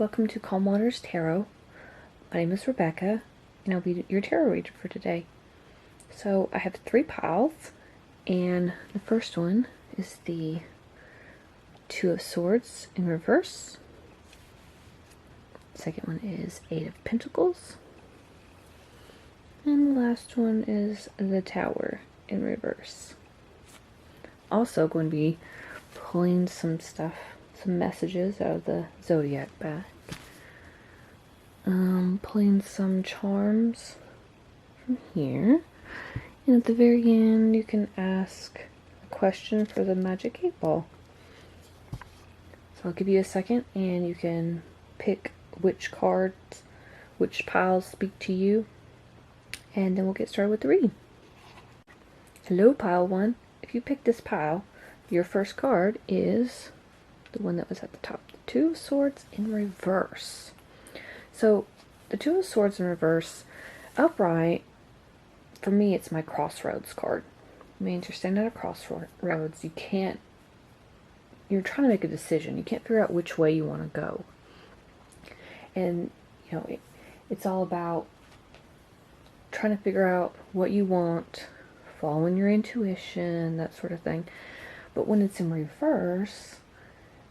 welcome to Calm Waters Tarot. My name is Rebecca, and I'll be your tarot reader for today. So I have 3 piles, and the first one is the Two of Swords in reverse. The second one is 8 of Pentacles. And the last one is the Tower in reverse. Also going to be pulling some messages out of the Zodiac back. Pulling some charms from here. And at the very end, you can ask a question for the Magic 8 Ball. So I'll give you a second, and you can pick which cards, which piles speak to you, and then we'll get started with the reading. Hello, pile 1. If you pick this pile, your first card is the one that was at the top, the Two of Swords in reverse. So, the Two of Swords in reverse, upright, for me, it's my crossroads card. It means you're standing at a crossroads. You're trying to make a decision. You can't figure out which way you want to go. And, it's all about trying to figure out what you want, following your intuition, that sort of thing. But when it's in reverse,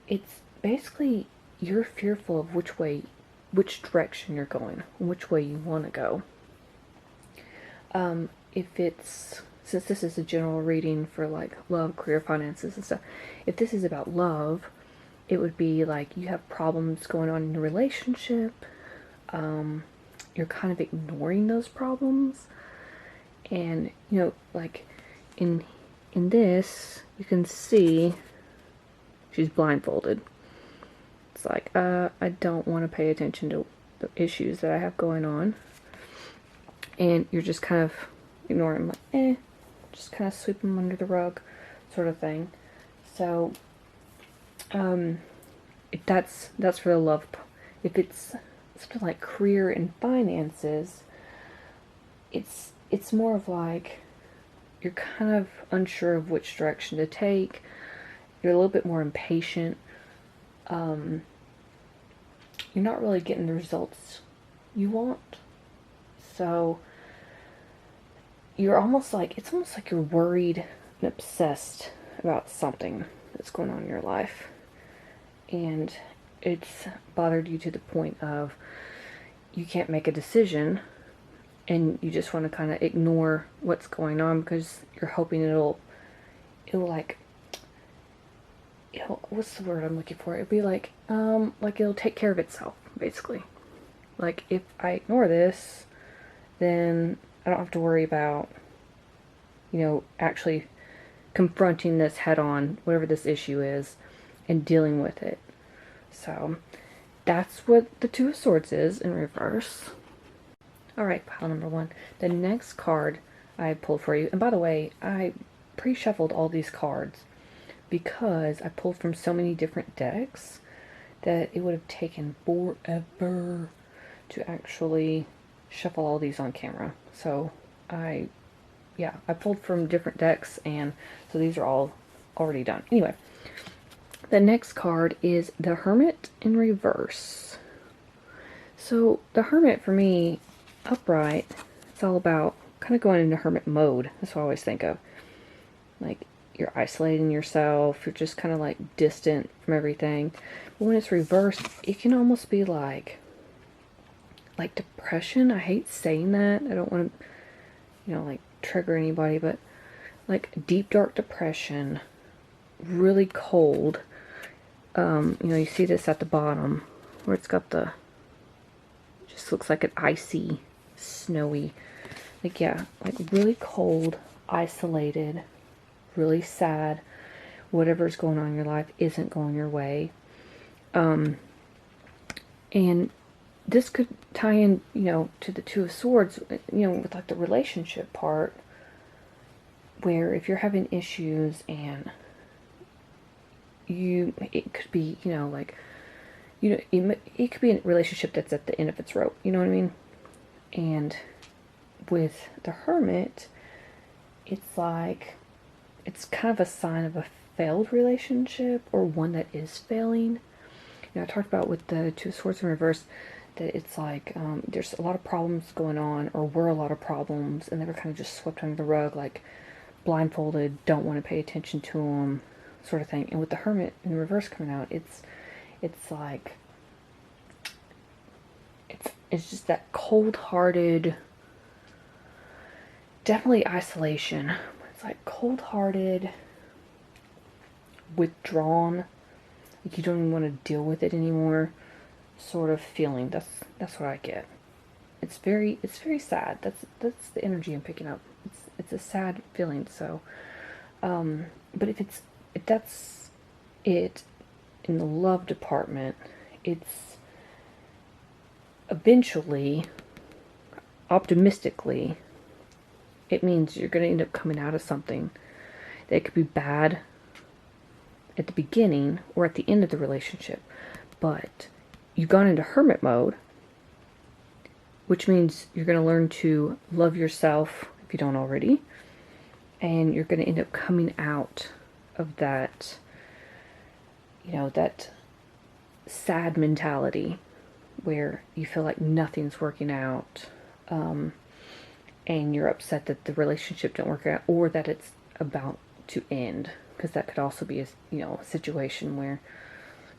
it's basically you're fearful of which direction you're going, which way you want to go. Since this is a general reading for like love, career, finances and stuff, if this is about love, it would be like you have problems going on in a relationship, you're kind of ignoring those problems, and like in this, you can see she's blindfolded. It's like, I don't want to pay attention to the issues that I have going on. And you're just kind of ignoring them, like, just kind of sweep them under the rug, sort of thing. So, if that's for the love. If it's something like career and finances, it's more of like you're kind of unsure of which direction to take. You're a little bit more impatient. You're not really getting the results you want. So it's almost like you're worried and obsessed about something that's going on in your life. And it's bothered you to the point of you can't make a decision, and you just want to kind of ignore what's going on because you're hoping it'll what's the word I'm looking for? It'd be like it'll take care of itself, basically. Like, if I ignore this, then I don't have to worry about, actually confronting this head on, whatever this issue is, and dealing with it. So, that's what the Two of Swords is in reverse. Alright, pile number 1. The next card I pulled for you, and by the way, I pre-shuffled all these cards because I pulled from so many different decks that it would have taken forever to actually shuffle all these on camera. So I pulled from different decks, and so these are all already done. Anyway, the next card is the Hermit in reverse. So the Hermit, for me, upright, it's all about kind of going into hermit mode. That's what I always think of. Like, you're isolating yourself, you're just kind of like distant from everything. But when it's reversed, it can almost be like depression. I hate saying that. I don't want to, like, trigger anybody, but like deep, dark depression, really cold. You see this at the bottom where it's got just looks like an icy, snowy, like really cold, isolated, really sad. Whatever's going on in your life isn't going your way. And this could tie in, to the Two of Swords, with like the relationship part, where if you're having issues and it could be, it could be a relationship that's at the end of its rope, you know what I mean? And with the Hermit, it's like, it's kind of a sign of a failed relationship, or one that is failing. I talked about with the Two of Swords in reverse that it's like there's a lot of problems going on, or were a lot of problems, and they were kind of just swept under the rug, like blindfolded, don't want to pay attention to them, sort of thing. And with the Hermit in reverse coming out, it's like it's just that cold-hearted, definitely isolation. It's like cold-hearted, withdrawn, like you don't even want to deal with it anymore, sort of feeling. That's what I get. It's very sad. That's the energy I'm picking up. It's a sad feeling. So, but if that's it in the love department, it's eventually, optimistically, it means you're going to end up coming out of something that could be bad at the beginning or at the end of the relationship, but you've gone into hermit mode, which means you're going to learn to love yourself if you don't already, and you're going to end up coming out of that, that sad mentality where you feel like nothing's working out, and you're upset that the relationship didn't work out, or that it's about to end, because that could also be a situation where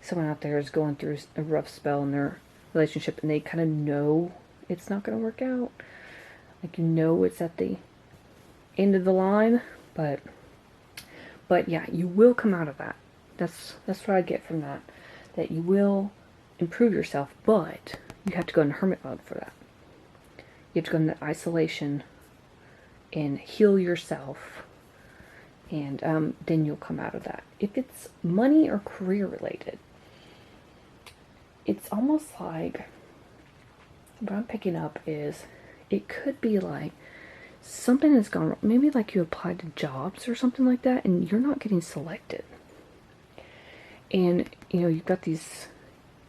someone out there is going through a rough spell in their relationship, and they kind of know it's not going to work out. Like, it's at the end of the line, but yeah, you will come out of that. That's what I get from that. That you will improve yourself, but you have to go into hermit mode for that. You have to go into isolation and heal yourself, and then you'll come out of that. If it's money or career related, it's almost like, what I'm picking up is, it could be like something has gone wrong. Maybe like you applied to jobs or something like that, and you're not getting selected. And, you've got these,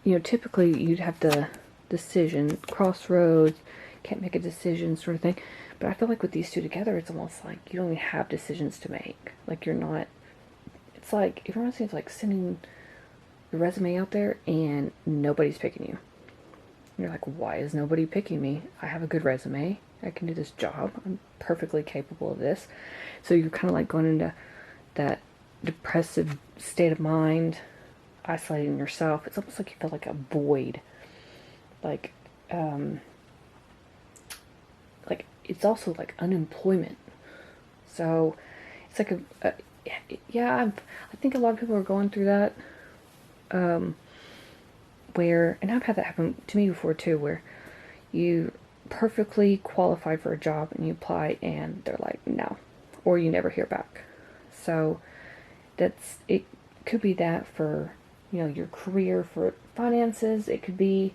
typically you'd have the decision, crossroads, can't make a decision sort of thing. But I feel like with these two together, it's almost like you don't even have decisions to make. Like, you're not, it's like, it reminds me of like sending your resume out there and nobody's picking you. And you're like, why is nobody picking me? I have a good resume. I can do this job. I'm perfectly capable of this. So you're kind of like going into that depressive state of mind, isolating yourself. It's almost like you feel like a void. Like it's also like unemployment. So it's like I think a lot of people are going through that. Where, and I've had that happen to me before too, where you perfectly qualified for a job and you apply and they're like, no, or you never hear back. So it could be that for, your career, for finances. It could be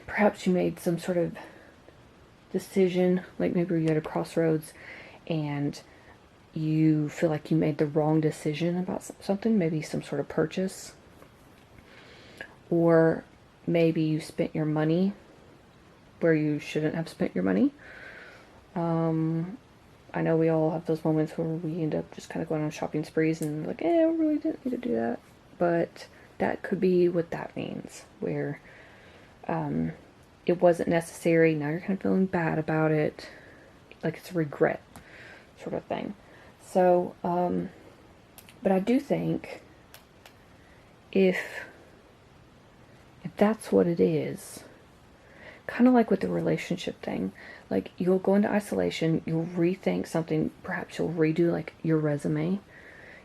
perhaps you made some sort of decision, like maybe you're at a crossroads and you feel like you made the wrong decision about something, maybe some sort of purchase, or maybe you spent your money where you shouldn't have spent your money. I know we all have those moments where we end up just kind of going on shopping sprees and like, I really didn't need to do that. But that could be what that means, where it wasn't necessary. Now you're kind of feeling bad about it, like it's a regret sort of thing. So, but I do think if that's what it is, kind of like with the relationship thing, like you'll go into isolation, you'll rethink something, perhaps you'll redo like your resume,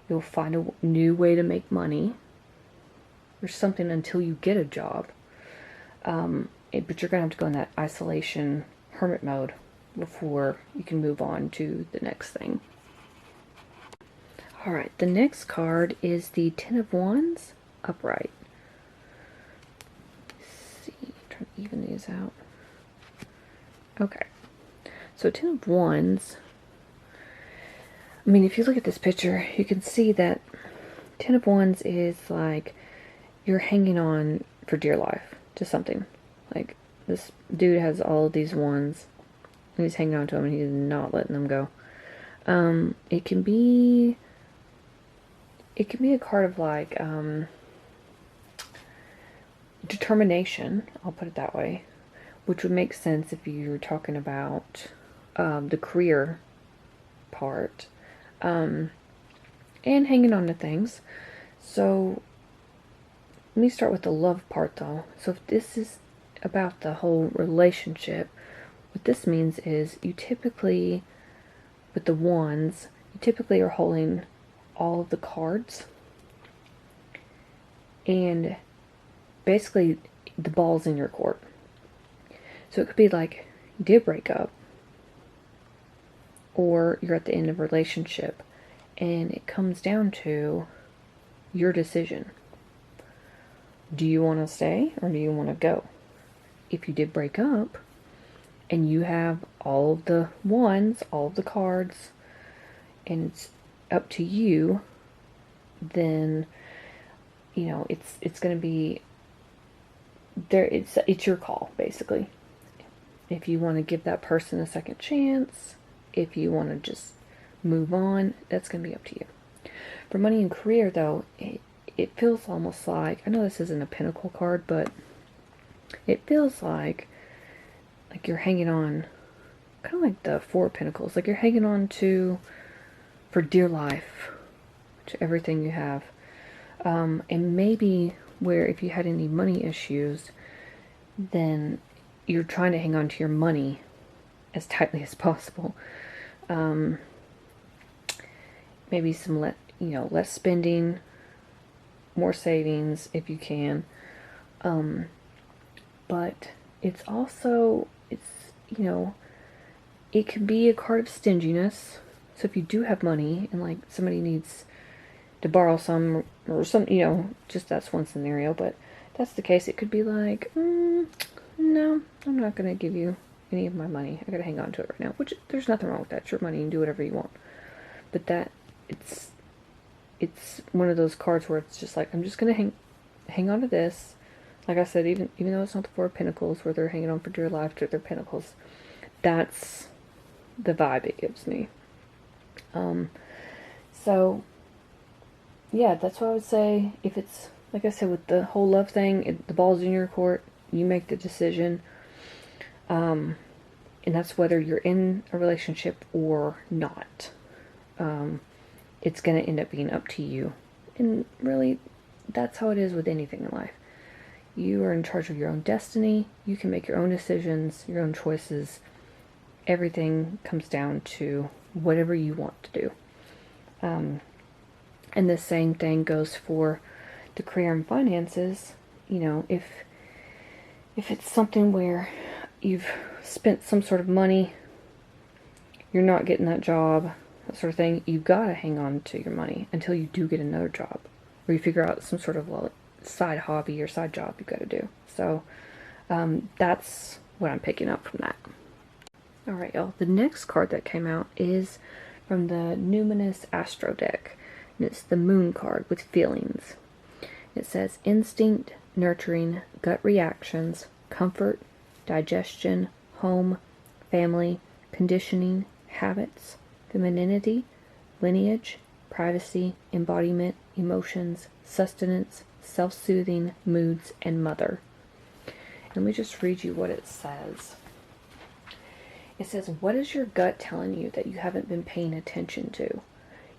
you'll find a new way to make money or something until you get a job. But you're going to have to go in that isolation hermit mode before you can move on to the next thing. Alright, the next card is the Ten of Wands upright. Let's see, trying to even these out. Okay, so Ten of Wands, I mean, if you look at this picture, you can see that Ten of Wands is like you're hanging on for dear life to something. Like, this dude has all of these wands, and he's hanging on to them, and he's not letting them go. It can be a card of like, determination, I'll put it that way, which would make sense if you're talking about the career part, and hanging on to things. So let me start with the love part though. So if this is about the whole relationship, what this means is you typically, with the wands, you typically are holding all of the cards, and basically the ball's in your court. So it could be like you did break up, or you're at the end of a relationship, and it comes down to your decision. Do you want to stay or do you want to go? If you did break up and you have all of the wands, all of the cards, and it's up to you, then it's going to be there. It's your call, basically. If you want to give that person a second chance, if you want to just move on, that's going to be up to you. For money and career, though, it feels almost like, I know this isn't a Pentacle card, but it feels like you're hanging on, kind of like the Four of Pentacles, like you're hanging on to, for dear life, to everything you have. And maybe where if you had any money issues, then you're trying to hang on to your money as tightly as possible. Maybe some less spending, more savings if you can. But it's also, it could be a card of stinginess. So if you do have money and like somebody needs to borrow some or some, just that's one scenario, but if that's the case, it could be like, no, I'm not going to give you any of my money. I got to hang on to it right now, which there's nothing wrong with that. It's your money, you can do whatever you want. But that, it's one of those cards where it's just like, I'm just going to hang on to this. Like I said, even though it's not the Four of Pentacles where they're hanging on for dear life to their pentacles, that's the vibe it gives me. So yeah, that's what I would say. If it's, like I said, with the whole love thing, the ball's in your court, you make the decision. And that's whether you're in a relationship or not. It's going to end up being up to you. And really, that's how it is with anything in life. You are in charge of your own destiny. You can make your own decisions, your own choices. Everything comes down to whatever you want to do. And the same thing goes for the career and finances. If it's something where you've spent some sort of money, you're not getting that job, that sort of thing, you've got to hang on to your money until you do get another job, or you figure out some sort of side hobby or side job you've got to do. So that's what I'm picking up from that. Alright, y'all, the next card that came out is from the Numinous Astro deck, and it's the Moon card with feelings. It says instinct, nurturing, gut reactions, comfort, digestion, home, family, conditioning, habits, femininity, lineage, privacy, embodiment, emotions, sustenance, self-soothing, moods, and mother. And let me just read you what it says. It says, what is your gut telling you that you haven't been paying attention to?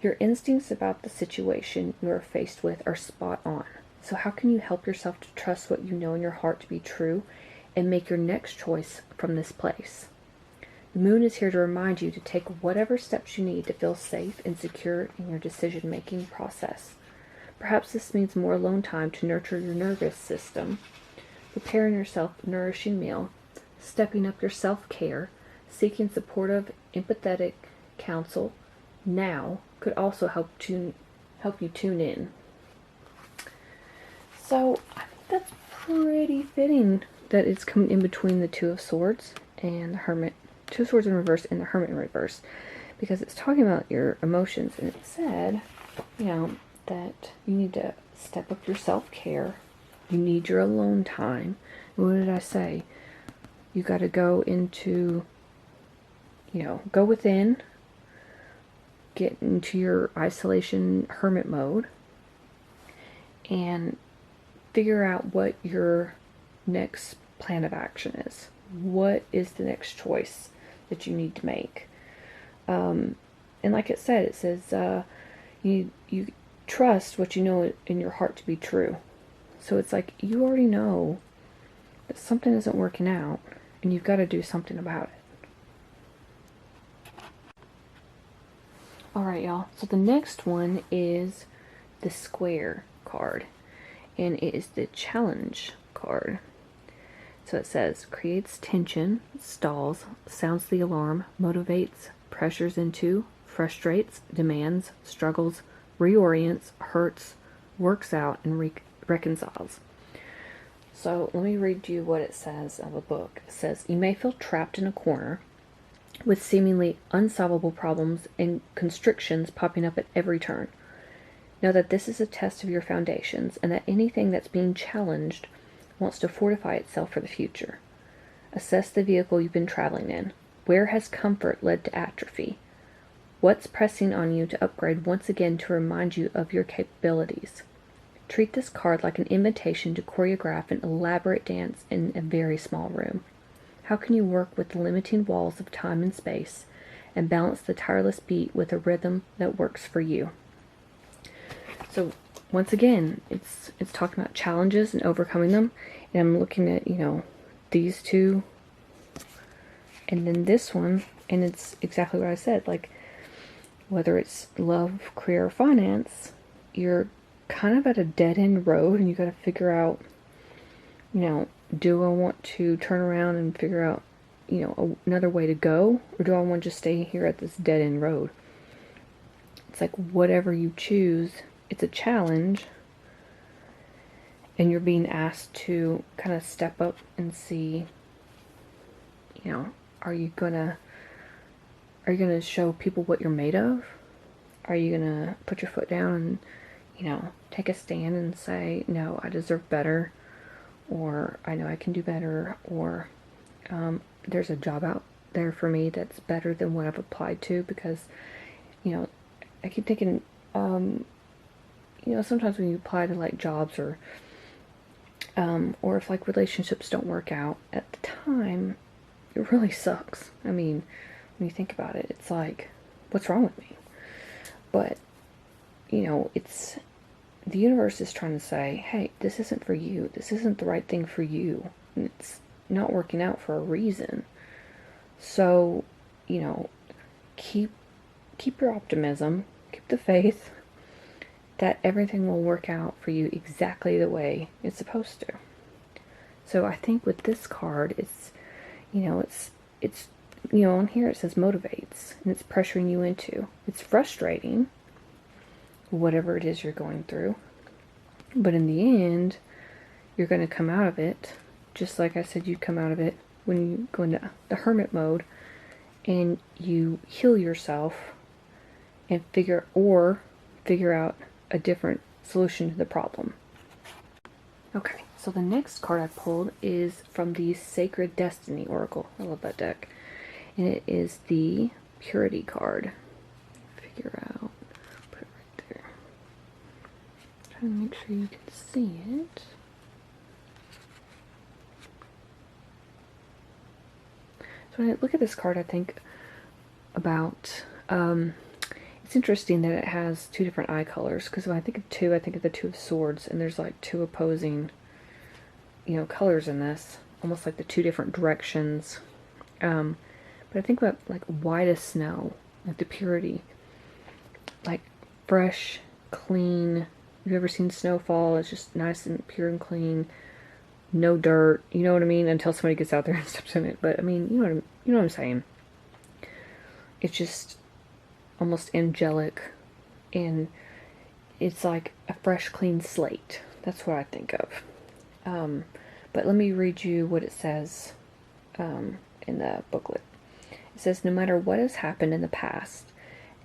Your instincts about the situation you are faced with are spot on. So how can you help yourself to trust what you know in your heart to be true and make your next choice from this place? The moon is here to remind you to take whatever steps you need to feel safe and secure in your decision-making process. Perhaps this means more alone time to nurture your nervous system, preparing yourself a nourishing meal, stepping up your self-care, seeking supportive, empathetic counsel now could also help you tune in. So I think that's pretty fitting that it's coming in between the Two of Swords and the Hermit. Two of Swords in reverse and the Hermit in reverse, because it's talking about your emotions, and it said, that you need to step up your self-care. You need your alone time. And what did I say? You got to go into, go within, get into your isolation hermit mode, and figure out what your next plan of action is. What is the next choice that you need to make? And like it says, you trust what you know in your heart to be true. So it's like you already know that something isn't working out, and you've got to do something about it. Alright, y'all. So the next one is the Square card, and it is the challenge card. So it says, creates tension, stalls, sounds the alarm, motivates, pressures into, frustrates, demands, struggles, reorients, hurts, works out, and reconciles. So let me read you what it says of a book. It says, you may feel trapped in a corner with seemingly unsolvable problems and constrictions popping up at every turn. Know that this is a test of your foundations, and that anything that's being challenged wants to fortify itself for the future. Assess the vehicle you've been traveling in. Where has comfort led to atrophy? What's pressing on you to upgrade once again to remind you of your capabilities? Treat this card like an invitation to choreograph an elaborate dance in a very small room. How can you work with the limiting walls of time and space and balance the tireless beat with a rhythm that works for you? So once again, it's talking about challenges and overcoming them. And I'm looking at, these two and then this one, and it's exactly what I said. Like, whether it's love, career, or finance, you're kind of at a dead-end road, and you got to figure out, do I want to turn around and figure out, another way to go, or do I want to just stay here at this dead-end road? It's like, whatever you choose, it's a challenge, and you're being asked to kind of step up and see, are you gonna show people what you're made of? Are you gonna put your foot down and, take a stand and say, no, I deserve better, or I know I can do better, or there's a job out there for me that's better than what I've applied to? Because, I keep thinking, sometimes when you apply to like jobs or if like relationships don't work out at the time, it really sucks. I mean, when you think about it, it's like, what's wrong with me? But, it's, the universe is trying to say, hey, this isn't for you. This isn't the right thing for you. And it's not working out for a reason. So, keep your optimism, keep the faith that everything will work out for you exactly the way it's supposed to. So I think with this card, it's on here it says motivates, and it's pressuring you into. It's frustrating, whatever it is you're going through. But in the end, you're going to come out of it, just like I said you'd come out of it when you go into the hermit mode, and you heal yourself and figure out a different solution to the problem. Okay, so the next card I pulled is from the Sacred Destiny Oracle. I love that deck. And it is the Purity card. Figure out, put it right there. Trying to make sure you can see it. So when I look at this card, I think about, it's interesting that it has two different eye colors, because when I think of two, I think of the Two of Swords, and there's like two opposing, colors in this, almost like the two different directions. But I think about like white as snow, like the purity, like fresh, clean. Have you ever seen snowfall? It's just nice and pure and clean, no dirt. You know what I mean? Until somebody gets out there and steps in it. But I mean, you know what I'm saying. It's just almost angelic, and it's like a fresh, clean slate. That's what I think of. But let me read you what it says in the booklet. It says, no matter what has happened in the past,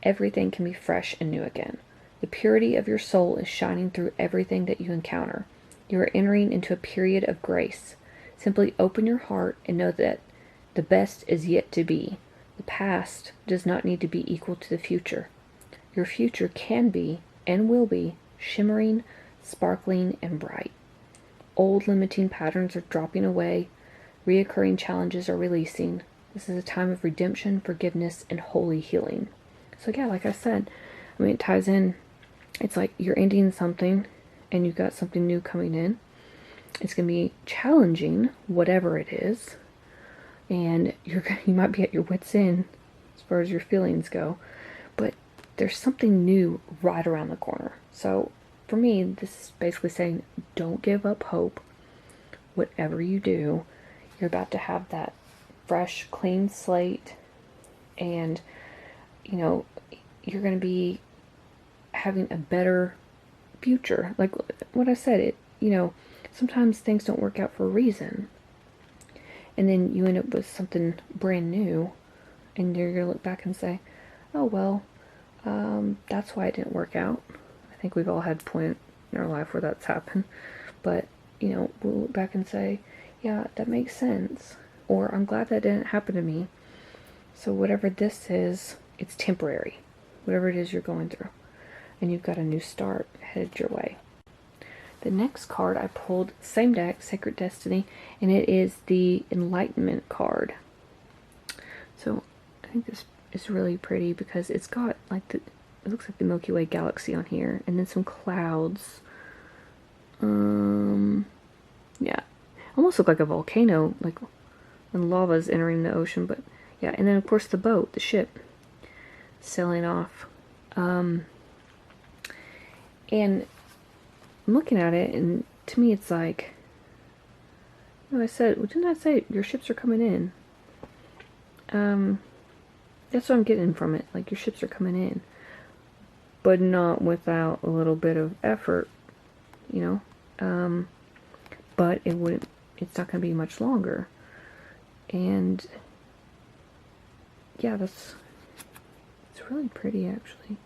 everything can be fresh and new again. The purity of your soul is shining through everything that you encounter. You are entering into a period of grace. Simply open your heart and know that the best is yet to be. The past does not need to be equal to the future. Your future can be, and will be, shimmering, sparkling, and bright. Old limiting patterns are dropping away. Reoccurring challenges are releasing. This is a time of redemption, forgiveness, and holy healing. So yeah, like I said, I mean, it ties in. It's like you're ending something and you've got something new coming in. It's going to be challenging, whatever it is. And you might be at your wit's end as far as your feelings go. But there's something new right around the corner. So for me, this is basically saying don't give up hope. Whatever you do, you're about to have that fresh, clean slate, and you're going to be having a better future. Like what I said, sometimes things don't work out for a reason, and then you end up with something brand new, and you're going to look back and say, oh well, that's why it didn't work out. I think we've all had a point in our life where that's happened, but we'll look back and say, yeah, that makes sense, or I'm glad that didn't happen to me. So whatever this is, it's temporary, whatever it is you're going through, and you've got a new start headed your way. The next card I pulled, same deck, Sacred Destiny, and it is the Enlightenment card. So I think this is really pretty because it's got like it looks like the Milky Way galaxy on here, and then some clouds. Yeah, almost look like a volcano, like when lava's entering the ocean. But yeah, and then of course the boat, the ship, sailing off. And I'm looking at it, and to me it's like, I said, well, didn't I say your ships are coming in? That's what I'm getting from it. Like, your ships are coming in, but not without a little bit of effort, but it's not going to be much longer. And yeah, it's really pretty actually.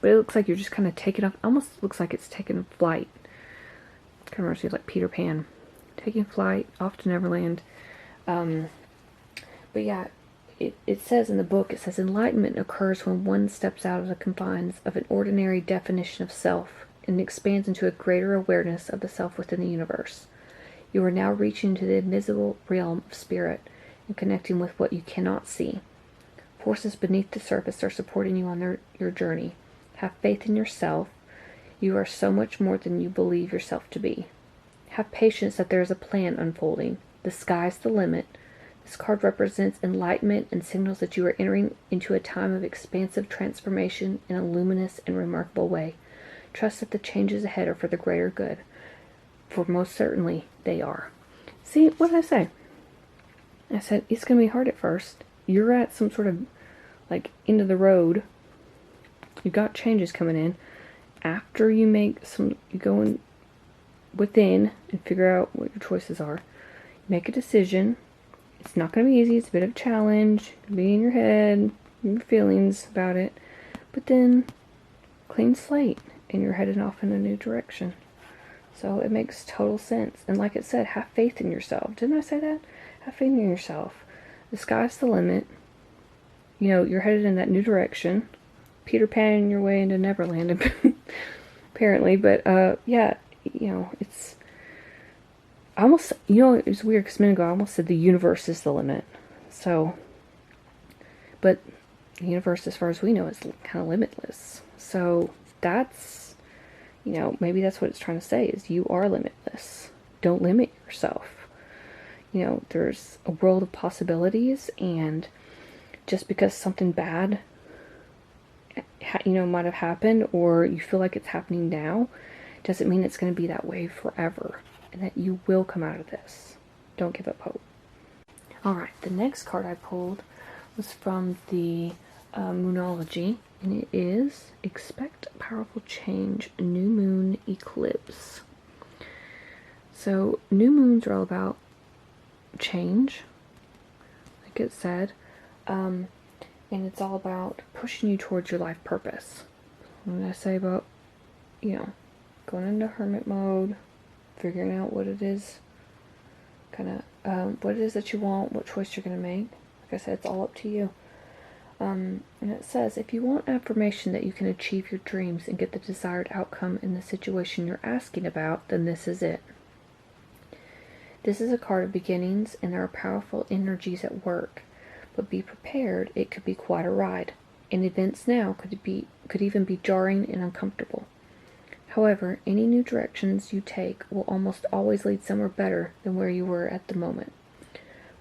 But it looks like you're just kind of taking off. Almost looks like it's taking flight. Kind of reminds me of like Peter Pan, taking flight off to Neverland. But yeah, it says in the book, it says enlightenment occurs when one steps out of the confines of an ordinary definition of self and expands into a greater awareness of the self within the universe. You are now reaching to the invisible realm of spirit and connecting with what you cannot see. Forces beneath the surface are supporting you on your journey. Have faith in yourself. You are so much more than you believe yourself to be. Have patience that there is a plan unfolding. The sky's the limit. This card represents enlightenment and signals that you are entering into a time of expansive transformation in a luminous and remarkable way. Trust that the changes ahead are for the greater good. For most certainly, they are. See, what did I say? I said, it's going to be hard at first. You're at some sort of, like, end of the road. You've got changes coming in. After you go in within and figure out what your choices are. Make a decision. It's not going to be easy. It's a bit of a challenge. It'll be in your head, your feelings about it. But then, clean slate, and you're headed off in a new direction. So it makes total sense. And like it said, have faith in yourself. Didn't I say that? Have faith in yourself. The sky's the limit. You're headed in that new direction. Peter Pan your way into Neverland, apparently. But, yeah, it's... I almost, it was weird because a minute ago I almost said the universe is the limit. So, but the universe, as far as we know, is kind of limitless. So that's, maybe that's what it's trying to say, is you are limitless. Don't limit yourself. There's a world of possibilities, and just because something bad, might have happened, or you feel like it's happening now, doesn't mean it's going to be that way forever. And that you will come out of this. Don't give up hope. Alright, the next card I pulled was from the Moonology, and it is Expect Powerful Change, New Moon Eclipse. So, new moons are all about change, like it said, and it's all about pushing you towards your life purpose. What did I say about, going into hermit mode, figuring out what it is, what it is that you want, what choice you're going to make. Like I said, it's all up to you. And it says, if you want affirmation that you can achieve your dreams and get the desired outcome in the situation you're asking about, then this is it. This is a card of beginnings, and there are powerful energies at work. But be prepared, it could be quite a ride. And events now could even be jarring and uncomfortable. However, any new directions you take will almost always lead somewhere better than where you were at the moment.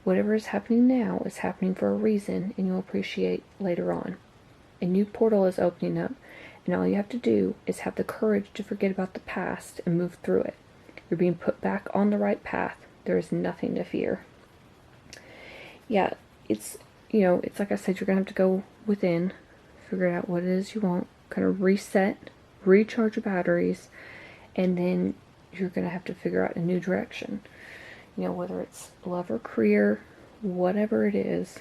Whatever is happening now is happening for a reason, and you'll appreciate later on. A new portal is opening up, and all you have to do is have the courage to forget about the past and move through it. You're being put back on the right path. There is nothing to fear. Yeah, it's like I said, you're going to have to go within, figure out what it is you want, kind of reset, recharge your batteries, and then you're going to have to figure out a new direction. Whether it's love or career, whatever it is,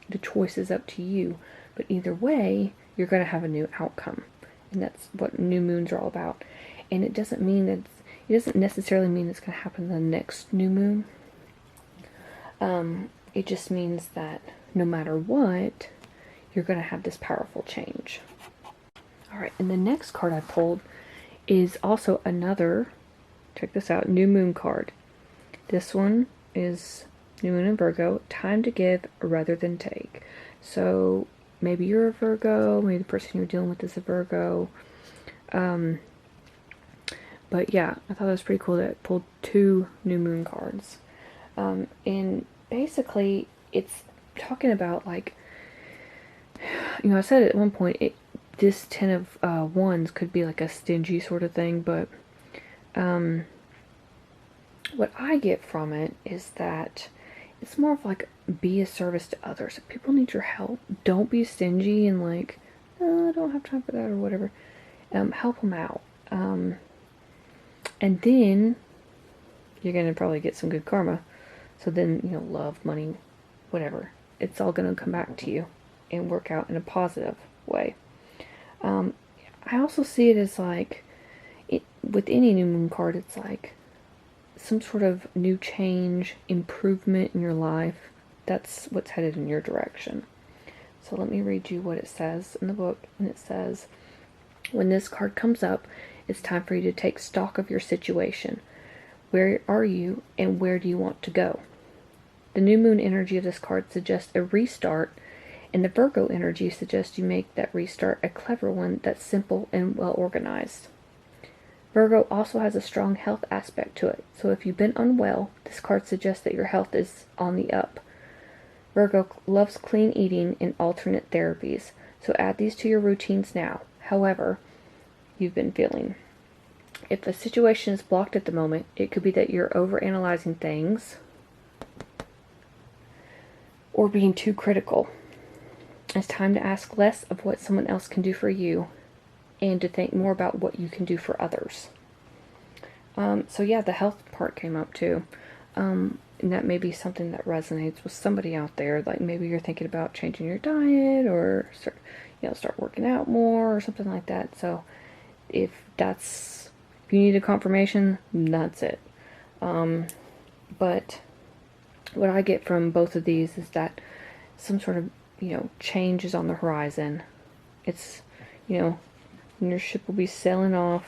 the choice is up to you. But either way, you're going to have a new outcome. And that's what new moons are all about. And it doesn't necessarily mean it's going to happen the next new moon. It just means that no matter what, you're going to have this powerful change. Alright, and the next card I pulled is also another, check this out, new moon card. This one is new moon in Virgo, time to give rather than take. So maybe you're a Virgo, maybe the person you're dealing with is a Virgo. But yeah, I thought it was pretty cool that it pulled 2 new moon cards. And basically, it's talking about, like, I said at one point, this 10 of wands could be like a stingy sort of thing, but what I get from it is that it's more of like, be a service to others. If people need your help, don't be stingy and like, oh, I don't have time for that or whatever. Help them out. And then you're going to probably get some good karma. So then, love, money, whatever. It's all going to come back to you and work out in a positive way. I also see it as like, with any new moon card, it's like some sort of new change, improvement in your life. That's what's headed in your direction. So let me read you what it says in the book. And it says, when this card comes up, it's time for you to take stock of your situation. Where are you and where do you want to go? The new moon energy of this card suggests a restart, and the Virgo energy suggests you make that restart a clever one that's simple and well organized. Virgo also has a strong health aspect to it, so if you've been unwell, this card suggests that your health is on the up. Virgo loves clean eating and alternate therapies, so add these to your routines now. However, you've been feeling. If a situation is blocked at the moment, it could be that you're overanalyzing things or being too critical. It's time to ask less of what someone else can do for you and to think more about what you can do for others. So yeah, the health part came up too. And that may be something that resonates with somebody out there. Like maybe you're thinking about changing your diet or start working out more or something like that. So if you need a confirmation, that's it. But what I get from both of these is that some sort of, change is on the horizon. It's, your ship will be sailing off.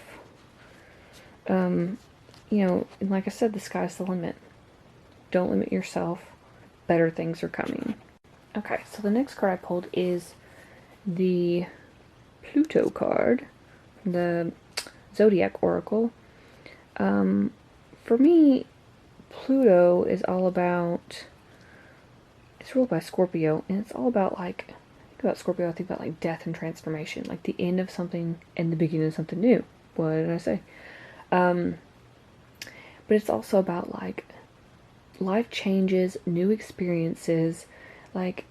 And like I said, the sky's the limit. Don't limit yourself. Better things are coming. Okay, so the next card I pulled is the Pluto card, the Zodiac Oracle. For me, Pluto is all about, it's ruled by Scorpio, and it's all about, like, think about Scorpio, I think about, like, death and transformation, like the end of something and the beginning of something new. What did I say? But it's also about, like, life changes, new experiences, like,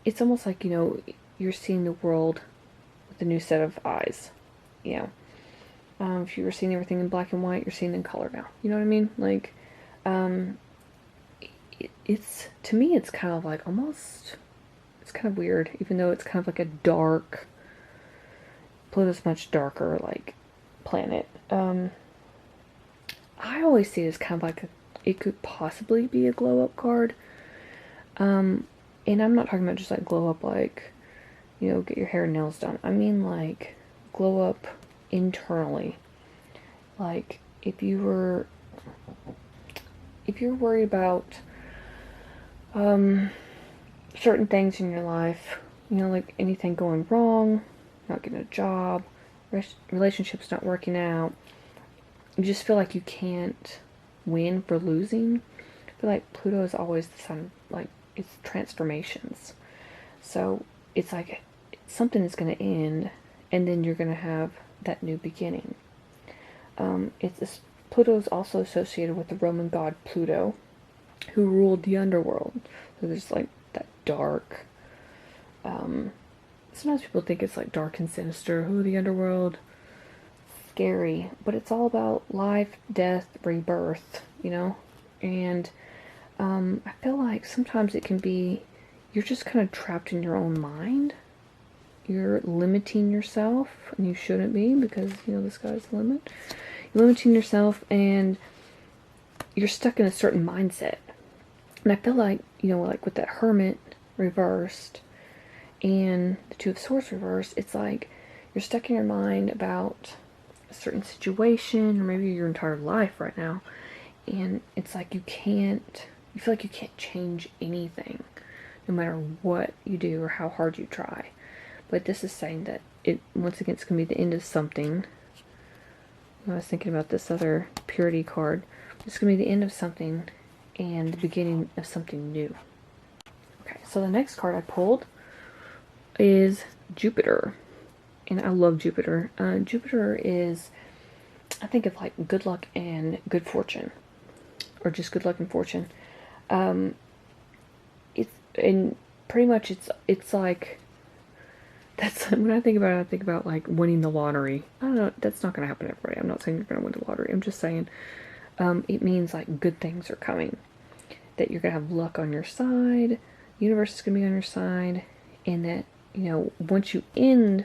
it's almost like, you're seeing the world with a new set of eyes, if you were seeing everything in black and white, you're seeing it in color now. You know what I mean? Like, it's, to me, it's kind of like almost, it's kind of weird, even though it's kind of like a dark, Pluto's much darker, like, planet. I always see it as kind of like it could possibly be a glow up card. And I'm not talking about just like glow up, like, you know, get your hair and nails done. I mean like glow up internally. Like if you're worried about certain things in your life, you know, like anything going wrong, not getting a job, relationships not working out, you just feel like you can't win for losing. I feel like Pluto is always the sign, like, it's transformations. So it's like something is going to end, and then you're going to have that new beginning. Pluto is also associated with the Roman god Pluto, who ruled the underworld. So there's like that dark. Sometimes people think it's like dark and sinister. Oh, the underworld, scary, but it's all about life, death, rebirth. You know, and I feel like sometimes it can be you're just kind of trapped in your own mind. You're limiting yourself, and you shouldn't be, because you know the sky's the limit. You're limiting yourself, and you're stuck in a certain mindset. And I feel like, you know, like with that Hermit reversed and the Two of Swords reversed, it's like you're stuck in your mind about a certain situation, or maybe your entire life right now, and it's like you feel like you can't change anything, no matter what you do or how hard you try. But this is saying that once again, it's going to be the end of something. I was thinking about this other Purity card. It's going to be the end of something and the beginning of something new. Okay, so the next card I pulled is Jupiter. And I love Jupiter. Jupiter is, I think of like good luck and good fortune. Or just good luck and fortune. And pretty much it's like, that's when I think about it, I think about like winning the lottery. I don't know, that's not gonna happen to everybody. I'm not saying you're gonna win the lottery. I'm just saying it means like good things are coming. That you're gonna have luck on your side, the universe is gonna be on your side, and that, you know, once you end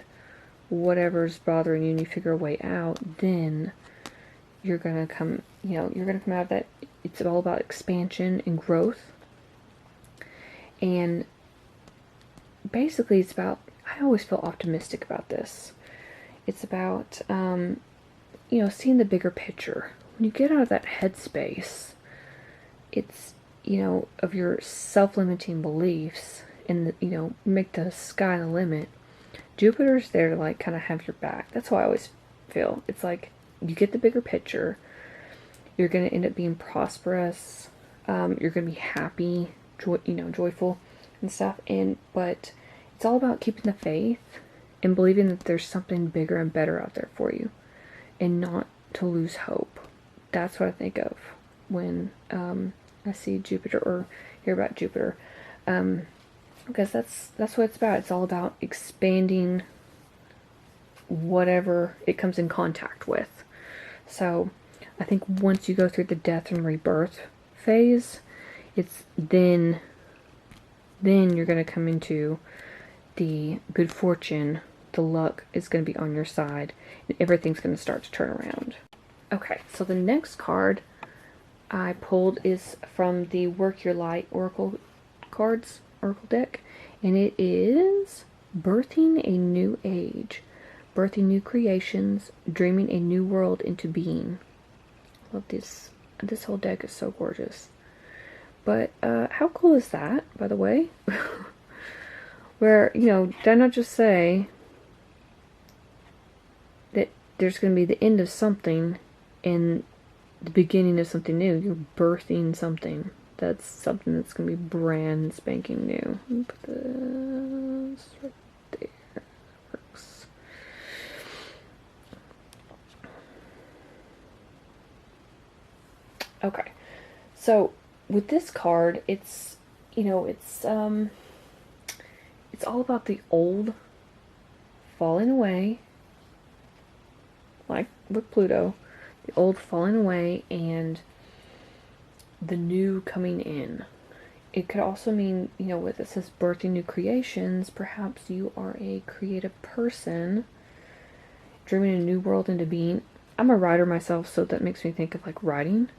whatever's bothering you and you figure a way out, then you're gonna come, you know, you're gonna come out of that. It's all about expansion and growth. And basically it's about, I always feel optimistic about this. It's about, you know, seeing the bigger picture. When you get out of that headspace, it's, you know, of your self-limiting beliefs and, you know, make the sky the limit. Jupiter's there to, like, kind of have your back. That's how I always feel. It's like, you get the bigger picture. You're going to end up being prosperous. You're going to be happy, joyful and stuff. But it's all about keeping the faith and believing that there's something bigger and better out there for you, and not to lose hope. That's what I think of when I see Jupiter or hear about Jupiter, because that's what it's about. It's all about expanding whatever it comes in contact with. So I think once you go through the death and rebirth phase, it's then you're going to come into the good fortune. The luck is going to be on your side, and everything's going to start to turn around. Okay, so the next card I pulled is from the Work Your Light Oracle deck, and it is Birthing a New Age, Birthing New Creations, Dreaming a New World into Being. Love this. This whole deck is so gorgeous. But how cool is that, by the way? Where, you know, did I not just say that there's going to be the end of something and the beginning of something new? You're birthing something. That's something that's going to be brand spanking new. Let me put this right there. That works. Okay. So, with this card, it's, you know, it's all about the old falling away, like with Pluto, the old falling away and the new coming in. It could also mean, you know, with it says birthing new creations, perhaps you are a creative person, dreaming a new world into being. I'm a writer myself, so that makes me think of like writing,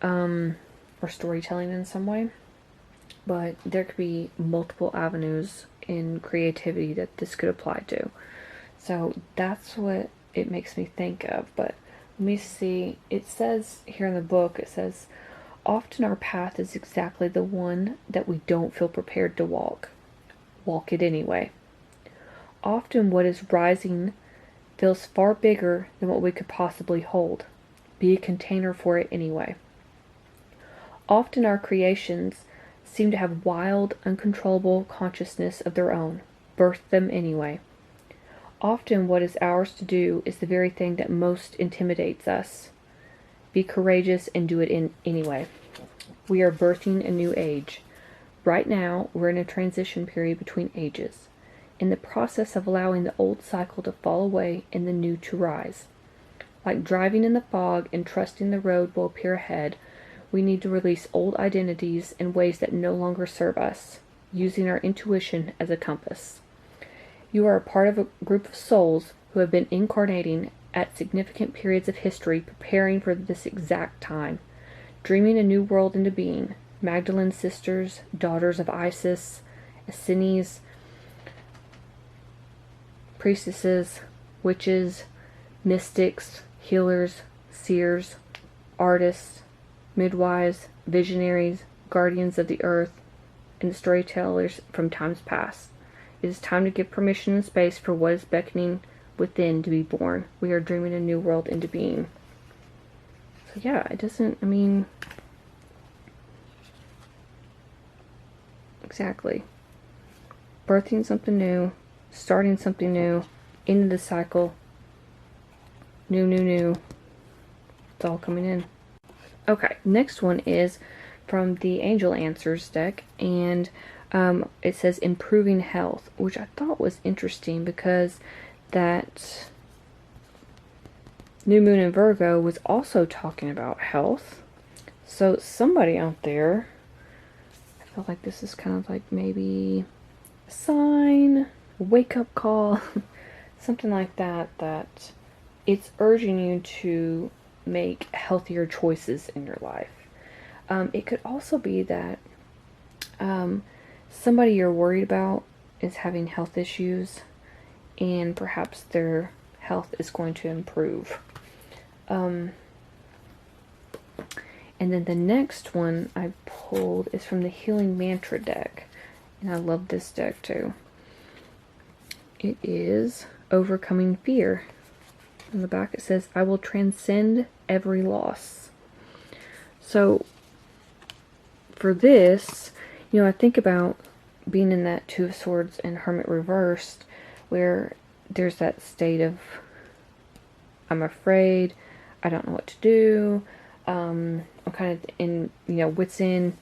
or storytelling in some way. but there could be multiple avenues in creativity that this could apply to. So that's what it makes me think of. But let me see. It says here in the book, it says, often our path is exactly the one that we don't feel prepared to walk. Walk it anyway. Often what is rising feels far bigger than what we could possibly hold. Be a container for it anyway. Often our creations seem to have wild, uncontrollable consciousness of their own. Birth them anyway. Often what is ours to do is the very thing that most intimidates us. Be courageous and do it anyway. We are birthing a new age. Right now, we're in a transition period between ages, in the process of allowing the old cycle to fall away and the new to rise. Like driving in the fog and trusting the road will appear ahead, we need to release old identities and ways that no longer serve us, using our intuition as a compass. You are a part of a group of souls who have been incarnating at significant periods of history, preparing for this exact time, dreaming a new world into being. Magdalene sisters, daughters of Isis, Essenes, priestesses, witches, mystics, healers, seers, artists, midwives, visionaries, guardians of the earth, and storytellers from times past. It is time to give permission and space for what is beckoning within to be born. We are dreaming a new world into being. So yeah, it doesn't, I mean, exactly. Birthing something new, starting something new, into the cycle, new. It's all coming in. Okay, next one is from the Angel Answers deck, and it says improving health, which I thought was interesting because that new moon in Virgo was also talking about health. So somebody out there, I feel like this is kind of like maybe a sign, a wake-up call, something like that, that it's urging you to make healthier choices in your life. It could also be that somebody you're worried about is having health issues, and perhaps their health is going to improve. And then the next one I pulled is from the Healing Mantra deck, and I love this deck too. It is Overcoming Fear. On the back it says, I will transcend every loss. So for this, I think about being in that Two of Swords and Hermit reversed, where there's that state of, I'm afraid, I don't know what to do, I'm kind of in, wit's end,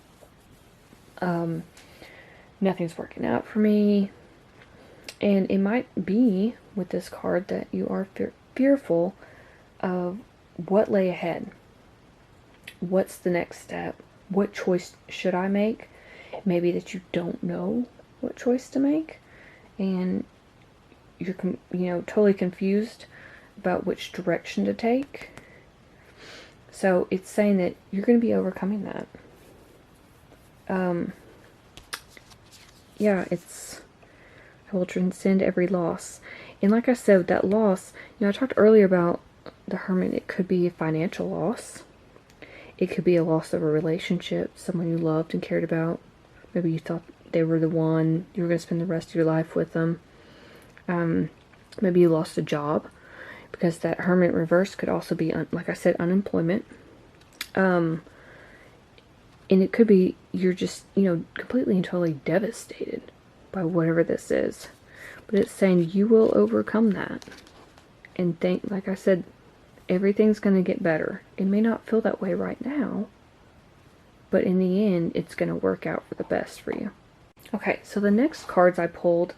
nothing's working out for me. And it might be with this card that you are fearful of what lay ahead. What's the next step? What choice should I make? Maybe that you don't know what choice to make, and you're totally confused about which direction to take. So it's saying that you're going to be overcoming that. Yeah, it's, I will transcend every loss. And like I said, that loss, I talked earlier about the Hermit. It could be a financial loss. It could be a loss of a relationship, someone you loved and cared about. Maybe you thought they were the one, you were going to spend the rest of your life with them. Maybe you lost a job, because that Hermit reverse could also be, like I said, unemployment. And it could be you're just, completely and totally devastated by whatever this is. But it's saying you will overcome that. And like I said, everything's going to get better. It may not feel that way right now, but in the end, it's going to work out for the best for you. Okay, so the next cards I pulled,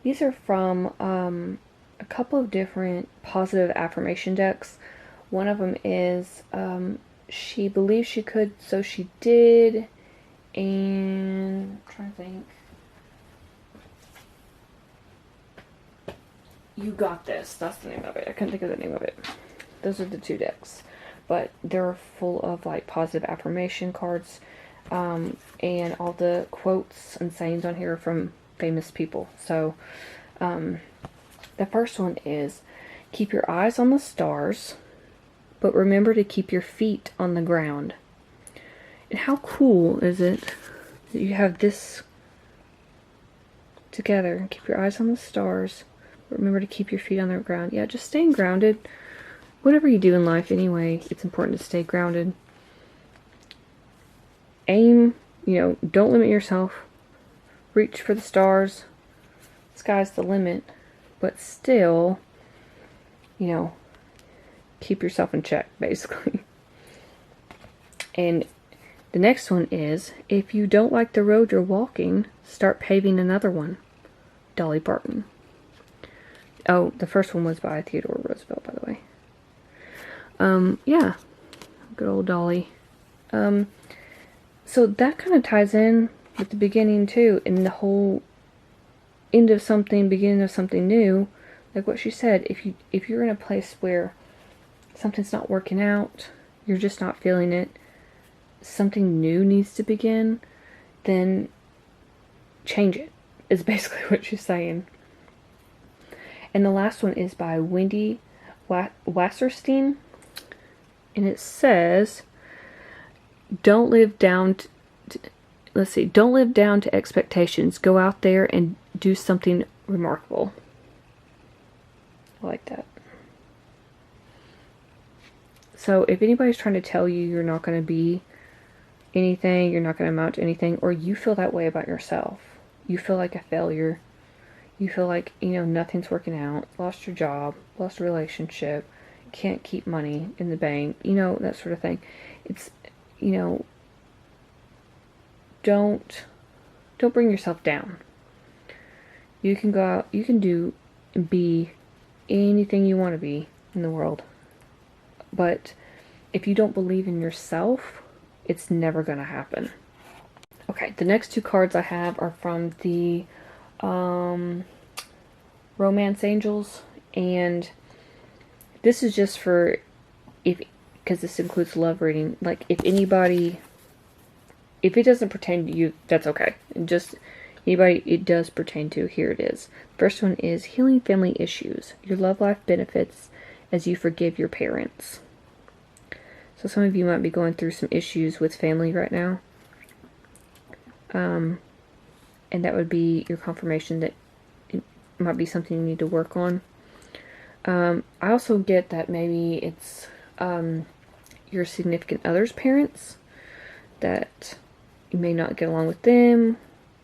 these are from a couple of different positive affirmation decks. One of them is she believed she could, so she did. And I'm trying to think. You got this. That's the name of it. I couldn't think of the name of it. Those are the two decks. But they're full of like positive affirmation cards. And all the quotes and sayings on here are from famous people. So, the first one is, keep your eyes on the stars, but remember to keep your feet on the ground. And how cool is it that you have this together? Keep your eyes on the stars, but remember to keep your feet on the ground. Yeah, just staying grounded. Whatever you do in life anyway, it's important to stay grounded. Aim, don't limit yourself. Reach for the stars. Sky's the limit. But still, keep yourself in check, basically. And the next one is, if you don't like the road you're walking, start paving another one. Dolly Parton. Oh, the first one was by Theodore Roosevelt, by the way. Yeah. Good old Dolly. So that kind of ties in with the beginning too, and the whole end of something, beginning of something new. Like what she said, if you're in a place where something's not working out, you're just not feeling it, something new needs to begin, then change it, is basically what she's saying. And the last one is by Wendy Wasserstein, and it says, don't live down to expectations. Go out there and do something remarkable. I like that. So if anybody's trying to tell you you're not going to be anything, you're not going to amount to anything, or you feel that way about yourself, you feel like a failure, you feel like, nothing's working out, lost your job, lost a relationship, can't keep money in the bank, that sort of thing. It's, don't bring yourself down. You can go out, you can do and be anything you want to be in the world. But if you don't believe in yourself, it's never going to happen. Okay, the next two cards I have are from the Romance Angels, and this is just for because this includes love reading. Like, if it doesn't pertain to you, that's okay. Just anybody it does pertain to, here it is. First one is healing family issues. Your love life benefits as you forgive your parents. So some of you might be going through some issues with family right now. And that would be your confirmation that it might be something you need to work on. I also get that maybe it's your significant other's parents, that you may not get along with them,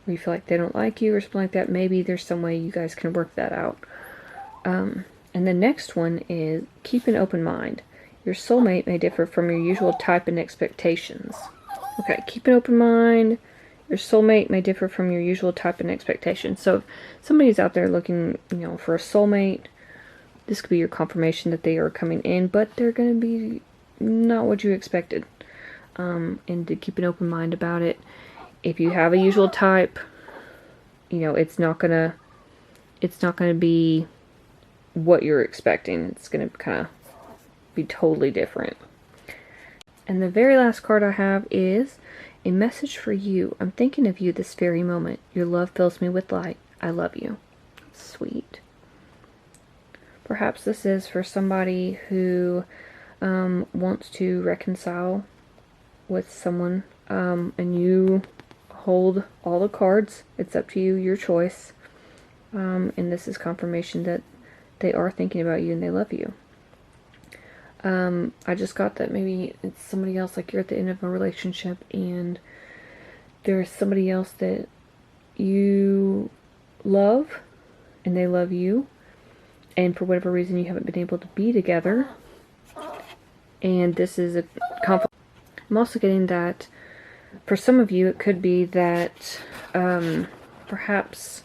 or you feel like they don't like you or something like that. Maybe there's some way you guys can work that out. And the next one is keep an open mind. Your soulmate may differ from your usual type and expectations. Okay, keep an open mind. Your soulmate may differ from your usual type and expectations. So if somebody's out there looking, for a soulmate, this could be your confirmation that they are coming in, but they're going to be not what you expected. And to keep an open mind about it. If you have a usual type, it's not gonna be what you're expecting. It's gonna kind of be totally different. And the very last card I have is a message for you. I'm thinking of you this very moment. Your love fills me with light. I love you. Sweet. Perhaps this is for somebody who wants to reconcile with someone, and you hold all the cards. It's up to you, your choice. And this is confirmation that they are thinking about you and they love you. I just got that maybe it's somebody else, like you're at the end of a relationship and there's somebody else that you love and they love you, and for whatever reason you haven't been able to be together, and this is a conflict. I'm also getting that for some of you it could be that perhaps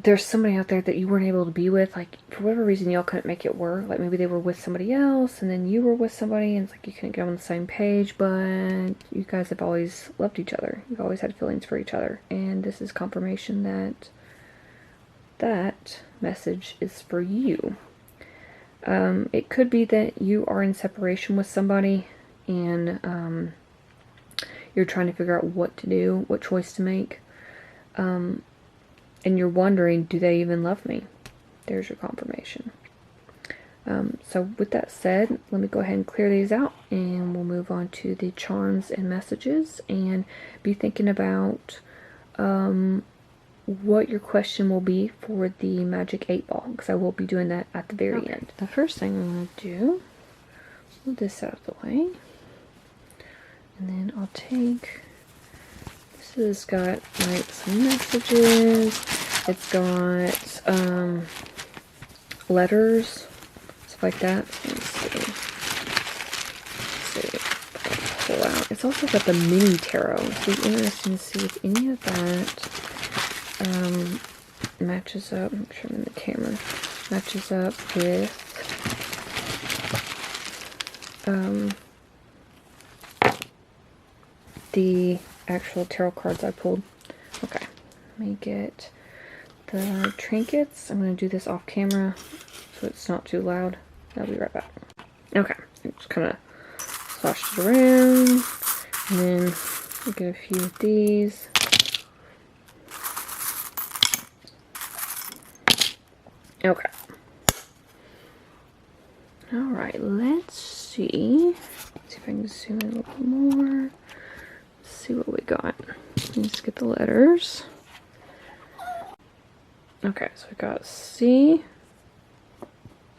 there's somebody out there that you weren't able to be with, like for whatever reason y'all couldn't make it work. Like maybe they were with somebody else and then you were with somebody and it's like you couldn't get on the same page, but you guys have always loved each other. You've always had feelings for each other, and this is confirmation that that message is for you. It could be that you are in separation with somebody and you're trying to figure out what to do, what choice to make, and you're wondering, do they even love me? There's your confirmation. So with that said, let me go ahead and clear these out, and we'll move on to the charms and messages, and be thinking about what your question will be for the Magic 8 Ball, because I will be doing that at the very end. The first thing I'm going to do, move this out of the way, and then I'll take, this has got like some messages, it's got letters, stuff like that. Let's see. Pull out. It's also got the mini tarot. So it'll be interesting to see if any of that matches up. Make sure I'm in the camera. Matches up with the actual tarot cards I pulled. Okay, let me get the trinkets. I'm going to do this off camera so it's not too loud. I'll be right back. Okay, just kind of slash it around, and then I'll get a few of these. Okay. Alright, let's see. Let's see if I can zoom in a little more. Let's see what we got. Let's get the letters. Okay, so we got C,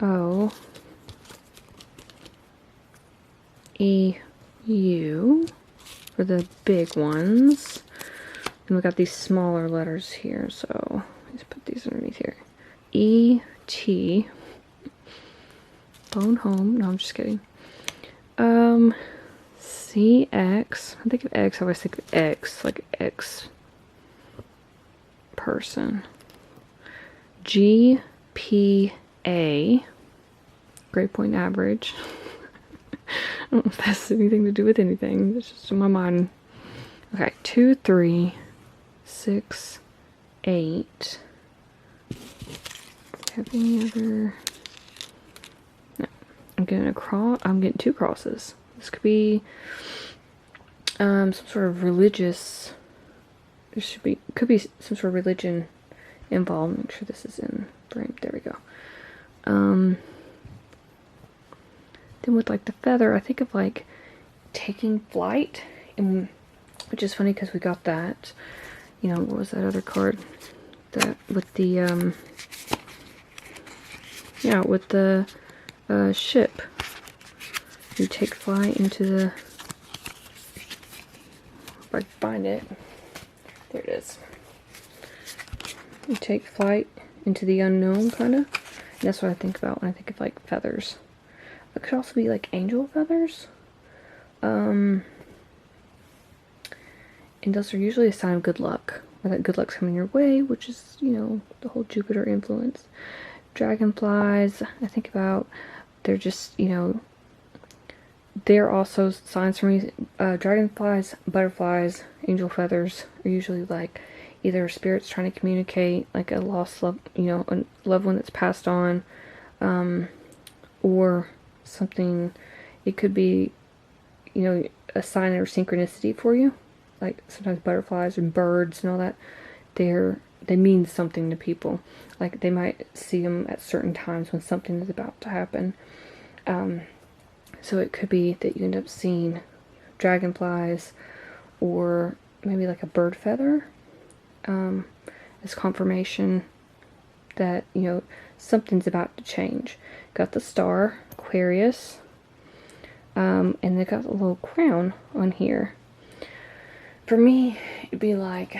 O, E, U for the big ones. And we got these smaller letters here, so let's put these underneath here. E, T, phone home. No, I'm just kidding. C, X. I think of X, I always think of X, like X person. G, P, A. Grade point average. I don't know if that has anything to do with anything. It's just in my mind. Okay, 2, 3, 6, 8. Have any other? No. I'm getting a cross. I'm getting 2 crosses. This could be some sort of religious. Could be some sort of religion involved. Make sure this is in frame. There we go. Then with like the feather, I think of like taking flight, and which is funny because we got that. You know, what was that other card? That with the yeah, with the ship. You take flight into the, if I can find it, there it is. You take flight into the unknown, kind of. And that's what I think about when I think of like feathers. It could also be like angel feathers. And those are usually a sign of good luck, or that good luck's coming your way, which is, you know, the whole Jupiter influence. Dragonflies, I think about, they're just, you know, they're also signs for me. Dragonflies, butterflies, angel feathers are usually like either spirits trying to communicate, like a lost love, you know, a loved one that's passed on, or something. It could be, you know, a sign or synchronicity for you. Like sometimes butterflies and birds and all that, they mean something to people. Like they might see them at certain times when something is about to happen. So it could be that you end up seeing dragonflies, or maybe like a bird feather, as confirmation that, you know, something's about to change. Got the star, Aquarius, and they got a little crown on here. For me, it'd be like,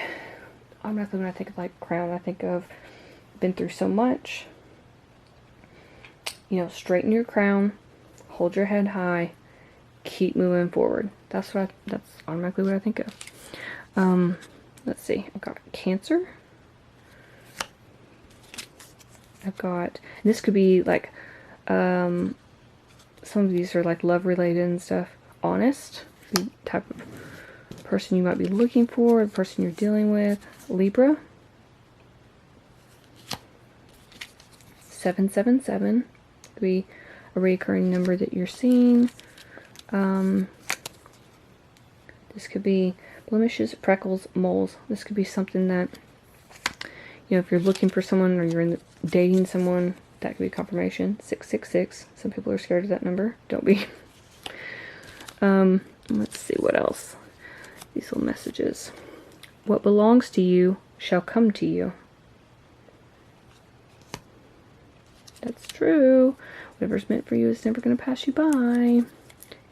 automatically when I think of like crown, I think of been through so much. You know, straighten your crown, hold your head high, keep moving forward. That's automatically what I think of. Let's see, I've got Cancer. I've got, and this could be like, some of these are like love related and stuff. Honest, the type of person you might be looking for, the person you're dealing with. Libra. 777 could be a recurring number that you're seeing. This could be blemishes, freckles, moles. This could be something that, you know, if you're looking for someone or you're dating someone, that could be confirmation. 666. Some people are scared of that number. Don't be. Let's see what else. These little messages. What belongs to you shall come to you. That's true. Whatever's meant for you is never going to pass you by.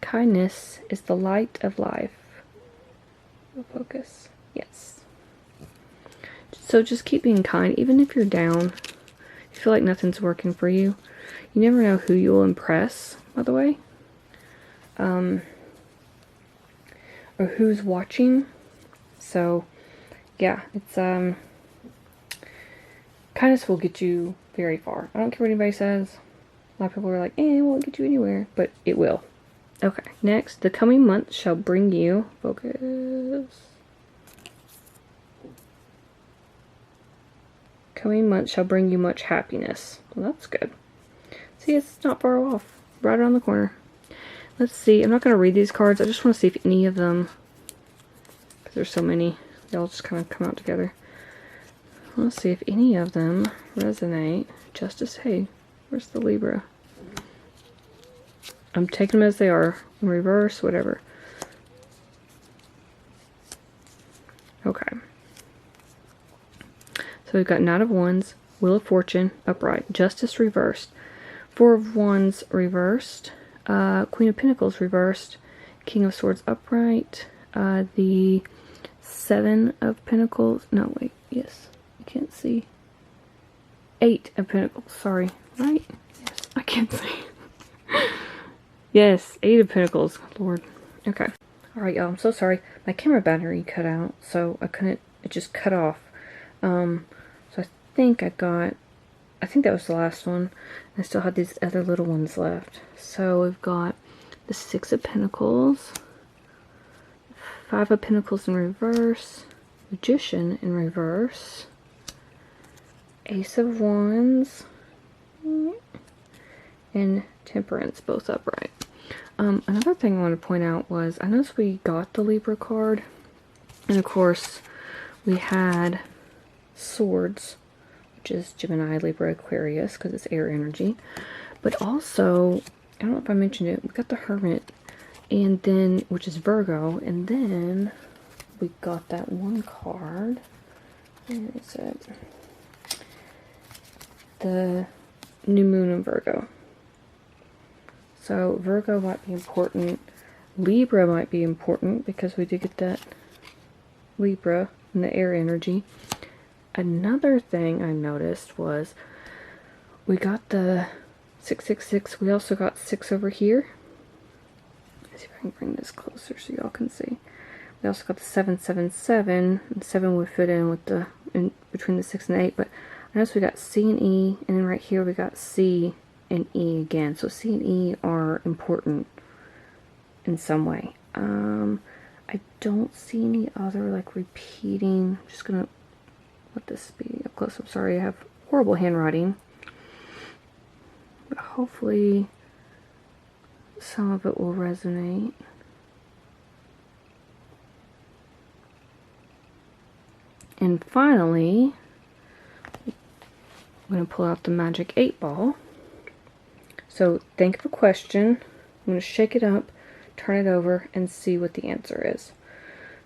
Kindness is the light of life. Focus. Yes. So just keep being kind, even if you're down. You feel like nothing's working for you. You never know who you'll impress, by the way. Or who's watching. So, yeah, it's, kindness will get you very far. I don't care what anybody says. A lot of people are like, it won't get you anywhere. But it will. Okay, next. The coming month shall bring you, focus. Coming month shall bring you much happiness. Well, that's good. See, it's not far off. Right around the corner. Let's see. I'm not going to read these cards. I just want to see if any of them, because there's so many, they all just kind of come out together. Let's see if any of them resonate. Justice, hey, where's the Libra? I'm taking them as they are. In reverse, whatever. Okay. So we've got Knight of Wands, Wheel of Fortune, upright. Justice reversed. Four of Wands reversed. Queen of Pentacles reversed. King of Swords upright. The Seven of Pentacles. No, wait. Yes. I can't see. Eight of Pentacles. Sorry. Right? Yes. I can't see. Yes. Eight of Pentacles. Lord. Okay. Alright, y'all. I'm so sorry. My camera battery cut out. So I couldn't. It just cut off. So I think I think that was the last one. I still had these other little ones left. So we've got the Six of Pentacles, Five of Pentacles in reverse, Magician in reverse, Ace of Wands, and Temperance, both upright. Another thing I want to point out was, I noticed we got the Libra card, and of course we had Swords, which is Gemini, Libra, Aquarius, because it's air energy. But also, I don't know if I mentioned it, we got the Hermit, and then, which is Virgo, and then we got that one card. Where is it? The New Moon in Virgo. So Virgo might be important. Libra might be important because we did get that Libra in the air energy. Another thing I noticed was we got the 666. We also got 6 over here. Let's see if I can bring this closer so y'all can see. We also got the 777, and 7 would fit in with the between the 6 and 8. But I noticed we got C and E, and then right here we got C and E again. So C and E are important in some way. I don't see any other like repeating. I'm just gonna let this be up close. I'm sorry, I have horrible handwriting. But hopefully some of it will resonate. And finally, I'm going to pull out the Magic 8 Ball. So think of a question. I'm going to shake it up, turn it over, and see what the answer is.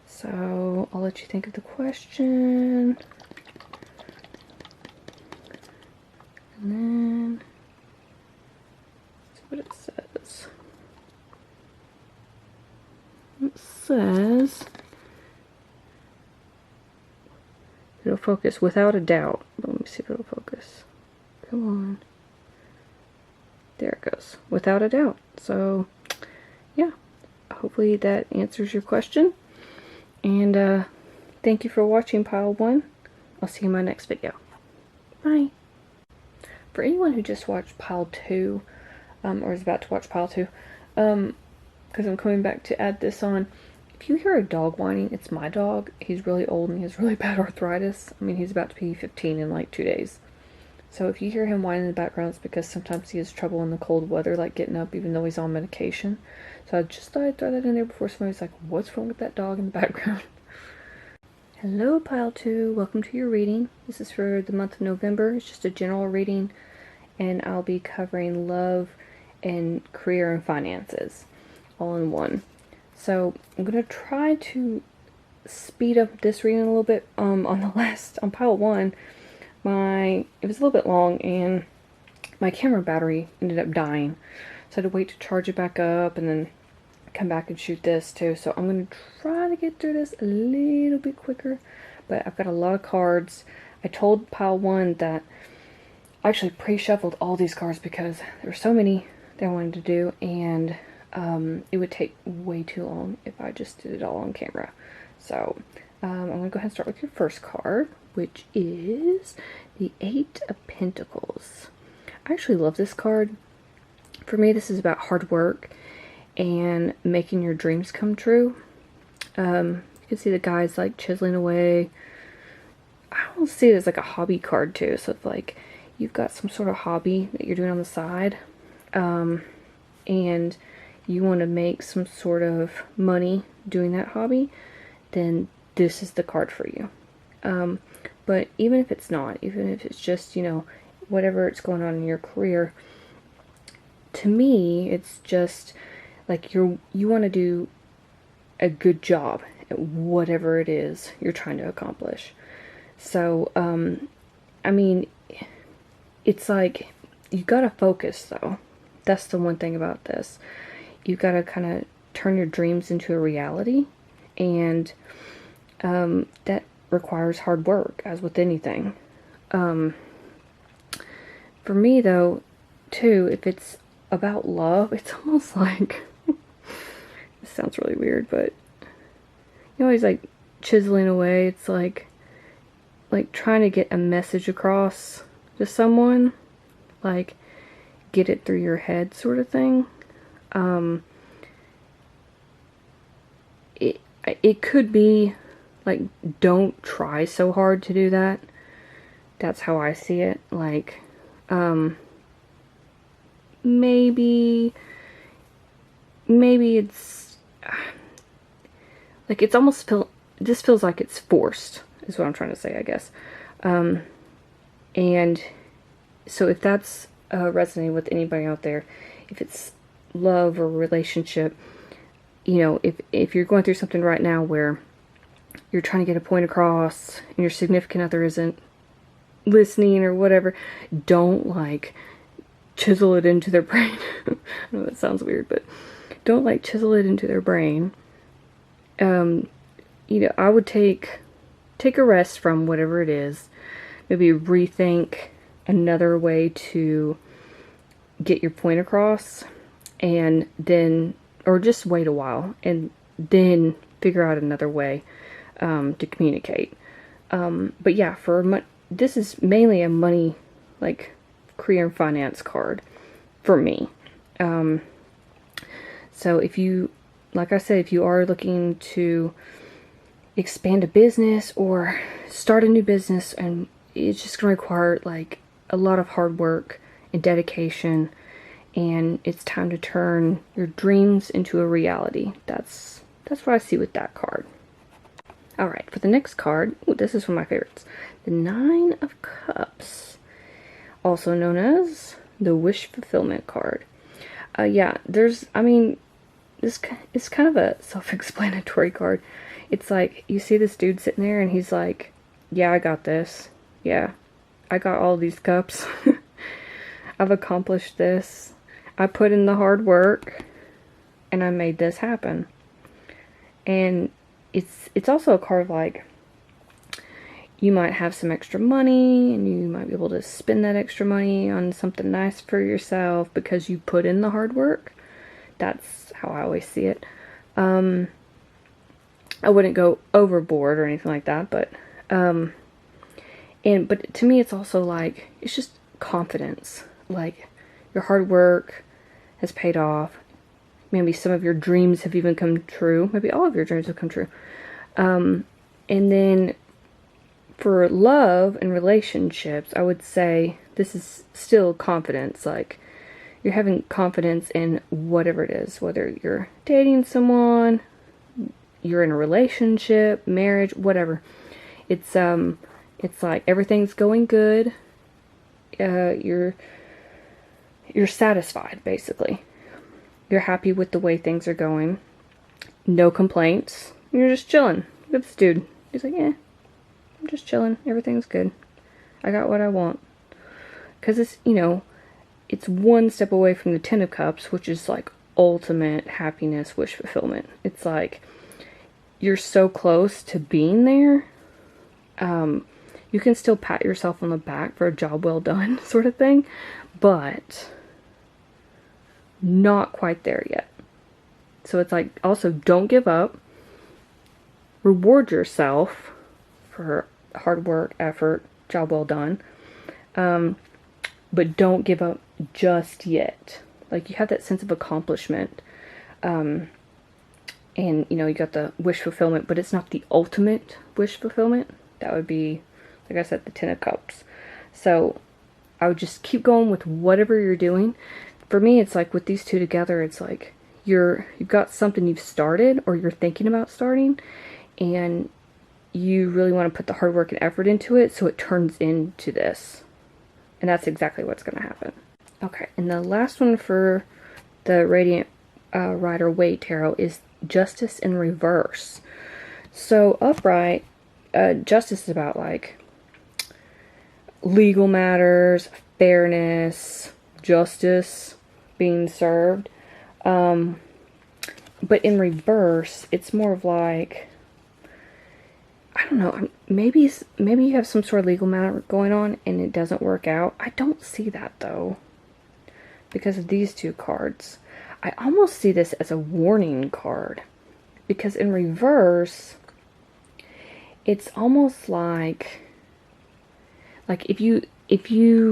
So I'll let you think of the question. And then, let's see what it says. It says, it'll focus without a doubt. Let me see if it'll focus. Come on. There it goes. Without a doubt. So, yeah. Hopefully that answers your question. And thank you for watching Pile 1. I'll see you in my next video. Bye. For anyone who just watched Pile 2, or is about to watch Pile 2, because I'm coming back to add this on, if you hear a dog whining, it's my dog. He's really old and he has really bad arthritis. I mean, he's about to be 15 in like 2 days. So if you hear him whining in the background, it's because sometimes he has trouble in the cold weather, like getting up even though he's on medication. So I just thought I'd throw that in there before somebody's like, what's wrong with that dog in the background? Hello, Pile 2. Welcome to your reading. This is for the month of November. It's just a general reading, and I'll be covering love and career and finances all in one. So I'm going to try to speed up this reading a little bit. On Pile 1, it was a little bit long, and my camera battery ended up dying. So I had to wait to charge it back up and then come back and shoot this too. So I'm going to try to get through this a little bit quicker, but I've got a lot of cards. I told Pile 1 that I actually pre-shuffled all these cards because there were so many that I wanted to do, and it would take way too long if I just did it all on camera. So I'm going to go ahead and start with your first card, which is the Eight of Pentacles. I actually love this card. For me, this is about hard work and making your dreams come true. You can see the guy's like chiseling away. I don't see it as like a hobby card too. So if like you've got some sort of hobby that you're doing on the side, and you want to make some sort of money doing that hobby, then this is the card for you. But even if it's not, even if it's just, you know, whatever it's going on in your career, to me, it's just like you want to do a good job at whatever it is you're trying to accomplish. So, I mean, it's like, you gotta focus though. That's the one thing about this. You gotta kind of turn your dreams into a reality, and that requires hard work, as with anything. For me though, too, if it's about love, it's almost like, this sounds really weird, but you know, he's like chiseling away. It's like trying to get a message across to someone, like get it through your head sort of thing. It could be like, don't try so hard to do that. That's how I see it. Like, maybe it's like, it's almost this feels like it's forced, is what I'm trying to say, I guess. And so if that's resonating with anybody out there, if it's love or relationship, you know, if you're going through something right now where you're trying to get a point across and your significant other isn't listening or whatever, don't like chisel it into their brain. I know that sounds weird, but don't like chisel it into their brain. You know, I would take a rest from whatever it is, maybe rethink another way to get your point across, and then, or just wait a while and then figure out another way to communicate. But yeah, this is mainly a money, like, career and finance card for me. So if you, like I said, if you are looking to expand a business or start a new business, and it's just going to require like a lot of hard work and dedication, and it's time to turn your dreams into a reality. That's what I see with that card. Alright, for the next card, this is one of my favorites. The Nine of Cups, also known as the Wish Fulfillment card. Yeah, I mean, this is kind of a self-explanatory card. It's like, you see this dude sitting there and he's like, yeah, I got this. Yeah, I got all these cups. I've accomplished this. I put in the hard work and I made this happen. And it's also a card like, you might have some extra money and you might be able to spend that extra money on something nice for yourself because you put in the hard work. That's how I always see it. I wouldn't go overboard or anything like that, but but to me it's also like, it's just confidence. Like, your hard work has paid off. Maybe some of your dreams have even come true. Maybe all of your dreams have come true. And then For love and relationships, I would say this is still confidence. Like, you're having confidence in whatever it is, whether you're dating someone, you're in a relationship, marriage, whatever. It's like everything's going good. You're satisfied, basically. You're happy with the way things are going. No complaints. You're just chilling with this dude. He's like, yeah, I'm just chilling. Everything's good. I got what I want. Because it's, it's one step away from the Ten of Cups, which is like ultimate happiness, wish fulfillment. It's like you're so close to being there. You can still pat yourself on the back for a job well done sort of thing, but not quite there yet. So it's like, also don't give up. Reward yourself for hard work, effort, job well done. But don't give up just yet. Like, you have that sense of accomplishment. And, you got the wish fulfillment, but it's not the ultimate wish fulfillment. That would be, like I said, the Ten of Cups. So I would just keep going with whatever you're doing. For me, it's like with these two together, it's like you've got something you've started or you're thinking about starting, and you really want to put the hard work and effort into it, so it turns into this. And that's exactly what's going to happen. Okay, and the last one for the Radiant Rider-Waite Tarot is Justice in Reverse. So upright, justice is about like legal matters, fairness, justice being served. But in reverse, it's more of like, I don't know, maybe you have some sort of legal matter going on and it doesn't work out. I don't see that though, because of these two cards. I almost see this as a warning card, because in reverse, it's almost like if you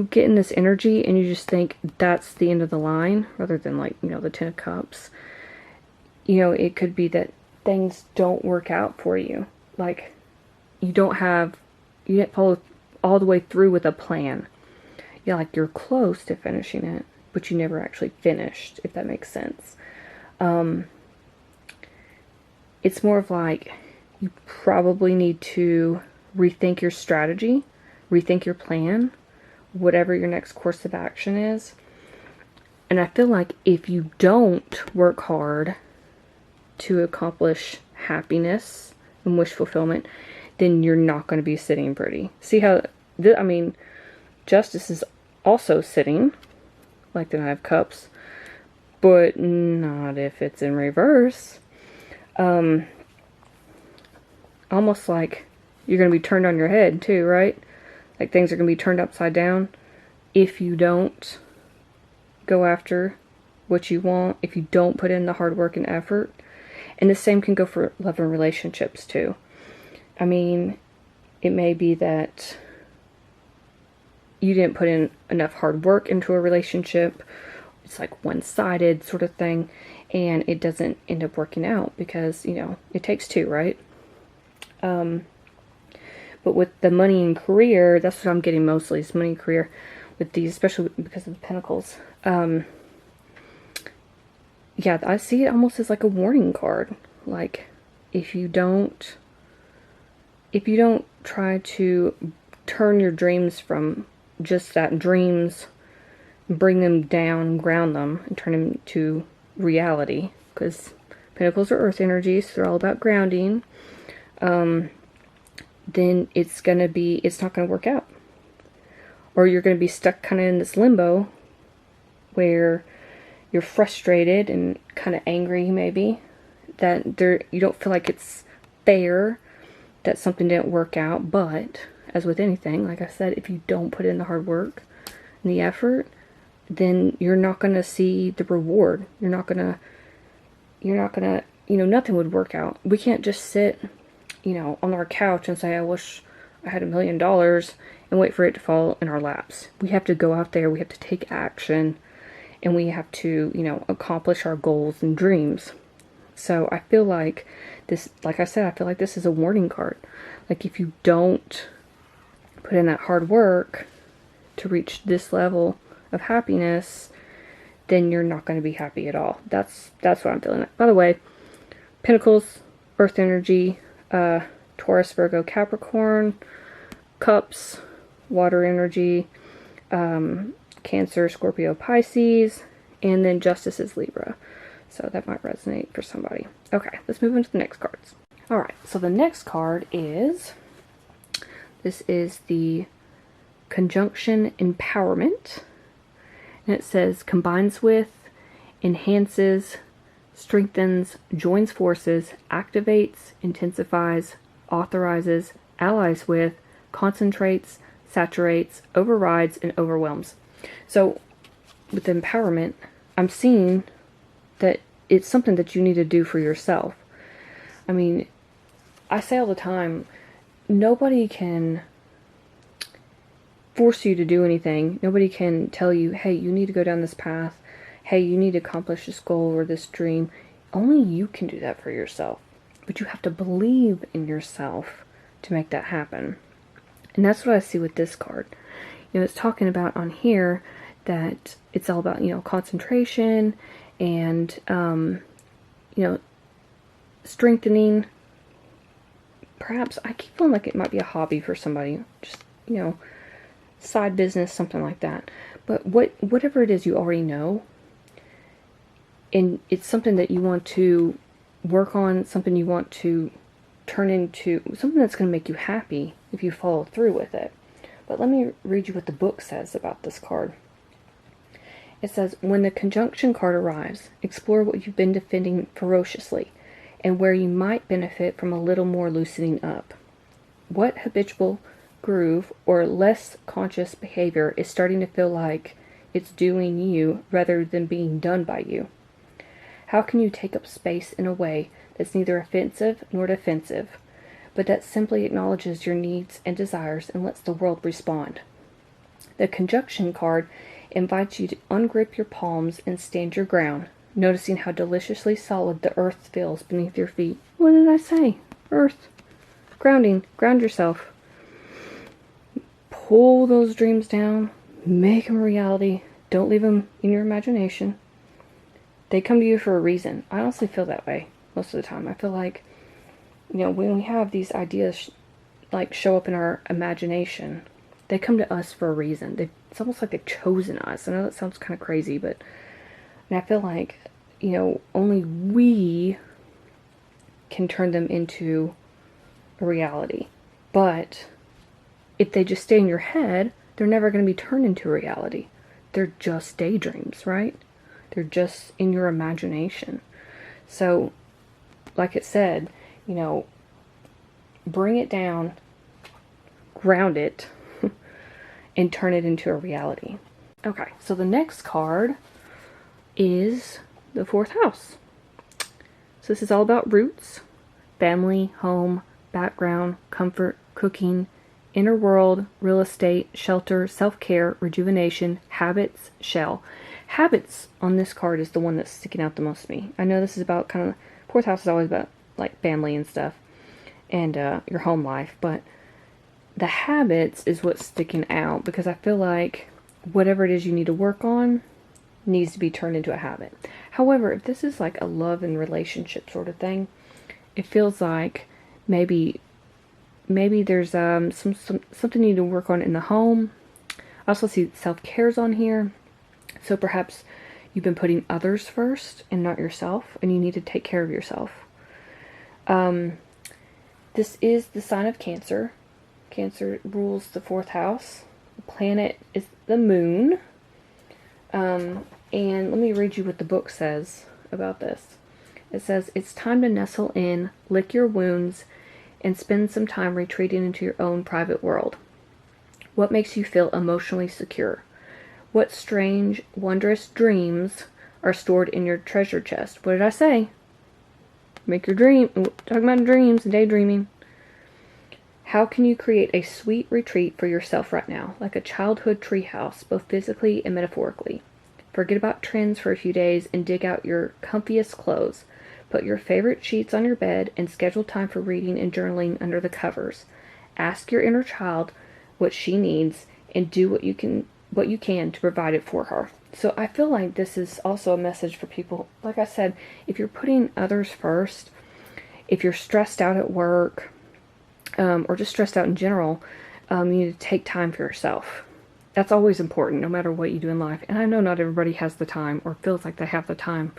get in this energy and you just think that's the end of the line, rather than like, the Ten of Cups, it could be that things don't work out for you. Like, you didn't follow all the way through with a plan. Yeah, like you're close to finishing it, but you never actually finished, if that makes sense. It's more of like, you probably need to rethink your strategy, rethink your plan, whatever your next course of action is. And I feel like if you don't work hard to accomplish happiness and wish fulfillment, then you're not going to be sitting pretty. See how, Justice is also sitting, like the Knight of Cups, but not if it's in reverse. Almost like you're going to be turned on your head too, right? Like things are going to be turned upside down if you don't go after what you want, if you don't put in the hard work and effort. And the same can go for love and relationships too. It may be that you didn't put in enough hard work into a relationship. It's like one-sided sort of thing, and it doesn't end up working out because, it takes two, right? But with the money and career, that's what I'm getting mostly, is money and career with these, especially because of the Pentacles. Yeah, I see it almost as like a warning card. Like, if you don't try to turn your dreams from just that, dreams, bring them down, ground them, and turn them to reality, because Pentacles are earth energies, so they're all about grounding, then it's not going to work out. Or you're going to be stuck kind of in this limbo where you're frustrated and kind of angry, maybe, that you don't feel like it's fair that something didn't work out. But as with anything, like I said, if you don't put in the hard work and the effort, then you're not going to see the reward. You're not going to, nothing would work out. We can't just sit, on our couch and say, I wish I had $1 million, and wait for it to fall in our laps. We have to go out there, we have to take action, and we have to, accomplish our goals and dreams. So I feel like this, like I said, I feel like this is a warning card. Like, if you don't put in that hard work to reach this level of happiness, then you're not going to be happy at all. That's what I'm feeling. By the way, Pentacles, Earth energy, Taurus, Virgo, Capricorn, Cups, water energy, Cancer, Scorpio, Pisces, and then Justice is Libra. So that might resonate for somebody. Okay, let's move on to the next cards. Alright, so the next card is, this is the Conjunction Empowerment. And it says, combines with, enhances, strengthens, joins forces, activates, intensifies, authorizes, allies with, concentrates, saturates, overrides, and overwhelms. So with empowerment, I'm seeing that it's something that you need to do for yourself. I mean, I say all the time, nobody can force you to do anything. Nobody can tell you, hey, you need to go down this path. Hey, you need to accomplish this goal or this dream. Only you can do that for yourself. But you have to believe in yourself to make that happen. And that's what I see with this card. You know, it's talking about on here that it's all about, you know, concentration and, you know, strengthening. Perhaps, I keep feeling like it might be a hobby for somebody. Just, you know, side business, something like that. But whatever it is you already know, and it's something that you want to work on, something you want to turn into, something that's going to make you happy if you follow through with it. But let me read you what the book says about this card. It says, when the conjunction card arrives, explore what you've been defending ferociously and where you might benefit from a little more loosening up. What habitual groove or less conscious behavior is starting to feel like it's doing you rather than being done by you? How can you take up space in a way that's neither offensive nor defensive, but that simply acknowledges your needs and desires and lets the world respond? The conjunction card invites you to ungrip your palms and stand your ground, noticing how deliciously solid the earth feels beneath your feet. What did I say? Earth. Grounding. Ground yourself. Pull those dreams down. Make them a reality. Don't leave them in your imagination. They come to you for a reason. I honestly feel that way most of the time. I feel like, you know, when we have these ideas like show up in our imagination, they come to us for a reason. It's almost like they've chosen us. I know that sounds kind of crazy, but and I feel like, you know, only we can turn them into a reality. But if they just stay in your head, they're never going to be turned into a reality. They're just daydreams, right? They're just in your imagination. So, like it said, you know, bring it down, ground it, and turn it into a reality. Okay, so the next card is the fourth house. So this is all about roots, family, home, background, comfort, cooking, inner world, real estate, shelter, self-care, rejuvenation, habits, shell. Habits on this card is the one that's sticking out the most to me. I know this is about kind of, fourth house is always about like family and stuff and your home life, but the habits is what's sticking out because I feel like whatever it is you need to work on needs to be turned into a habit. However, if this is like a love and relationship sort of thing, it feels like maybe there's something you need to work on in the home. I also see self-care's on here. So perhaps you've been putting others first and not yourself, and you need to take care of yourself. This is the sign of Cancer. Cancer rules the fourth house. The planet is the moon. And let me read you what the book says about this. It says, it's time to nestle in, lick your wounds, and spend some time retreating into your own private world. What makes you feel emotionally secure? What strange, wondrous dreams are stored in your treasure chest? What did I say? Make your dream. Talking about dreams and daydreaming. How can you create a sweet retreat for yourself right now, like a childhood treehouse, both physically and metaphorically? Forget about trends for a few days and dig out your comfiest clothes. Put your favorite sheets on your bed and schedule time for reading and journaling under the covers. Ask your inner child what she needs, and do what you can to provide it for her. So I feel like this is also a message for people. Like I said, if you're putting others first, if you're stressed out at work, or just stressed out in general, you need to take time for yourself. That's always important, no matter what you do in life. And I know not everybody has the time or feels like they have the time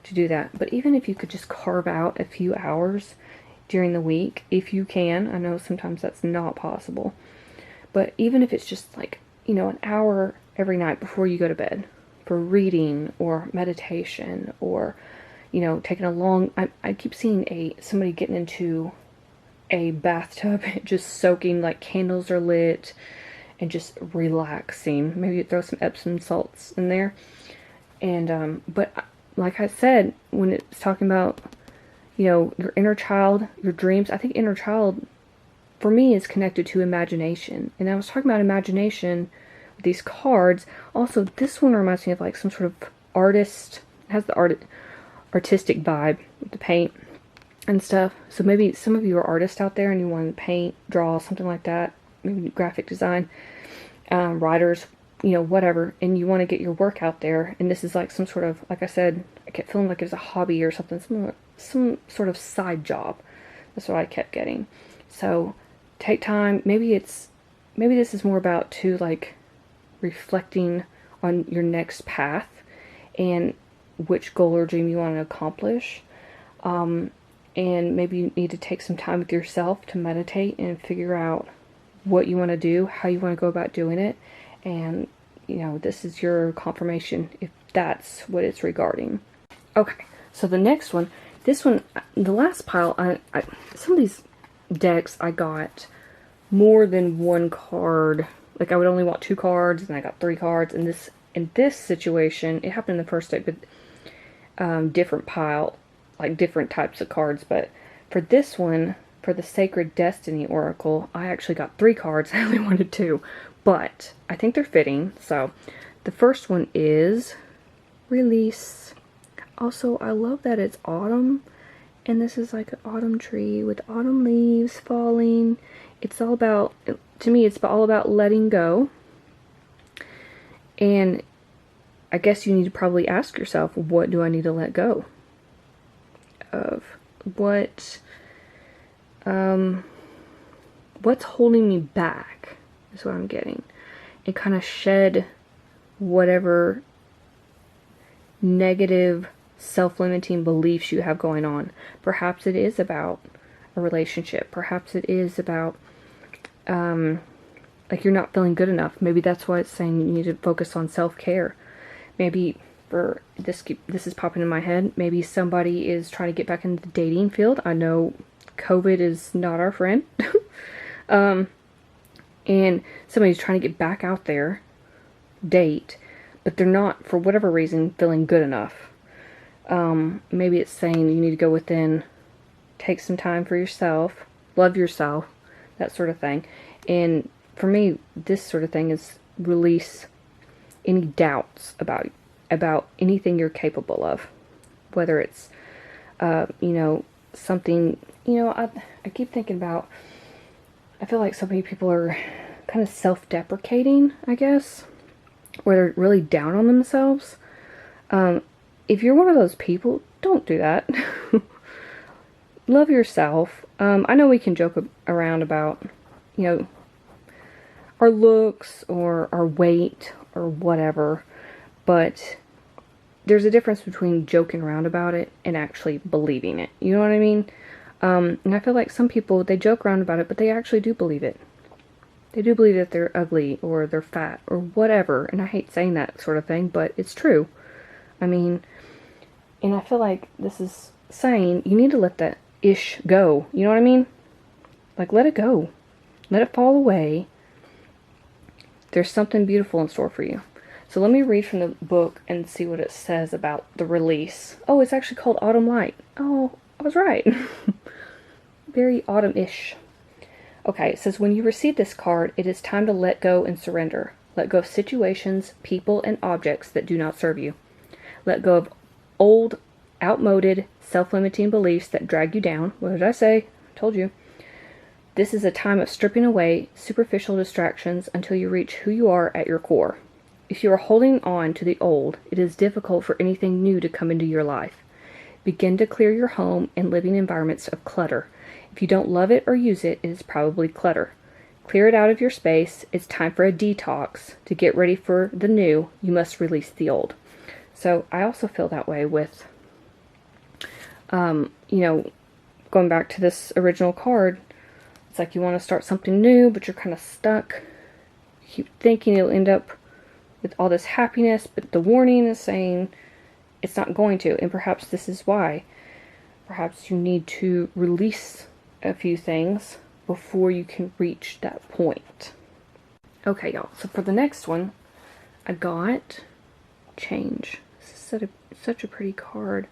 to do that. But even if you could just carve out a few hours during the week, if you can, I know sometimes that's not possible. But even if it's just like, an hour every night before you go to bed for reading or meditation, or, taking a long, I keep seeing somebody getting into a bathtub, just soaking, like candles are lit, and just relaxing. Maybe throw some Epsom salts in there. And, but like I said, when it's talking about, your inner child, your dreams, I think inner child, for me, is connected to imagination. And I was talking about imagination with these cards. Also, this one reminds me of like some sort of artist. It has the artistic vibe with the paint and stuff. So maybe some of you are artists out there and you want to paint, draw, something like that. Maybe graphic design, writers, whatever. And you want to get your work out there. And this is like some sort of, like I said, I kept feeling like it was a hobby or something. Some sort of side job. That's what I kept getting. So take time. Maybe this is more about too, like, reflecting on your next path and which goal or dream you want to accomplish. And maybe you need to take some time with yourself to meditate and figure out what you want to do, how you want to go about doing it. And, this is your confirmation if that's what it's regarding. Okay, so the next one, the last pile, some of these decks I got more than one card. Like I would only want 2 cards, and I got 3 cards. And in this situation, it happened in the first deck, but different pile, like different types of cards. But for this one, for the Sacred Destiny Oracle, I actually got 3 cards. I only wanted 2, but I think they're fitting. So the first one is Release. Also, I love that it's autumn, and this is like an autumn tree with autumn leaves falling. It's all about, to me, it's all about letting go. And I guess you need to probably ask yourself, what do I need to let go of? What's holding me back is what I'm getting. And kind of shed whatever negative self-limiting beliefs you have going on. Perhaps it is about a relationship. Perhaps it is about like you're not feeling good enough. Maybe that's why it's saying you need to focus on self-care. Maybe for this is popping in my head. Maybe somebody is trying to get back into the dating field. I know COVID is not our friend. And somebody's trying to get back out there, date, but they're not, for whatever reason, feeling good enough. Maybe it's saying you need to go within, take some time for yourself, love yourself, that sort of thing. And for me, this sort of thing is release any doubts about anything you're capable of. Whether it's, something, I keep thinking about, I feel like so many people are kind of self-deprecating, I guess, where they're really down on themselves. If you're one of those people, don't do that. Love yourself. I know we can joke around about, our looks or our weight or whatever, but there's a difference between joking around about it and actually believing it. You know what I mean? And I feel like some people, they joke around about it, but they actually do believe it. They do believe that they're ugly or they're fat or whatever. And I hate saying that sort of thing, but it's true. I mean, and I feel like this is saying you need to let that ish go. You know what I mean? Like, let it go. Let it fall away. There's something beautiful in store for you. So let me read from the book and see what it says about the release. Oh, it's actually called Autumn Light. Oh, I was right. Very autumn-ish. Okay, it says, when you receive this card, it is time to let go and surrender. Let go of situations, people, and objects that do not serve you. Let go of old, outmoded, self-limiting beliefs that drag you down. What did I say? I told you. This is a time of stripping away superficial distractions until you reach who you are at your core. If you are holding on to the old, it is difficult for anything new to come into your life. Begin to clear your home and living environments of clutter. If you don't love it or use it, it is probably clutter. Clear it out of your space. It's time for a detox. To get ready for the new, you must release the old. So I also feel that way with, going back to this original card. It's like you want to start something new, but you're kind of stuck. You keep thinking you'll end up with all this happiness, but the warning is saying it's not going to. And perhaps this is why. Perhaps you need to release a few things before you can reach that point. Okay, y'all. So for the next one, I got change. This is such a pretty card.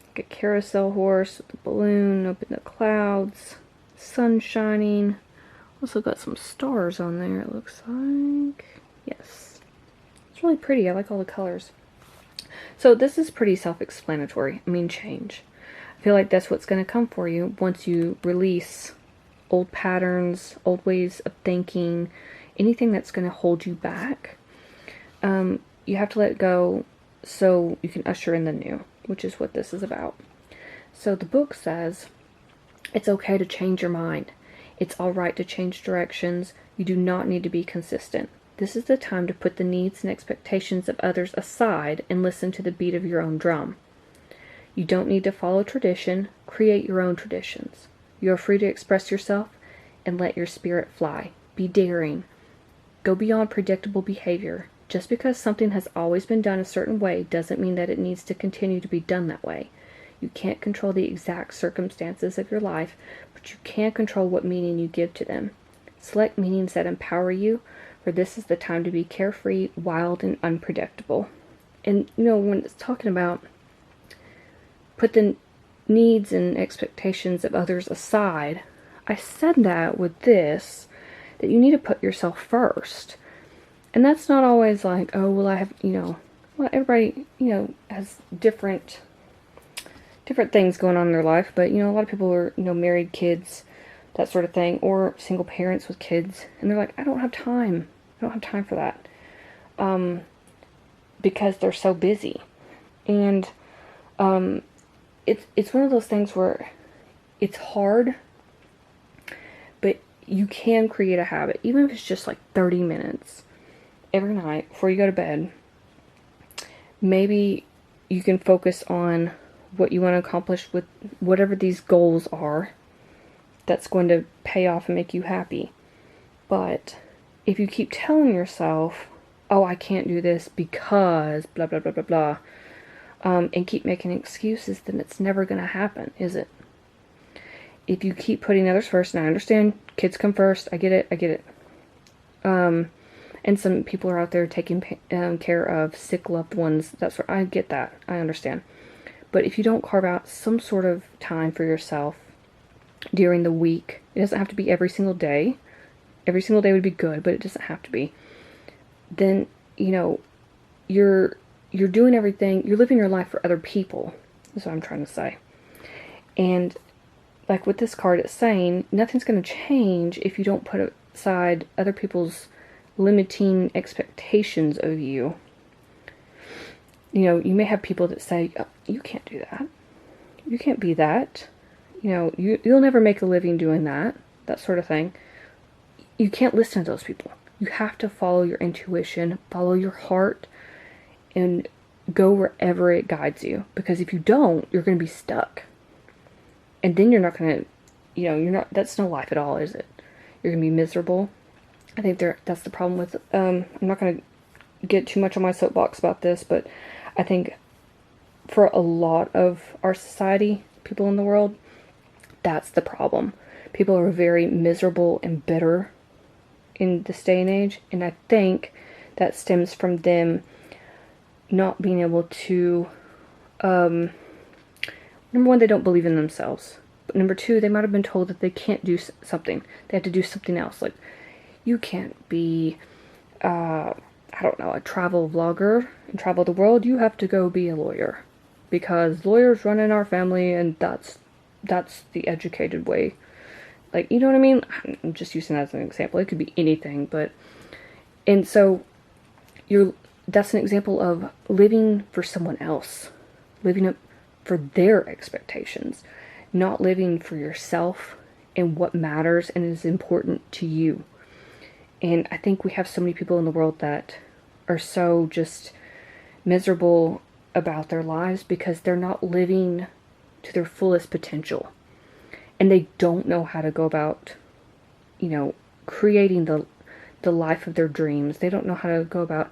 Like a carousel horse with a balloon up in the clouds, sun shining. Also got some stars on there, it looks like. Yes. It's really pretty. I like all the colors. So this is pretty self-explanatory. I mean, change. I feel like that's what's going to come for you once you release old patterns, old ways of thinking, anything that's going to hold you back. You have to let go so you can usher in the new, which is what this is about. So the book says it's okay to change your mind. It's all right to change directions. You do not need to be consistent. This is the time to put the needs and expectations of others aside and listen to the beat of your own drum. You don't need to follow tradition. Create your own traditions. You are free to express yourself and let your spirit fly. Be daring. Go beyond predictable behavior. Just because something has always been done a certain way doesn't mean that it needs to continue to be done that way. You can't control the exact circumstances of your life, but you can control what meaning you give to them. Select meanings that empower you, for this is the time to be carefree, wild, and unpredictable. And, when it's talking about put the needs and expectations of others aside, I said that with this, that you need to put yourself first. And that's not always like, oh, well, I have, everybody, has different things going on in their life. But, a lot of people are, married, kids, that sort of thing, or single parents with kids. And they're like, I don't have time. I don't have time for that. Because they're so busy. And it's one of those things where it's hard, but you can create a habit, even if it's just like 30 minutes every night before you go to bed. Maybe you can focus on what you want to accomplish with whatever these goals are that's going to pay off and make you happy. But if you keep telling yourself, oh, I can't do this because blah, blah, blah, blah, blah, and keep making excuses, then it's never going to happen, is it? If you keep putting others first, and I understand kids come first, I get it. And some people are out there taking care of sick loved ones. I get that. I understand. But if you don't carve out some sort of time for yourself during the week, it doesn't have to be every single day. Every single day would be good, but it doesn't have to be. Then, you're doing everything. You're living your life for other people. That's what I'm trying to say. And like with this card, it's saying nothing's going to change if you don't put aside other people's limiting expectations of you. You may have people that say, oh, you can't do that. You can't be that. You'll never make a living doing that. That sort of thing. You can't listen to those people. You have to follow your intuition, follow your heart, and go wherever it guides you. Because if you don't, you're going to be stuck. And then you're not going to, that's no life at all, is it? You're going to be miserable. I think that's the problem with, I'm not going to get too much on my soapbox about this, but I think for a lot of our society, people in the world, that's the problem. People are very miserable and bitter in this day and age, and I think that stems from them not being able to, number one, they don't believe in themselves, but number two, they might have been told that they can't do something. They have to do something else. Like, you can't be, a travel vlogger and travel the world. You have to go be a lawyer, because lawyers run in our family, and that's the educated way Like, you know what I mean? I'm just using that as an example. It could be anything, but, and so that's an example of living for someone else, living up for their expectations, not living for yourself and what matters and is important to you. And I think we have so many people in the world that are so just miserable about their lives because they're not living to their fullest potential. And they don't know how to go about, creating the life of their dreams. They don't know how to go about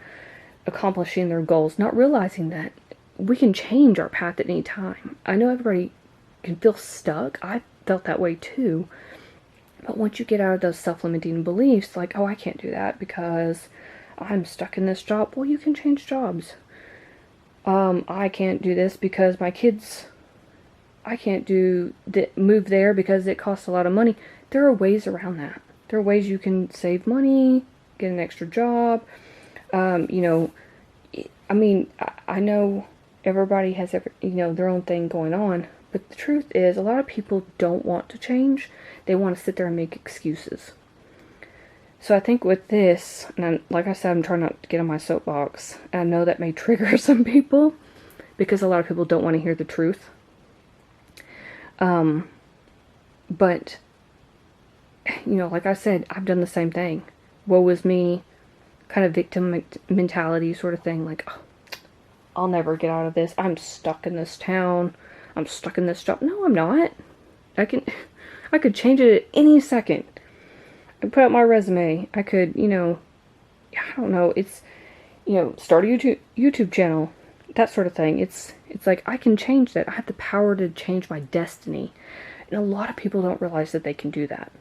accomplishing their goals, not realizing that we can change our path at any time. I know everybody can feel stuck. I felt that way too. But once you get out of those self-limiting beliefs, like, oh, I can't do that because I'm stuck in this job. Well, you can change jobs. I can't do this because my kids, I can't move there because it costs a lot of money. There are ways around that. There are ways you can save money, get an extra job. I know everybody has their own thing going on, but the truth is a lot of people don't want to change. They want to sit there and make excuses. So I think with this, and like I said, I'm trying not to get on my soapbox. And I know that may trigger some people because a lot of people don't want to hear the truth. But, like I said, I've done the same thing. Woe is me, kind of victim mentality sort of thing. Like, oh, I'll never get out of this. I'm stuck in this town. I'm stuck in this job. No, I'm not. I could change it at any second. I put out my resume. I could, I don't know. It's, start a YouTube channel, that sort of thing. It's like I can change that. I have the power to change my destiny. And a lot of people don't realize that they can do that.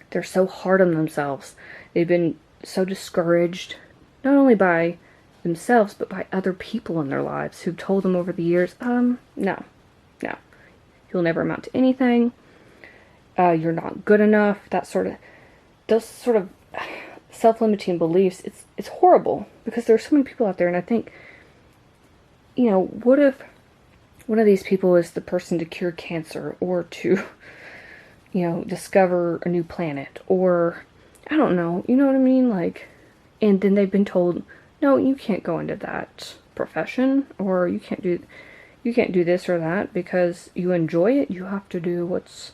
They're so hard on themselves. They've been so discouraged, not only by themselves, but by other people in their lives who've told them over the years, no. You'll never amount to anything. You're not good enough. Those sort of self-limiting beliefs, it's horrible because there are so many people out there, and I think, what if one of these people is the person to cure cancer or to, discover a new planet, or I don't know, you know what I mean? Like, and then they've been told, no, you can't go into that profession, or you can't do this or that because you enjoy it. You have to do what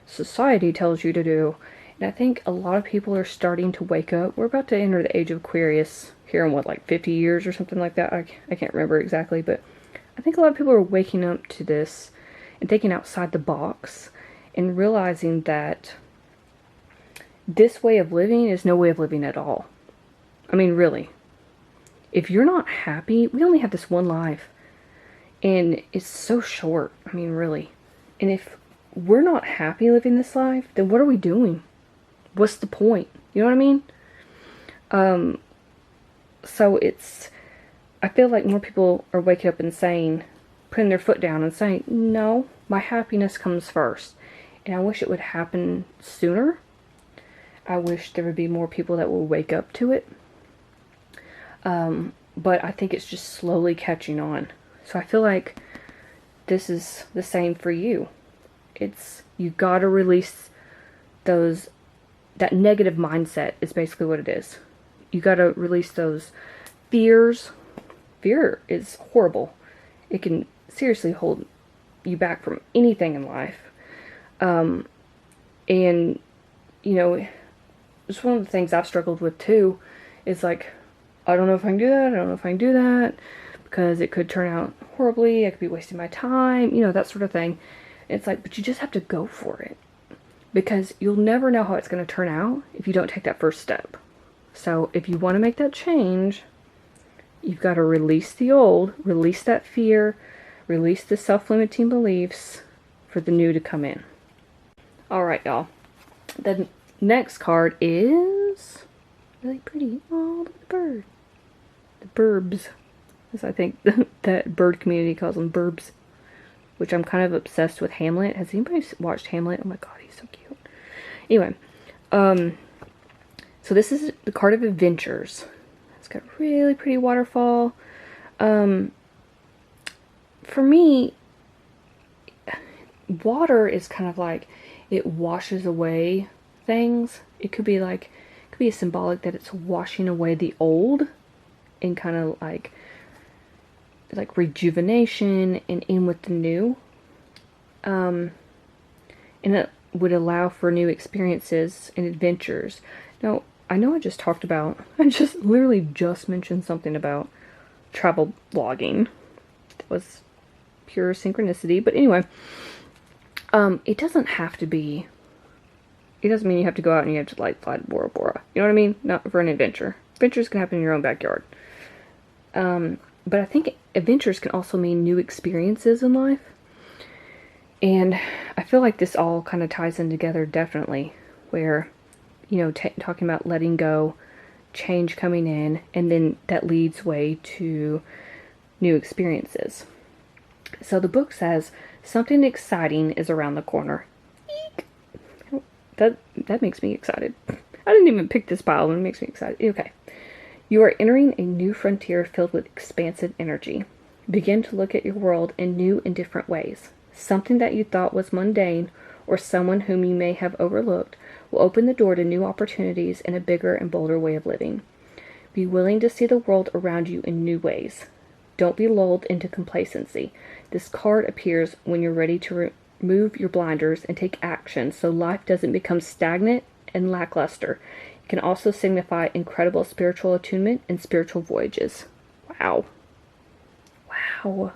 society tells you to do. And I think a lot of people are starting to wake up. We're about to enter the age of Aquarius here in 50 years or something like that. I can't remember exactly, but I think a lot of people are waking up to this and thinking outside the box and realizing that this way of living is no way of living at all. I mean, really. If you're not happy, we only have this one life. And it's so short. I mean, really. And if we're not happy living this life, then what are we doing? What's the point? You know what I mean? So I feel like more people are waking up and putting their foot down and saying, no, my happiness comes first. And I wish it would happen sooner. I wish there would be more people that will wake up to it. But I think it's just slowly catching on. So I feel like this is the same for you. You gotta release that negative mindset is basically what it is. You gotta release those fears. Fear is horrible. It can seriously hold you back from anything in life. And, it's one of the things I've struggled with too, is like, I don't know if I can do that, I don't know if I can do that, because it could turn out horribly, I could be wasting my time, that sort of thing. It's like, but you just have to go for it. Because you'll never know how it's going to turn out if you don't take that first step. So if you want to make that change, you've got to release the old, release that fear, release the self-limiting beliefs for the new to come in. Alright, y'all. The next card is really pretty. Oh, look at the bird. The burbs. As I think that bird community calls them burbs. Which I'm kind of obsessed with Hamlet. Has anybody watched Hamlet? Oh my god, he's so cute. Anyway, so this is the card of adventures. It's got a really pretty waterfall. For me, water is kind of like, it washes away things. It could be like, it could be symbolic that it's washing away the old and kind of like rejuvenation and in with the new. And it would allow for new experiences and adventures. Now, I know I just literally just mentioned something about travel blogging. That was pure synchronicity. But anyway, it doesn't mean you have to go out and you have to like fly to Bora Bora. You know what I mean? Not for an adventure. Adventures can happen in your own backyard. But I think adventures can also mean new experiences in life. And I feel like this all kind of ties in together definitely, where, you know, talking about letting go, change coming in, and then that leads way to new experiences. So the book says, something exciting is around the corner. Eek! That makes me excited. I didn't even pick this pile and it makes me excited. Okay. You are entering a new frontier filled with expansive energy. Begin to look at your world in new and different ways. Something that you thought was mundane, or someone whom you may have overlooked, will open the door to new opportunities and a bigger and bolder way of living. Be willing to see the world around you in new ways. Don't be lulled into complacency. This card appears when you're ready to remove your blinders and take action so life doesn't become stagnant and lackluster. It can also signify incredible spiritual attunement and spiritual voyages. Wow. Wow.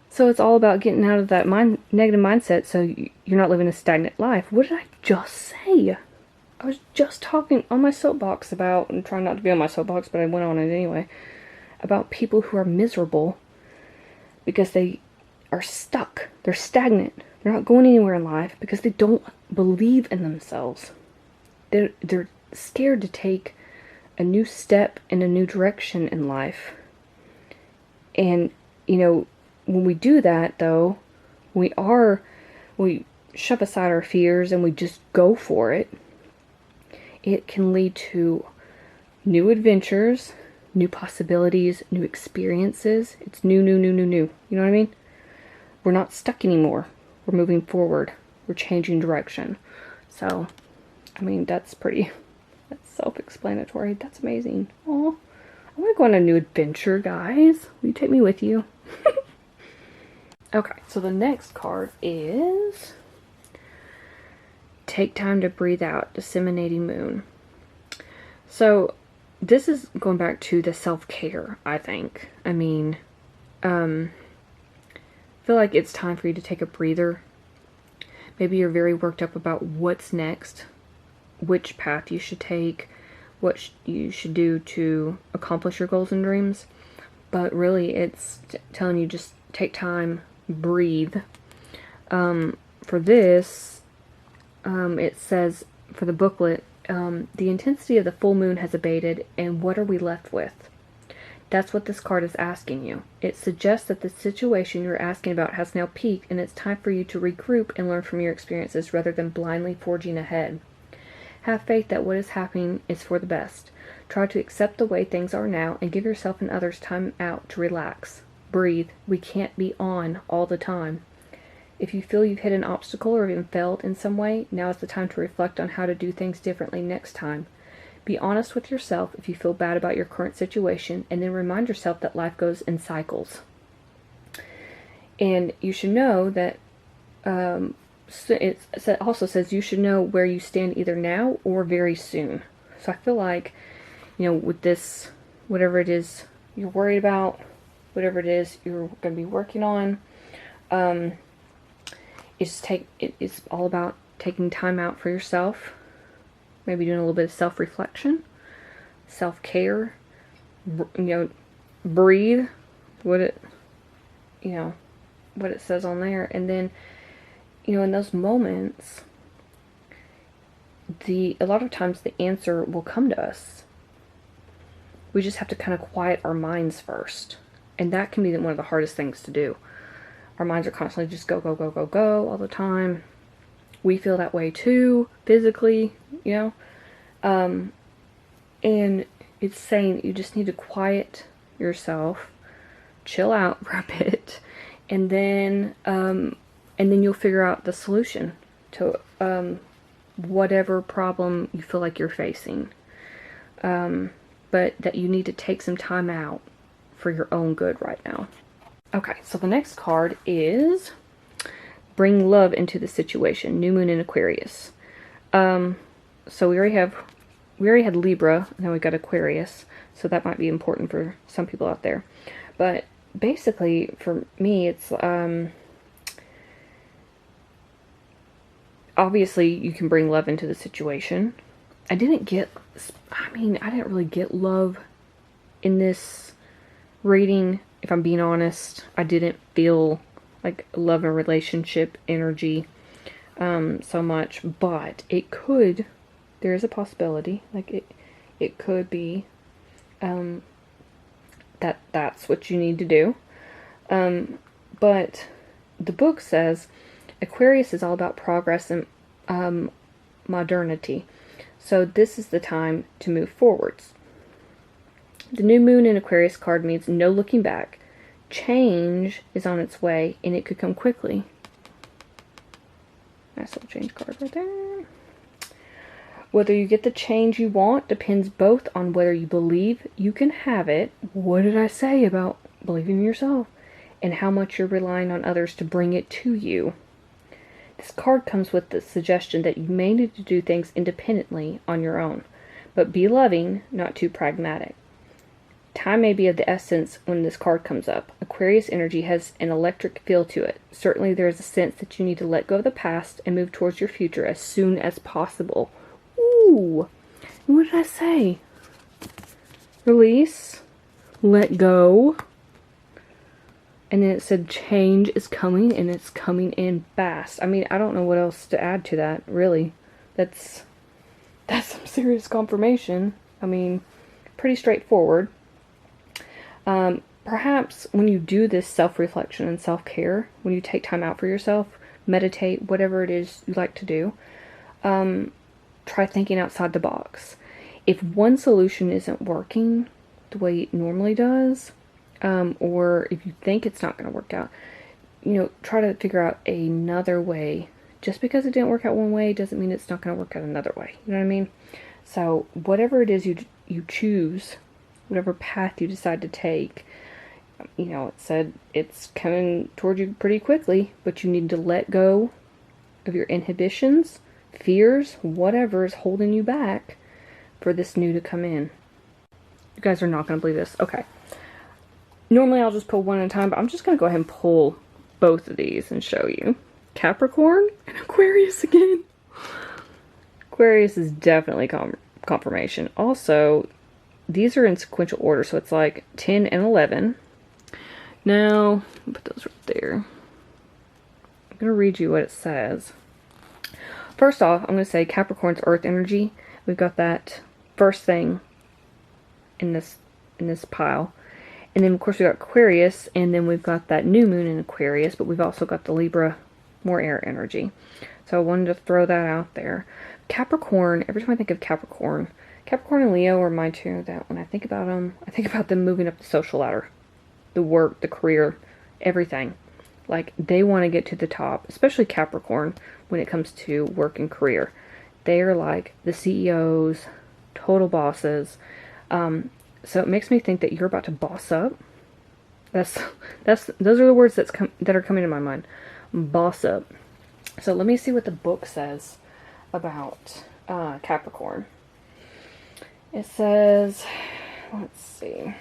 So it's all about getting out of that negative mindset so you're not living a stagnant life. What did I just say? I was just talking on my soapbox about, I'm trying not to be on my soapbox, but I went on it anyway, about people who are miserable because they are stuck. They're stagnant. They're not going anywhere in life because they don't believe in themselves. They're scared to take a new step in a new direction in life. And, you know, when we do that, though, we shove aside our fears and we just go for it. It can lead to new adventures, new possibilities, new experiences. It's new. You know what I mean? We're not stuck anymore. We're moving forward. We're changing direction. So, I mean, that's self-explanatory. That's amazing. Aw, I want to go on a new adventure, guys. Will you take me with you? Okay, so the next card is Take Time to Breathe Out, Disseminating Moon. So this is going back to the self-care, I think. I mean, I feel like it's time for you to take a breather. Maybe you're very worked up about what's next, which path you should take, what you should do to accomplish your goals and dreams. But really, it's telling you just take time, breathe. For this, it says, for the booklet, the intensity of the full moon has abated, and what are we left with? That's what this card is asking you. It suggests that the situation you're asking about has now peaked, and it's time for you to regroup and learn from your experiences rather than blindly forging ahead. Have faith that what is happening is for the best. Try to accept the way things are now and give yourself and others time out to relax. Breathe. We can't be on all the time. If you feel you've hit an obstacle or even failed in some way, now is the time to reflect on how to do things differently next time. Be honest with yourself if you feel bad about your current situation, and then remind yourself that life goes in cycles. And you should know that it also says you should know where you stand either now or very soon. So I feel like, you know, with this, whatever it is you're worried about, whatever it is you're going to be working on, it's all about taking time out for yourself. Maybe doing a little bit of self-reflection, self-care, breathe, what it says on there. And then, in those moments, a lot of times the answer will come to us. We just have to kind of quiet our minds first. And that can be one of the hardest things to do. Our minds are constantly just go, go, go, go, go all the time. We feel that way too, physically, and it's saying you just need to quiet yourself, chill out for a bit, and then and then you'll figure out the solution to whatever problem you feel like you're facing. But that you need to take some time out for your own good right now. Okay, so the next card is bring love into the situation. New moon in Aquarius. So we already had Libra, and then we got Aquarius. So that might be important for some people out there. But basically, for me, it's obviously you can bring love into the situation. I didn't really get love in this reading, if I'm being honest. I didn't feel like love and relationship energy so much, but it could, there is a possibility, like it could be that's what you need to do. But the book says Aquarius is all about progress and modernity. So this is the time to move forwards. The new moon in Aquarius card means no looking back. Change is on its way, and it could come quickly. Nice little change card right there. Whether you get the change you want depends both on whether you believe you can have it. What did I say about believing in yourself? And how much you're relying on others to bring it to you. This card comes with the suggestion that you may need to do things independently on your own, but be loving, not too pragmatic. Time may be of the essence when this card comes up. Aquarius energy has an electric feel to it. Certainly there is a sense that you need to let go of the past and move towards your future as soon as possible. Ooh, what did I say? Release, let go. And then it said change is coming, and it's coming in fast. I mean, I don't know what else to add to that, really. That's some serious confirmation. I mean, pretty straightforward. Perhaps when you do this self-reflection and self-care, when you take time out for yourself, meditate, whatever it is you like to do, try thinking outside the box. If one solution isn't working the way it normally does, or if you think it's not going to work out, try to figure out another way. Just because it didn't work out one way doesn't mean it's not going to work out another way. You know what I mean? So whatever it is you choose, whatever path you decide to take, it said it's coming toward you pretty quickly, but you need to let go of your inhibitions, fears, whatever is holding you back for this new to come in. You guys are not going to believe this. Okay. Normally I'll just pull one at a time, but I'm just going to go ahead and pull both of these and show you. Capricorn and Aquarius again. Aquarius is definitely confirmation. Also, these are in sequential order, so it's like 10 and 11. Now, I'll put those right there. I'm going to read you what it says. First off, I'm going to say Capricorn's earth energy. We've got that first thing in this pile. And then, of course, we've got Aquarius, and then we've got that new moon in Aquarius, but we've also got the Libra, more air energy. So I wanted to throw that out there. Capricorn, every time I think of Capricorn and Leo are my two that when I think about them, I think about them moving up the social ladder. The work, the career, everything. Like, they want to get to the top, especially Capricorn, when it comes to work and career. They are like the CEOs, total bosses. So it makes me think that you're about to boss up. Those are the words that are coming to my mind. Boss up. So let me see what the book says about Capricorn. It says, let's see.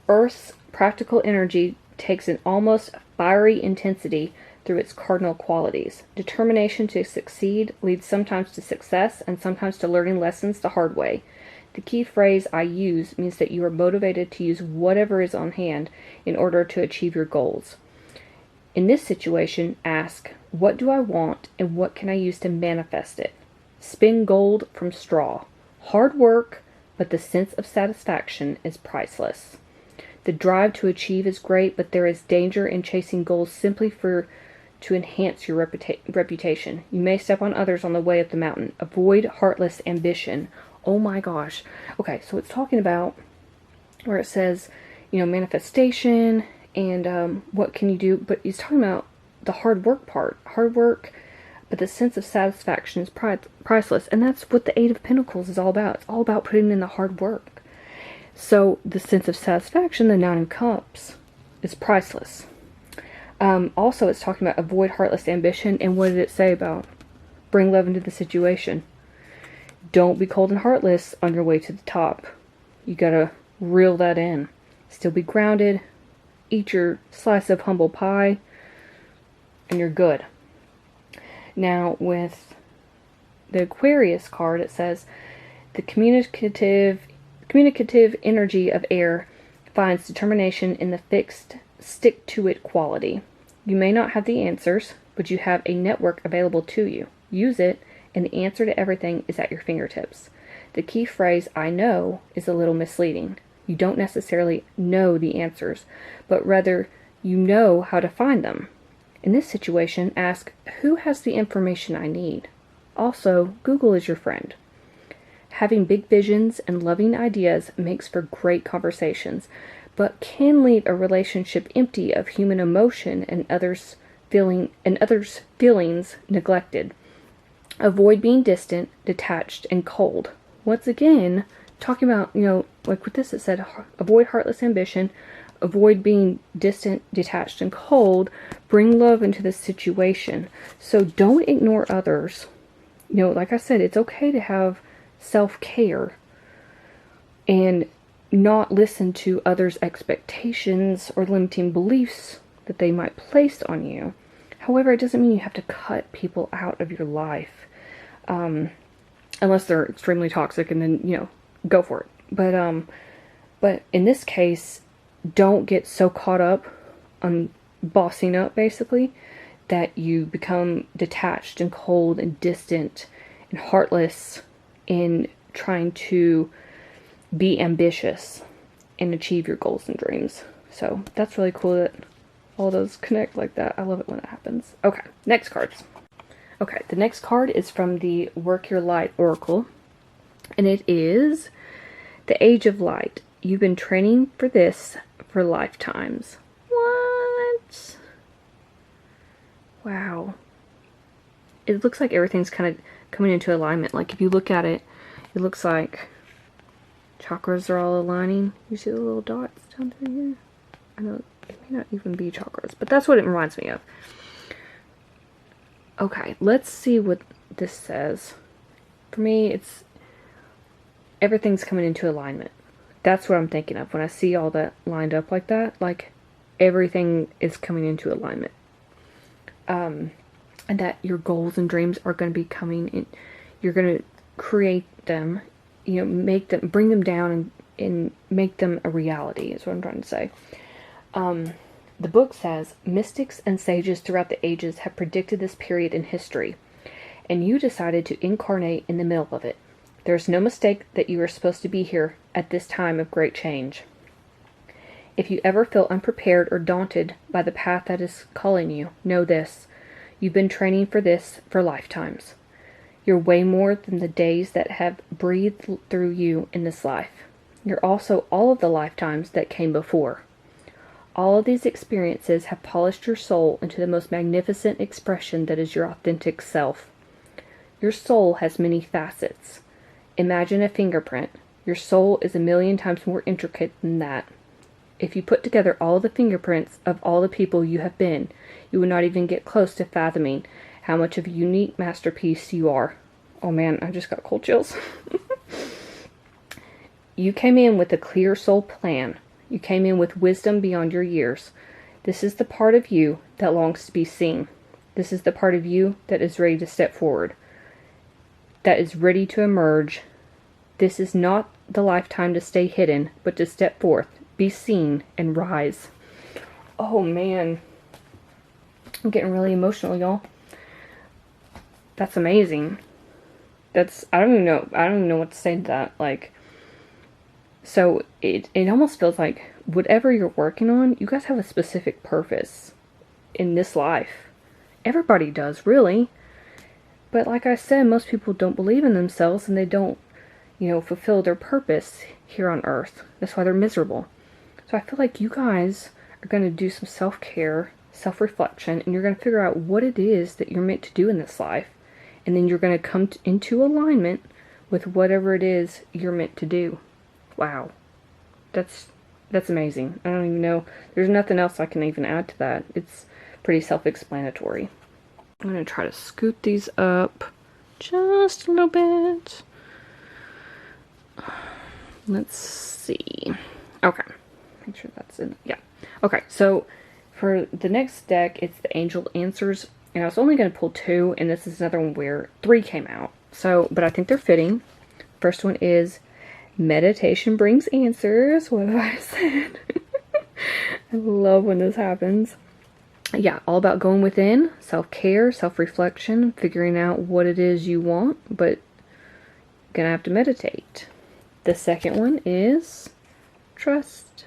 Earth's practical energy takes an almost fiery intensity through its cardinal qualities. Determination to succeed leads sometimes to success and sometimes to learning lessons the hard way. The key phrase I use means that you are motivated to use whatever is on hand in order to achieve your goals. In this situation, ask, what do I want and what can I use to manifest it? Spin gold from straw. Hard work, but the sense of satisfaction is priceless. The drive to achieve is great, but there is danger in chasing goals simply to enhance your reputation. You may step on others on the way up the mountain. Avoid heartless ambition. Oh my gosh. Okay, so it's talking about where it says, manifestation And what can you do? But he's talking about the hard work part. Hard work, but the sense of satisfaction is priceless. And that's what the Eight of Pentacles is all about. It's all about putting in the hard work. So the sense of satisfaction, the Nine of Cups, is priceless. Also, it's talking about avoid heartless ambition. And what did it say about bring love into the situation? Don't be cold and heartless on your way to the top. You gotta reel that in. Still be grounded. Eat your slice of humble pie. And you're good. Now, with the Aquarius card, it says, the communicative energy of air finds determination in the fixed, stick-to-it quality. You may not have the answers, but you have a network available to you. Use it, and the answer to everything is at your fingertips. The key phrase, I know, is a little misleading. You don't necessarily know the answers, but rather you know how to find them. In this situation, ask, who has the information I need? Also, Google is your friend. Having big visions and loving ideas makes for great conversations, but can leave a relationship empty of human emotion and others' feelings neglected. Avoid being distant, detached, and cold. Once again, talking about, like with this, it said, avoid heartless ambition, avoid being distant, detached, and cold. Bring love into the situation. So don't ignore others. Like I said, it's okay to have self-care and not listen to others' expectations or limiting beliefs that they might place on you. However, it doesn't mean you have to cut people out of your life. Unless they're extremely toxic, and then, go for it. But in this case, don't get so caught up on bossing up, basically, that you become detached and cold and distant and heartless in trying to be ambitious and achieve your goals and dreams. So that's really cool that all those connect like that. I love it when it happens. Okay, next cards. Okay, the next card is from the Work Your Light Oracle, and it is the Age of Light. You've been training for this for lifetimes. What? Wow. It looks like everything's kind of coming into alignment. Like, if you look at it, it looks like chakras are all aligning. You see the little dots down through here? I know it may not even be chakras, but that's what it reminds me of. Okay, let's see what this says. For me, it's everything's coming into alignment. That's what I'm thinking of when I see all that lined up like that. Like, everything is coming into alignment. And that your goals and dreams are going to be coming in. You're going to create them, make them, bring them down and make them a reality, is what I'm trying to say. The book says, mystics and sages throughout the ages have predicted this period in history, and you decided to incarnate in the middle of it. There's no mistake that you are supposed to be here at this time of great change. If you ever feel unprepared or daunted by the path that is calling you, know this. You've been training for this for lifetimes. You're way more than the days that have breathed through you in this life. You're also all of the lifetimes that came before. All of these experiences have polished your soul into the most magnificent expression that is your authentic self. Your soul has many facets. Imagine a fingerprint. Your soul is 1,000,000 times more intricate than that. If you put together all the fingerprints of all the people you have been, you would not even get close to fathoming how much of a unique masterpiece you are. Oh man, I just got cold chills. You came in with a clear soul plan. You came in with wisdom beyond your years. This is the part of you that longs to be seen. This is the part of you that is ready to step forward, that is ready to emerge. This is not the lifetime to stay hidden, but to step forth, be seen, and rise. Oh man. I'm getting really emotional, y'all. That's amazing. I don't even know what to say to that. Like, so it almost feels like whatever you're working on, you guys have a specific purpose in this life. Everybody does, really. But like I said, most people don't believe in themselves and they don't, fulfill their purpose here on earth. That's why they're miserable. So I feel like you guys are going to do some self-care, self-reflection, and you're going to figure out what it is that you're meant to do in this life. And then you're going to come into alignment with whatever it is you're meant to do. Wow. That's amazing. I don't even know. There's nothing else I can even add to that. It's pretty self-explanatory. I'm going to try to scoot these up just a little bit. Let's see. Okay. Make sure that's in. Yeah. Okay, so for the next deck, it's the Angel Answers. And I was only going to pull 2, and this is another one where 3 came out. So, but I think they're fitting. First one is Meditation Brings Answers. What have I said? I love when this happens. Yeah, all about going within, self-care, self-reflection, figuring out what it is you want, but you're going to have to meditate. The second one is Trust.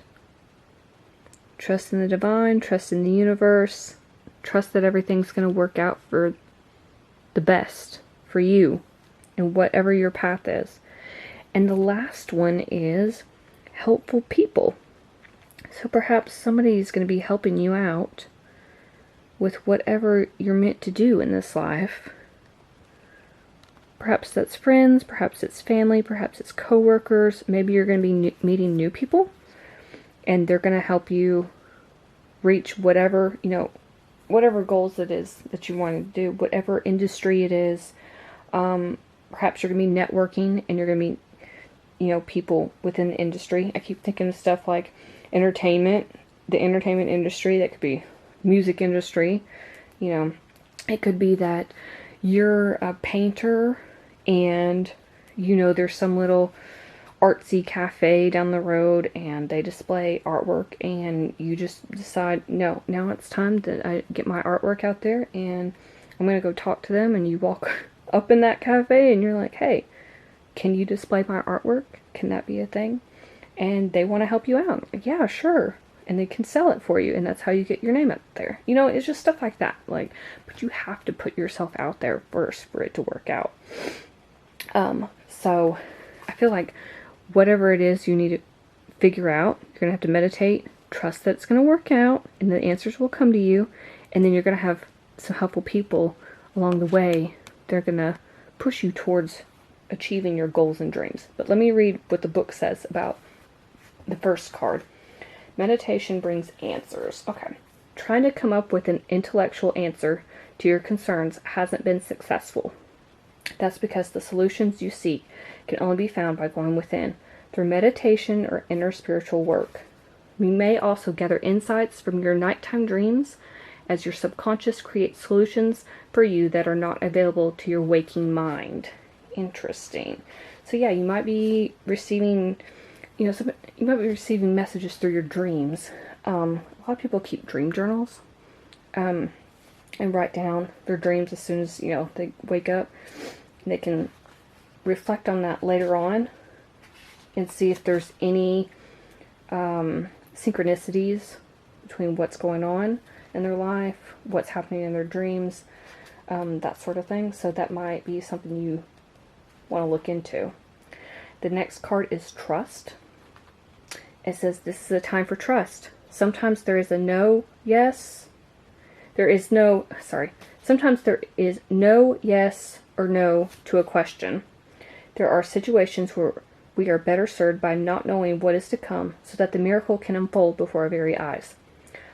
Trust in the divine, trust in the universe, trust that everything's going to work out for the best for you and whatever your path is. And the last one is helpful people. So perhaps somebody's going to be helping you out with whatever you're meant to do in this life. Perhaps that's friends, perhaps it's family, perhaps it's coworkers. Maybe you're going to be meeting new people, and they're going to help you reach whatever, whatever goals it is that you want to do, whatever industry it is. Perhaps you're going to be networking, and you're going to meet, people within the industry. I keep thinking of stuff like entertainment, the entertainment industry. That could be music industry. It could be that you're a painter and, there's some little artsy cafe down the road and they display artwork, and you just decide, no, now it's time that I get my artwork out there and I'm going to go talk to them. And you walk up in that cafe and you're like, hey, can you display my artwork? Can that be a thing? And they want to help you out. Like, yeah, sure. And they can sell it for you, and that's how you get your name out there. It's just stuff like that. But you have to put yourself out there first for it to work out. So I feel like whatever it is you need to figure out, you're going to have to meditate, trust that it's going to work out, and the answers will come to you. And then you're going to have some helpful people along the way. They're going to push you towards achieving your goals and dreams. But let me read what the book says about the first card. Meditation brings answers. Okay. Trying to come up with an intellectual answer to your concerns hasn't been successful. That's because the solutions you seek can only be found by going within, through meditation or inner spiritual work. We may also gather insights from your nighttime dreams, as your subconscious creates solutions for you that are not available to your waking mind. Interesting. So yeah, you might be receiving, you might be receiving messages through your dreams. A lot of people keep dream journals, and write down their dreams as soon as, they wake up. And they can reflect on that later on and see if there's any synchronicities between what's going on in their life, what's happening in their dreams, that sort of thing. So that might be something you want to look into. The next card is Trust. It says, this is a time for trust. Sometimes there is sometimes there is no yes or no to a question. There are situations where we are better served by not knowing what is to come, so that the miracle can unfold before our very eyes.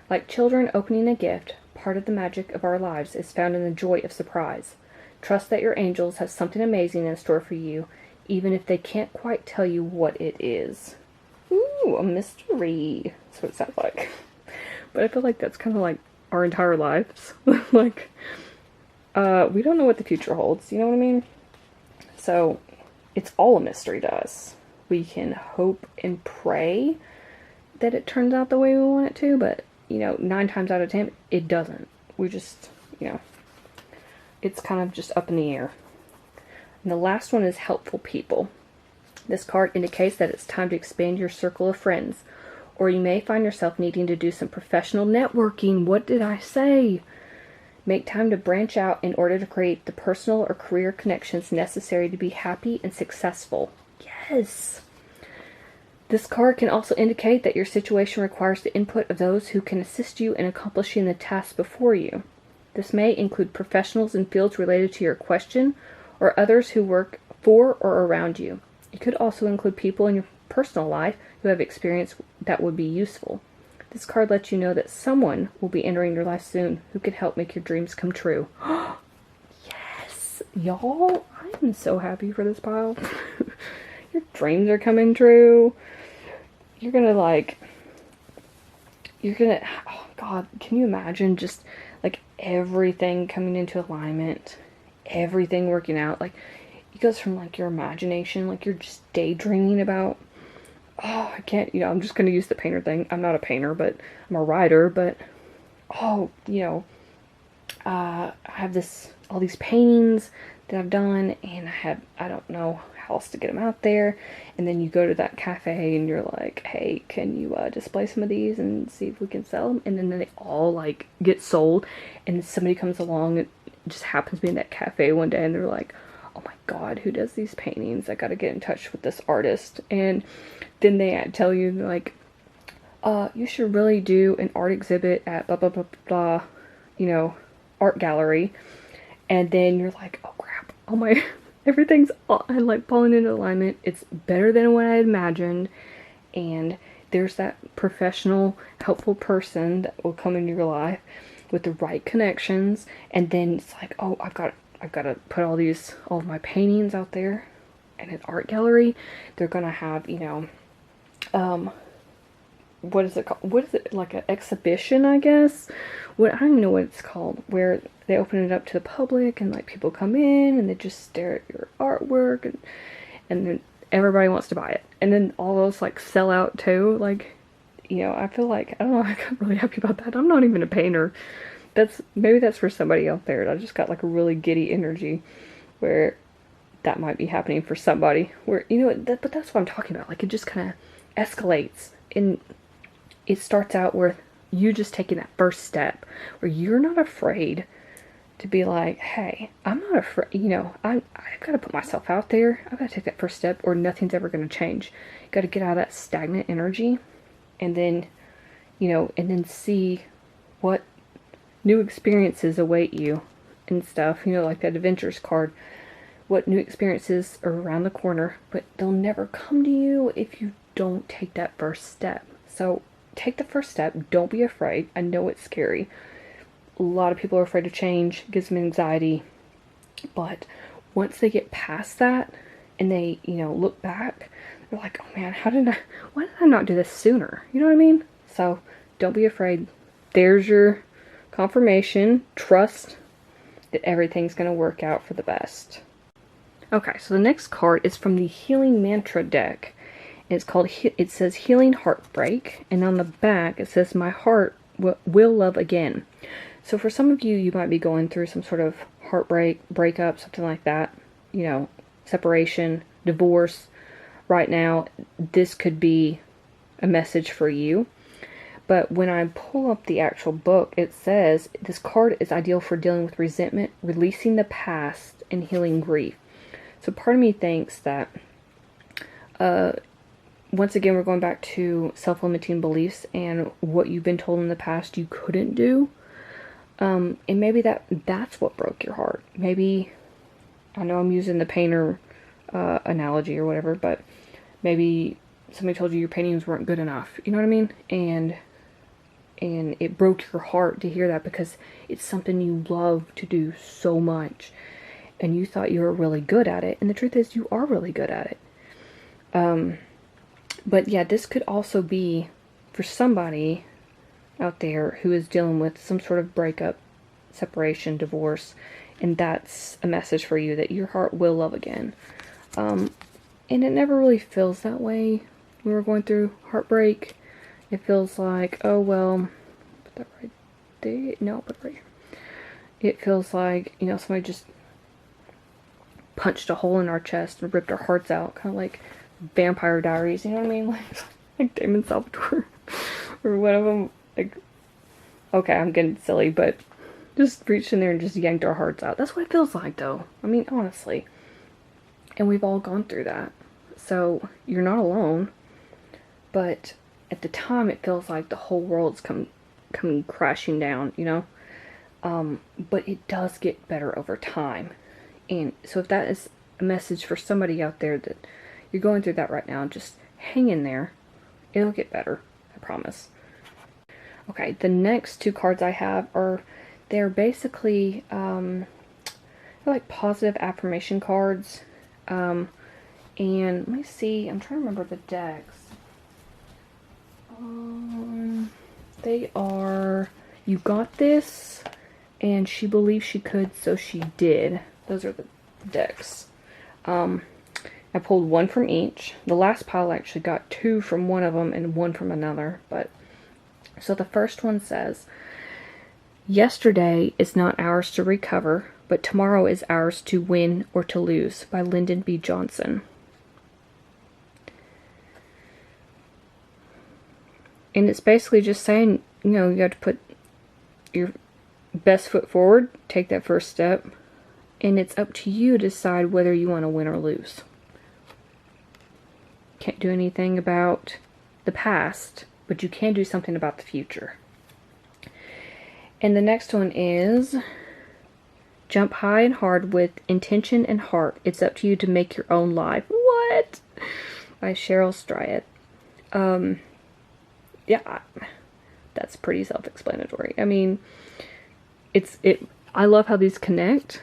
Like children opening a gift, part of the magic of our lives is found in the joy of surprise. Trust that your angels have something amazing in store for you, even if they can't quite tell you what it is. Ooh, a mystery. That's what it sounds like. But I feel like that's kind of like our entire lives. We don't know what the future holds, you know what I mean? So, it's all a mystery to us. We can hope and pray that it turns out the way we want it to, but, 9 times out of 10, it doesn't. We just, it's kind of just up in the air. And the last one is Helpful People. This card indicates that it's time to expand your circle of friends, or you may find yourself needing to do some professional networking. What did I say? Make time to branch out in order to create the personal or career connections necessary to be happy and successful. Yes! This card can also indicate that your situation requires the input of those who can assist you in accomplishing the task before you. This may include professionals in fields related to your question or others who work for or around you. It could also include people in your personal life who have experience that would be useful. This card lets you know that someone will be entering your life soon who could help make your dreams come true. Yes! Y'all, I'm so happy for this pile. Your dreams are coming true. You're gonna oh God, can you imagine just like everything coming into alignment, everything working out? Like, it goes from like your imagination, like you're just daydreaming about, oh, I can't, I'm just gonna use the painter thing. I'm not a painter, but I'm a writer, but I have all these paintings that I've done, and I don't know how else to get them out there. And then you go to that cafe and you're like, hey, can you display some of these and see if we can sell them? And then they all like get sold, and somebody comes along and just happens to be in that cafe one day, and they're like, oh my God, who does these paintings? I gotta get in touch with this artist. And then they tell you like, you should really do an art exhibit at blah blah blah blah, art gallery. And then you're like, oh crap, oh my, everything's like falling into alignment. It's better than what I had imagined. And there's that professional, helpful person that will come into your life with the right connections. And then it's like, oh, I've got to put all of my paintings out there in an art gallery. They're gonna have, what is it called? What is it, like an exhibition, I guess? I don't even know what it's called, where they open it up to the public and like people come in and they just stare at your artwork, and then everybody wants to buy it. And then all those like sell out too. Like, I feel like, I don't know, I got really happy about that. I'm not even a painter. Maybe that's for somebody out there. I just got like a really giddy energy where that might be happening for somebody where, but that's what I'm talking about. Like, it just kind of escalates, and it starts out with you just taking that first step where you're not afraid to be like, hey, I'm not afraid, I've got to put myself out there. I've got to take that first step or nothing's ever going to change. You got to get out of that stagnant energy, and then, and then see what new experiences await you and stuff, like that adventures card. What new experiences are around the corner, but they'll never come to you if you don't take that first step. So take the first step. Don't be afraid. I know it's scary. A lot of people are afraid of change. It gives them anxiety. But once they get past that and they, look back, they're like, oh man, why did I not do this sooner? You know what I mean? So don't be afraid. There's your confirmation. Trust that everything's going to work out for the best. Okay, so the next card is from the Healing Mantra deck. It says Healing Heartbreak, and on the back it says, my heart will love again. So for some of you, you might be going through some sort of heartbreak, breakup, something like that, separation, divorce. Right now, this could be a message for you. But when I pull up the actual book, it says this card is ideal for dealing with resentment, releasing the past, and healing grief. So part of me thinks that, once again, we're going back to self-limiting beliefs and what you've been told in the past you couldn't do. And maybe that's what broke your heart. Maybe, I know I'm using the painter analogy or whatever, but maybe somebody told you your paintings weren't good enough. You know what I mean? And it broke your heart to hear that, because it's something you love to do so much. And you thought you were really good at it. And the truth is, you are really good at it. But yeah, this could also be for somebody out there who is dealing with some sort of breakup, separation, divorce. And that's a message for you that your heart will love again. And it never really feels that way when we're going through heartbreak. It feels like, oh, well, put that right there. No, I'll put it right here. It feels like, somebody just punched a hole in our chest and ripped our hearts out. Kind of like Vampire Diaries, you know what I mean? Like Damon Salvatore. Or one of them, like, okay, I'm getting silly, but just reached in there and just yanked our hearts out. That's what it feels like, though. I mean, honestly. And we've all gone through that. So, you're not alone. but at the time it feels like the whole world's coming crashing down, you know? But it does get better over time. And so if that is a message for somebody out there that you're going through that right now, just hang in there. It'll get better, I promise. Okay, the next two cards I have are, they're basically they're like positive affirmation cards. And let me see, I'm trying to remember the decks. They are, you got this, and she believed she could, so she did. Those are the decks. I pulled one from each. The last pile actually got two from one of them and one from another. But so the first one says, "Yesterday is not ours to recover, but tomorrow is ours to win or to lose," by Lyndon B. Johnson. And it's basically just saying, you know, you have to put your best foot forward, take that first step, and it's up to you to decide whether you want to win or lose. Can't do anything about the past, but you can do something about the future. And the next one is, "Jump high and hard with intention and heart. It's up to you to make your own life." What? By Cheryl Strayed. Yeah, that's pretty self-explanatory. I mean, I love how these connect,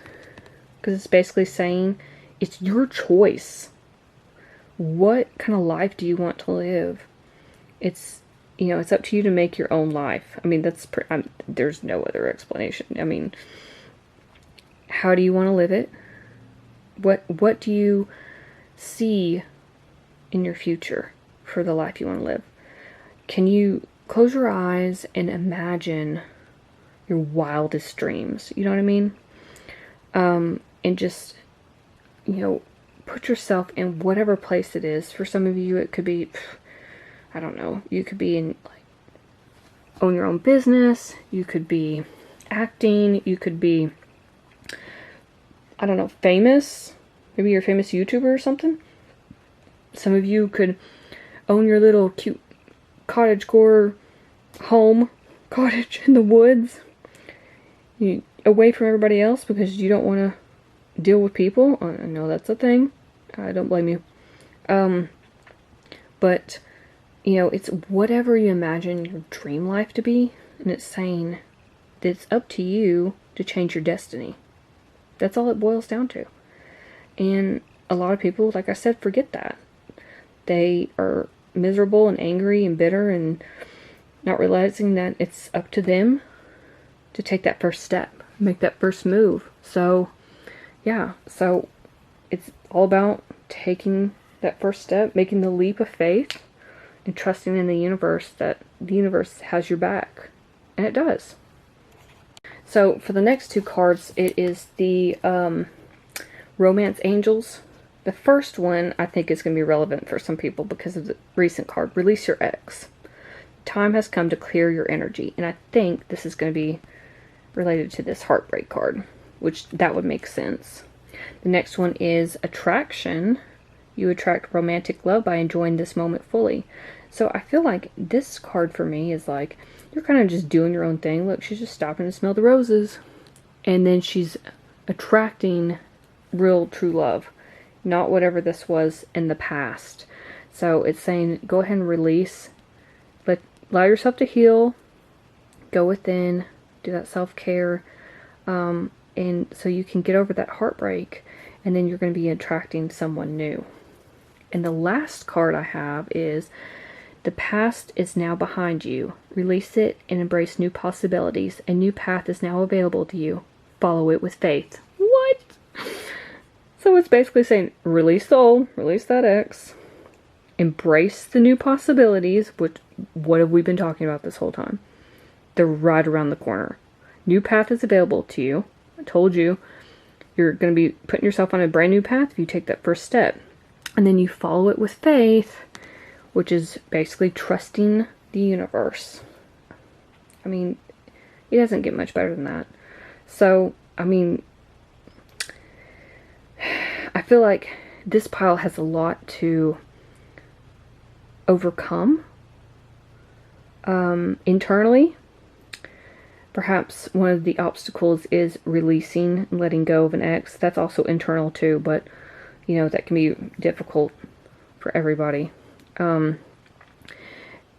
because it's basically saying it's your choice. What kind of life do you want to live? It's, you know, it's up to you to make your own life. I mean, there's no other explanation. I mean, how do you want to live it? What do you see in your future for the life you want to live? Can you close your eyes and imagine your wildest dreams? You know what I mean? And just, you know, put yourself in whatever place it is. For some of you, it could be, I don't know, you could be in, like, own your own business, you could be acting, you could be, I don't know, famous. Maybe you're a famous YouTuber or something. Some of you could own your little cute cottagecore home, cottage in the woods, away from everybody else because you don't want to deal with people. I know that's a thing. I don't blame you. But, you know, it's whatever you imagine your dream life to be, and it's saying that it's up to you to change your destiny. That's all it boils down to. And a lot of people, like I said, forget that. They are miserable and angry and bitter and not realizing that it's up to them to take that first step, make that first move. So, yeah, so it's all about taking that first step, making the leap of faith, and trusting in the universe that the universe has your back. And it does. So for the next two cards, it is the Romance Angels. The first one I think is going to be relevant for some people because of the recent card, Release Your Ex. Time has come to clear your energy. And I think this is going to be related to this Heartbreak card, which that would make sense. The next one is Attraction. You attract romantic love by enjoying this moment fully. So I feel like this card for me is like, you're kind of just doing your own thing. Look, she's just stopping to smell the roses. And then she's attracting real true love, not whatever this was in the past. So it's saying, go ahead and release. Allow yourself to heal. Go within. Do that self-care. And so you can get over that heartbreak. And then you're going to be attracting someone new. And the last card I have is, the past is now behind you. Release it and embrace new possibilities. A new path is now available to you. Follow it with faith. What? So it's basically saying, release the old, release that ex, embrace the new possibilities, which, what have we been talking about this whole time? They're right around the corner. New path is available to you. I told you, you're going to be putting yourself on a brand new path if you take that first step. And then you follow it with faith, which is basically trusting the universe. I mean, it doesn't get much better than that. So, I mean, I feel like this pile has a lot to overcome internally. Perhaps one of the obstacles is releasing and letting go of an ex. That's also internal too, but you know, that can be difficult for everybody. And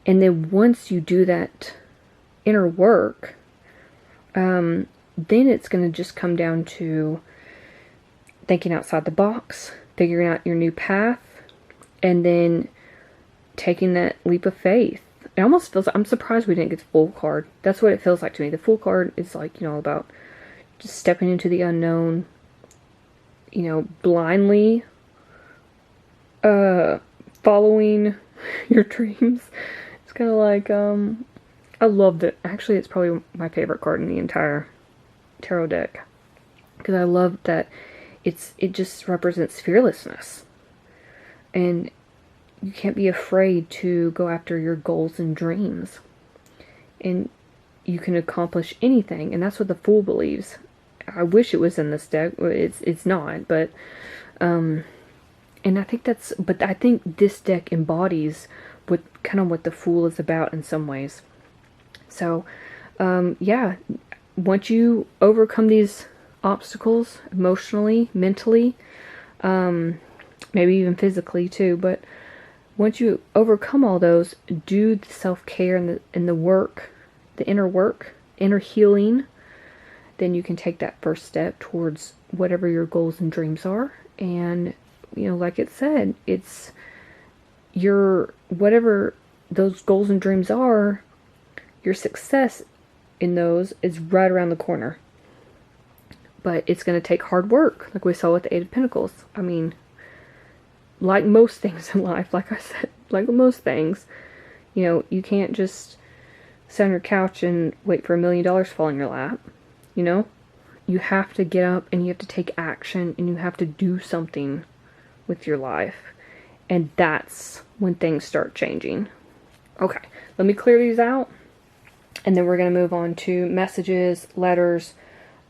then once you do that inner work, then it's going to just come down to thinking outside the box, figuring out your new path, and then taking that leap of faith. It almost feels, I'm surprised we didn't get the Fool card. That's what it feels like to me. The Fool card is like, you know, about just stepping into the unknown, you know, blindly following your dreams. It's kind of like, I loved it. Actually, it's probably my favorite card in the entire tarot deck. Because I love that it just represents fearlessness. And you can't be afraid to go after your goals and dreams. And you can accomplish anything. And that's what the Fool believes. I wish it was in this deck. It's not, but and I think I think this deck embodies what the Fool is about in some ways. So, yeah, once you overcome these obstacles emotionally, mentally, maybe even physically too, but once you overcome all those, do the self-care and the work, the inner healing, then you can take that first step towards whatever your goals and dreams are. And, you know, like it said, it's whatever those goals and dreams are, your success in those is right around the corner. But it's going to take hard work, like we saw with the Eight of Pentacles. I mean, like most things in life, like I said, like most things, you know, you can't just sit on your couch and wait for $1 million to fall in your lap, you know? You have to get up and you have to take action and you have to do something with your life. And that's when things start changing. Okay, let me clear these out. And then we're going to move on to messages, letters,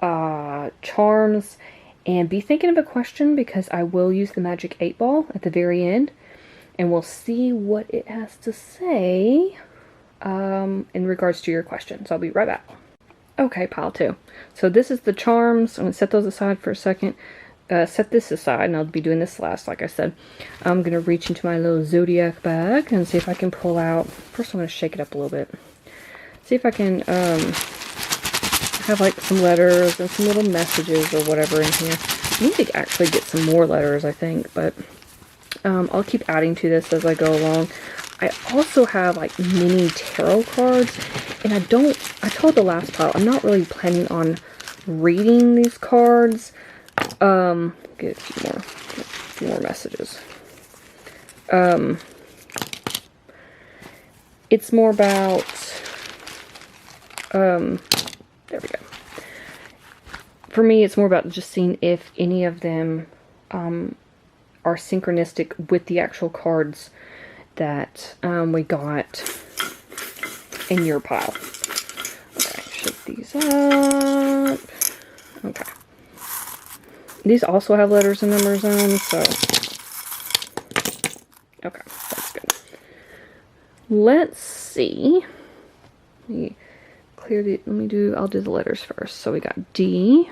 charms, and be thinking of a question because I will use the Magic 8 Ball at the very end. And we'll see what it has to say in regards to your question. So I'll be right back. Okay, pile 2. So this is the charms. I'm going to set those aside for a second. Set this aside, and I'll be doing this last, like I said. I'm going to reach into my little zodiac bag and see if I can pull out. First, I'm going to shake it up a little bit. See if I can have like some letters and some little messages or whatever in here. I need to actually get some more letters, I think, but I'll keep adding to this as I go along. I also have like mini tarot cards, and I told the last pile, I'm not really planning on reading these cards. Get a few more messages. It's more about, there we go. For me, it's more about just seeing if any of them, are synchronistic with the actual cards that, we got in your pile. Okay, shake these up. Okay. These also have letters and numbers on them, so okay, that's good. Let's see. I'll do the letters first. So we got D,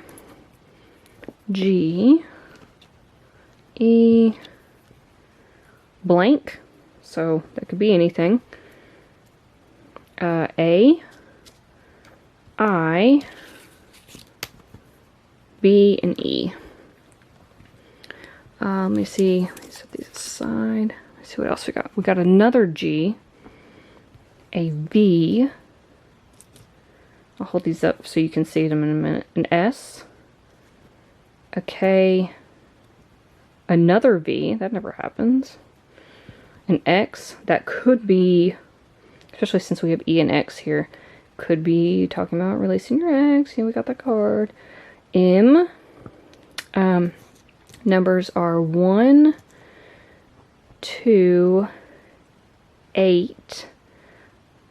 G, E, blank, so that could be anything. A, I, B, and E. Let me see. Let me set these aside. Let's see what else we got. We got another G, a V. I'll hold these up so you can see them in a minute. An S, a K, another V. That never happens. An X. That could be, especially since we have E and X here, could be talking about releasing your ex. Yeah, we got that card. M. Numbers are 1, 2, 8.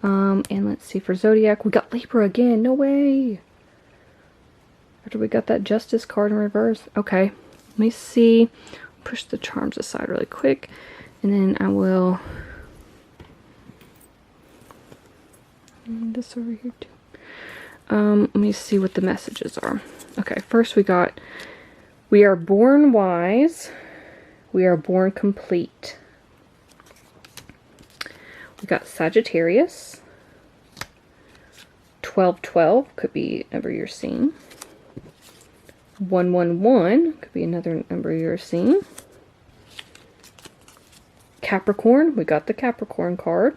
And let's see, for Zodiac, we got Libra again. No way. After we got that Justice card in reverse. Okay, let me see. Push the charms aside really quick. And then I will And this over here too. Let me see what the messages are. Okay, first we got, we are born wise. We are born complete. We got Sagittarius. 1212 could be a number you're seeing. 111 could be another number you're seeing. Capricorn, we got the Capricorn card.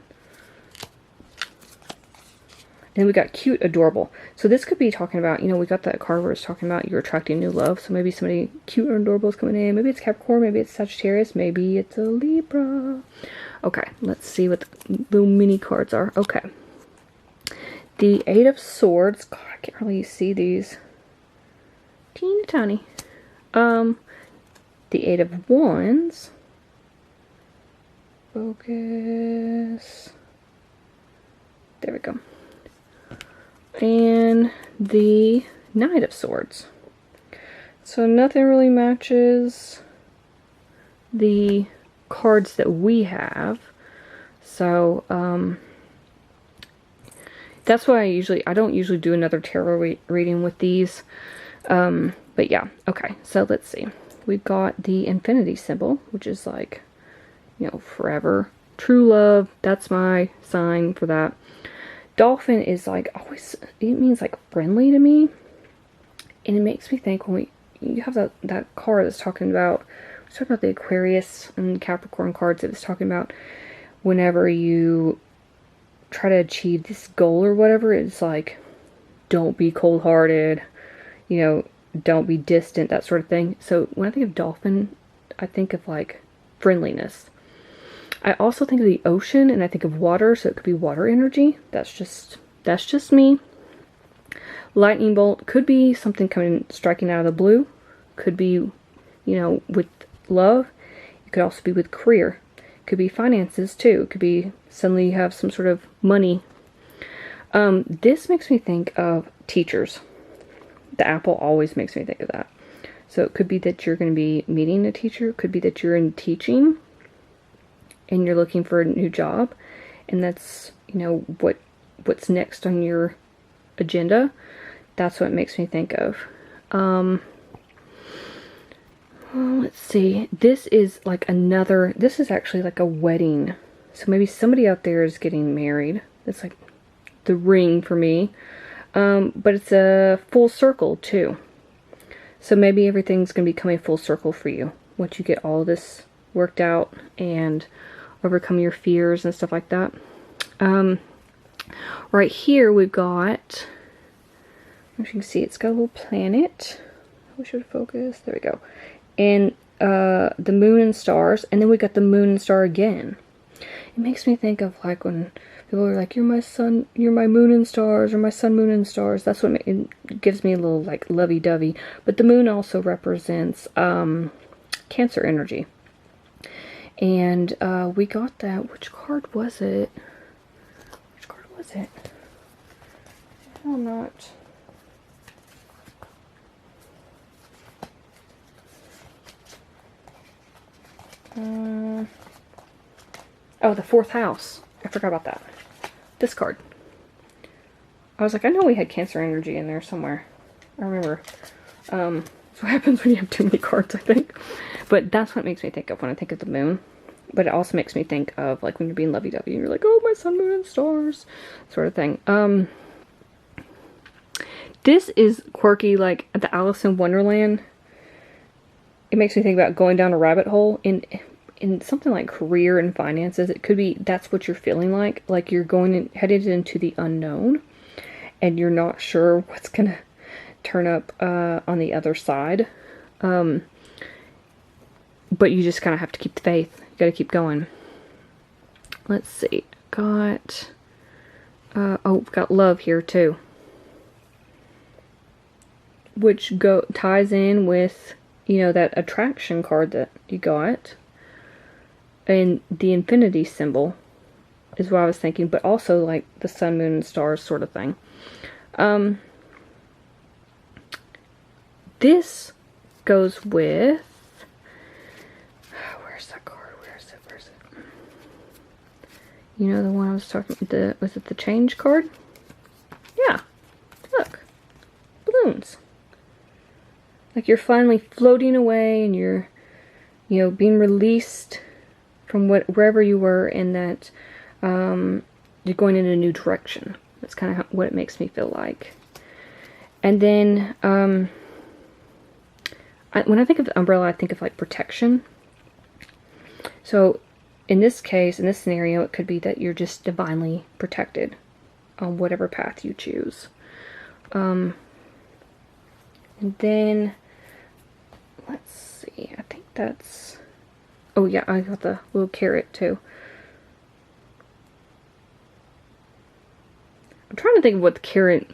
And we got cute, adorable. So this could be talking about, you know, we got that card where it's talking about you're attracting new love. So maybe somebody cute or adorable is coming in. Maybe it's Capricorn, maybe it's Sagittarius, maybe it's a Libra. Okay, let's see what the little mini cards are. Okay. The Eight of Swords. God, I can't really see these. Teeny tiny. The Eight of Wands. Focus. There we go. And the Knight of Swords. So nothing really matches the cards that we have. So, that's why I don't usually do another tarot reading with these. But yeah, okay, so let's see. We've got the infinity symbol, which is like, you know, forever. True love, that's my sign for that. Dolphin is like always, it means like friendly to me. And it makes me think when you have that card that's talking about, the Aquarius and Capricorn cards, it was talking about whenever you try to achieve this goal or whatever, it's like, don't be cold-hearted, you know, don't be distant, that sort of thing. So when I think of dolphin, I think of like friendliness. I also think of the ocean and I think of water, so it could be water energy. That's just me. Lightning bolt could be something striking out of the blue. Could be, you know, with love. It could also be with career. It could be finances too. It could be suddenly you have some sort of money. This makes me think of teachers. The apple always makes me think of that. So it could be that you're going to be meeting a teacher. It could be that you're in teaching and you're looking for a new job, and that's, you know, what's next on your agenda. That's what it makes me think of. Well, let's see. This is actually like a wedding. So maybe somebody out there is getting married. It's like the ring for me. But it's a full circle too. So maybe everything's going to be coming full circle for you. Once you get all this worked out and overcome your fears and stuff like that. Right here we've got, as you can see, it's got a little planet. I wish it would focus. There we go. And the moon and stars. And then we got the moon and star again. It makes me think of like when people are like, you're my sun, you're my moon and stars, or my sun, moon and stars. That's what it gives me a little like lovey-dovey. But the moon also represents Cancer energy. And we got that. Which card was it? Which card was it? I'm not. Oh, the fourth house. I forgot about that. This card. I was like, I know we had Cancer energy in there somewhere. I remember. That's what happens when you have too many cards, I think. But that's what it makes me think of when I think of the moon. But it also makes me think of like when you're being lovey-dovey and you're like, oh, my sun, moon, and stars, sort of thing. This is quirky, like the Alice in Wonderland. It makes me think about going down a rabbit hole in something like career and finances. It could be that's what you're feeling like you're headed into the unknown, and you're not sure what's gonna turn up on the other side. But you just kind of have to keep the faith. You gotta keep going. Let's see. Got we've got love here too, which ties in with, you know, that attraction card that you got, and the infinity symbol is what I was thinking, but also like the sun, moon, and stars sort of thing. This goes with, where's that card? Where's it? You know the one I was talking about, was it the change card? Yeah, look, balloons. Like you're finally floating away and you're, you know, being released from wherever you were, and that you're going in a new direction. That's kind of what it makes me feel like. And then when I think of the umbrella, I think of like protection. So in this case, in this scenario, it could be that you're just divinely protected on whatever path you choose. And then, let's see, I think that's, oh yeah, I got the little carrot too. I'm trying to think of what the carrot,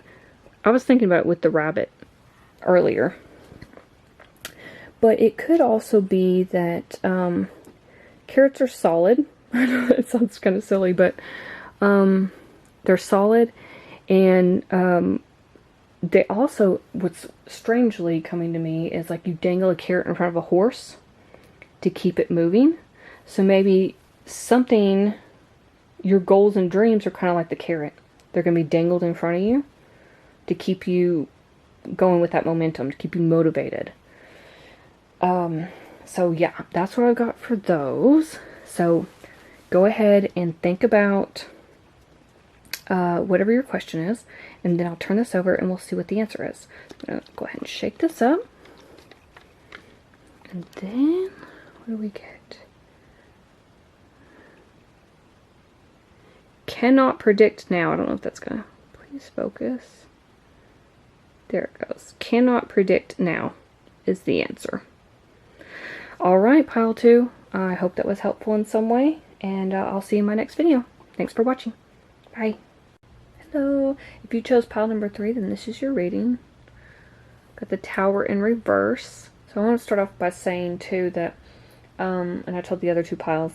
I was thinking about it with the rabbit earlier. But it could also be that carrots are solid. I know that sounds kind of silly, but they're solid, and they also, what's strangely coming to me is like you dangle a carrot in front of a horse to keep it moving. So maybe something, your goals and dreams are kind of like the carrot. They're going to be dangled in front of you to keep you going with that momentum, to keep you motivated. So yeah, that's what I've got for those. So go ahead and think about whatever your question is, and then I'll turn this over and we'll see what the answer is. I'm going to go ahead and shake this up. And then, what do we get? Cannot predict now. I don't know if that's going to, please focus. There it goes. Cannot predict now is the answer. Alright, pile 2. I hope that was helpful in some way, and I'll see you in my next video. Thanks for watching. Bye. Hello. If you chose pile number 3, then this is your reading. Got the Tower in reverse. So I want to start off by saying too that, and I told the other 2 piles,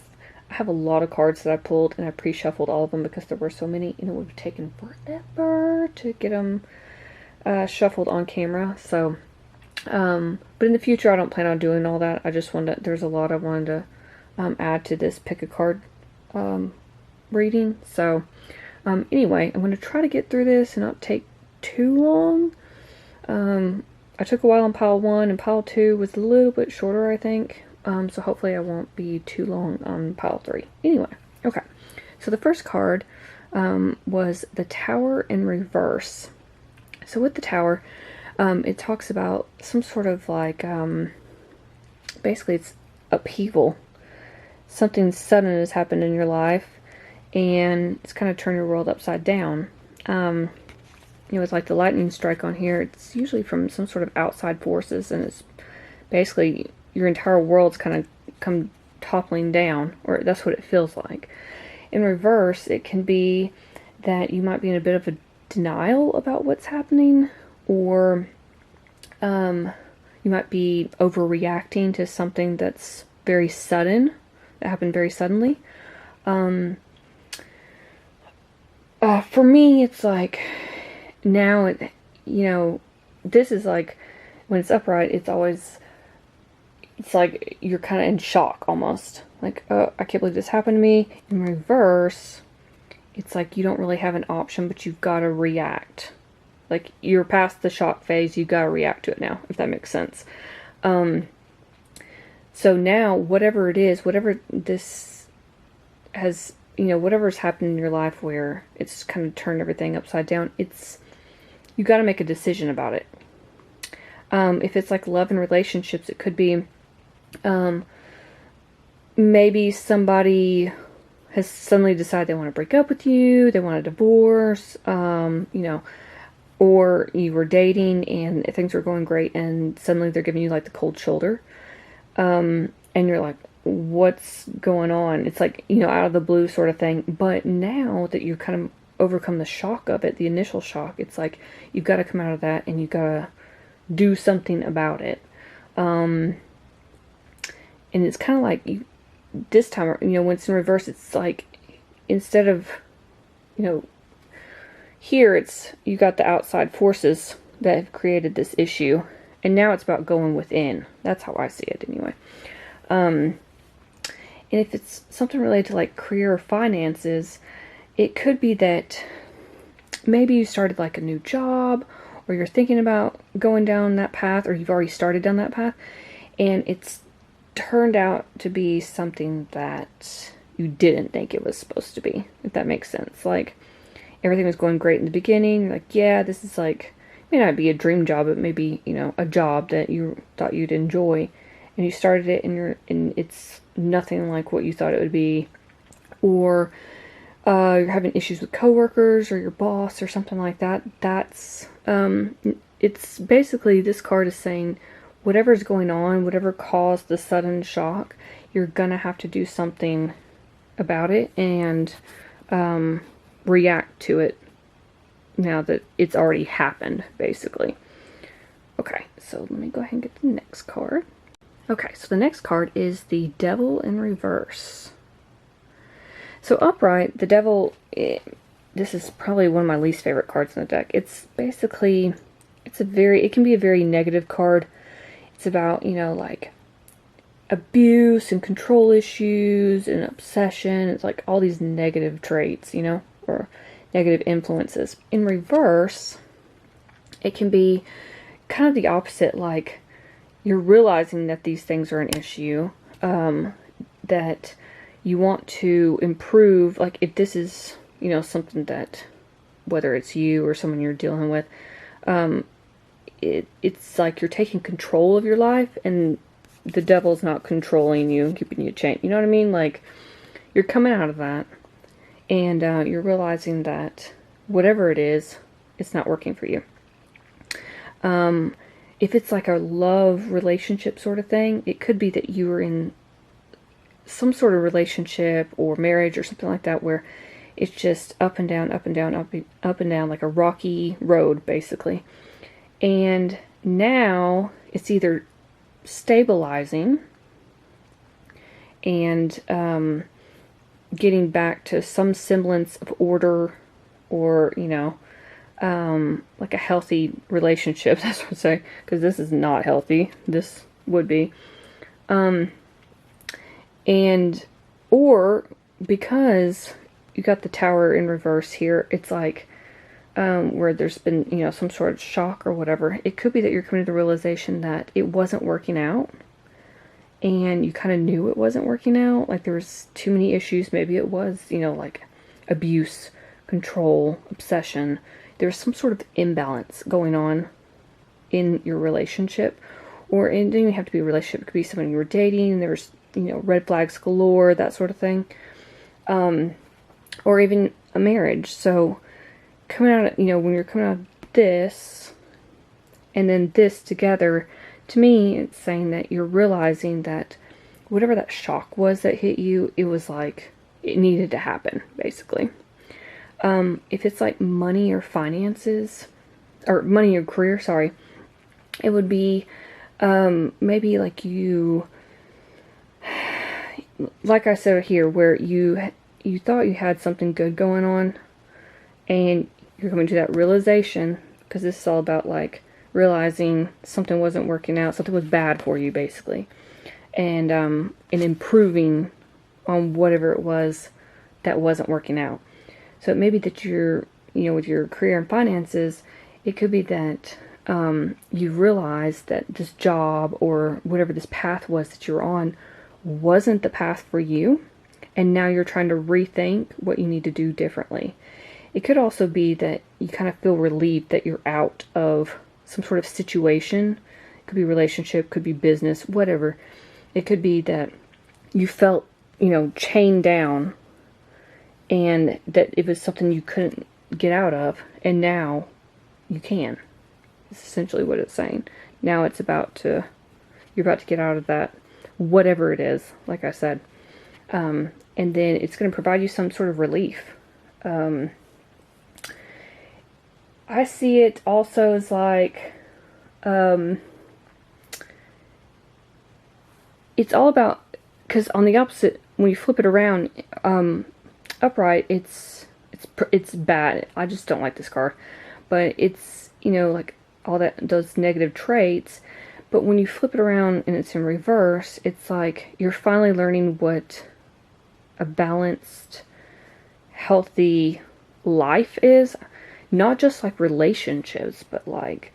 I have a lot of cards that I pulled, and I pre-shuffled all of them because there were so many, and it would have taken forever to get them shuffled on camera. So, but in the future I don't plan on doing all that. I just wanted, there's a lot I wanted to add to this pick a card reading. So anyway, I'm going to try to get through this and not take too long. I took a while on pile 1, and pile 2 was a little bit shorter, I think. So hopefully I won't be too long on pile 3. Anyway, okay. So the first card was the Tower in reverse. So with the Tower, it talks about some sort of like, basically it's upheaval. Something sudden has happened in your life, and it's kind of turned your world upside down. You know, it's like the lightning strike on here. It's usually from some sort of outside forces, and it's basically your entire world's kind of come toppling down, or that's what it feels like. In reverse, it can be that you might be in a bit of a denial about what's happening, or you might be overreacting to something that's very sudden, that happened very suddenly. For me, it's like, now, you know, this is like, when it's upright, it's always, it's like you're kind of in shock almost. Like, oh, I can't believe this happened to me. In reverse, it's like you don't really have an option, but you've got to react. Like, you're past the shock phase, you've got to react to it now, if that makes sense. So now, whatever it is, whatever this has, you know, whatever's happened in your life where it's kind of turned everything upside down, it's, you got to make a decision about it. If it's like love and relationships, it could be, maybe somebody has suddenly decided they want to break up with you, they want a divorce, you know, or you were dating and things were going great and suddenly they're giving you like the cold shoulder. And you're like, what's going on? It's like, you know, out of the blue sort of thing. But now that you've kind of overcome the shock of it, the initial shock, it's like, you've got to come out of that and you've got to do something about it. And it's kind of like, this time, you know, when it's in reverse, it's like, instead of, you know, here it's, you got the outside forces that have created this issue, and now it's about going within. That's how I see it anyway. And if it's something related to like career or finances, it could be that maybe you started like a new job, or you're thinking about going down that path, or you've already started down that path, and it's turned out to be something that you didn't think it was supposed to be, if that makes sense. Like, everything was going great in the beginning. You're like, yeah, this is like, may not be a dream job, but maybe, a job that you thought you'd enjoy. And you started it, and it's nothing like what you thought it would be. Or you're having issues with coworkers or your boss or something like that. That's, it's basically, this card is saying, whatever's going on, whatever caused the sudden shock, you're gonna have to do something about it and react to it now that it's already happened, basically. Okay, so let me go ahead and get the next card. Okay, so the next card is the Devil in reverse. So upright, the Devil, this is probably one of my least favorite cards in the deck. It's basically, it can be a very negative card. It's about, like abuse and control issues and obsession. It's like all these negative traits, or negative influences. In reverse, it can be kind of the opposite, like you're realizing that these things are an issue, that you want to improve. Like, if this is, something that, whether it's you or someone you're dealing with, it's like you're taking control of your life, and the devil's not controlling you and keeping you chained. You know what I mean? Like, you're coming out of that, and you're realizing that whatever it is, it's not working for you. If it's like a love relationship sort of thing, it could be that you were in some sort of relationship or marriage or something like that where it's just up and down, up and down, up and down, like a rocky road, basically. And now it's either stabilizing and getting back to some semblance of order, or, like a healthy relationship, that's what I say, because this is not healthy. This would be. Or because you got the Tower in reverse here, it's like, where there's been, some sort of shock or whatever. It could be that you're coming to the realization that it wasn't working out, and you kind of knew it wasn't working out. Like, there was too many issues. Maybe it was, like abuse, control, obsession. There's some sort of imbalance going on in your relationship, or it didn't even have to be a relationship. It could be someone you were dating, and there's, red flags galore, that sort of thing. Or even a marriage. So coming out, when you're coming out of this and then this together, to me, it's saying that you're realizing that whatever that shock was that hit you, it was like, it needed to happen, basically. If it's like money or finances, or money or career, sorry, it would be, maybe like you, like I said here, where you thought you had something good going on, and you're coming to that realization, because this is all about like realizing something wasn't working out, something was bad for you, basically, and improving on whatever it was that wasn't working out. So it may be that you're, with your career and finances, it could be that you realized that this job or whatever this path was that you're on wasn't the path for you, and now you're trying to rethink what you need to do differently. It could also be that you kind of feel relieved that you're out of some sort of situation. It could be relationship, could be business, whatever. It could be that you felt, chained down, and that it was something you couldn't get out of, and now you can. It's essentially what it's saying. Now you're about to get out of that, whatever it is, like I said. And then it's going to provide you some sort of relief. I see it also as like, it's all about, because on the opposite, when you flip it around, upright, it's bad. I just don't like this card. But it's, like all those negative traits. But when you flip it around and it's in reverse, it's like you're finally learning what a balanced, healthy life is. Not just like relationships, but like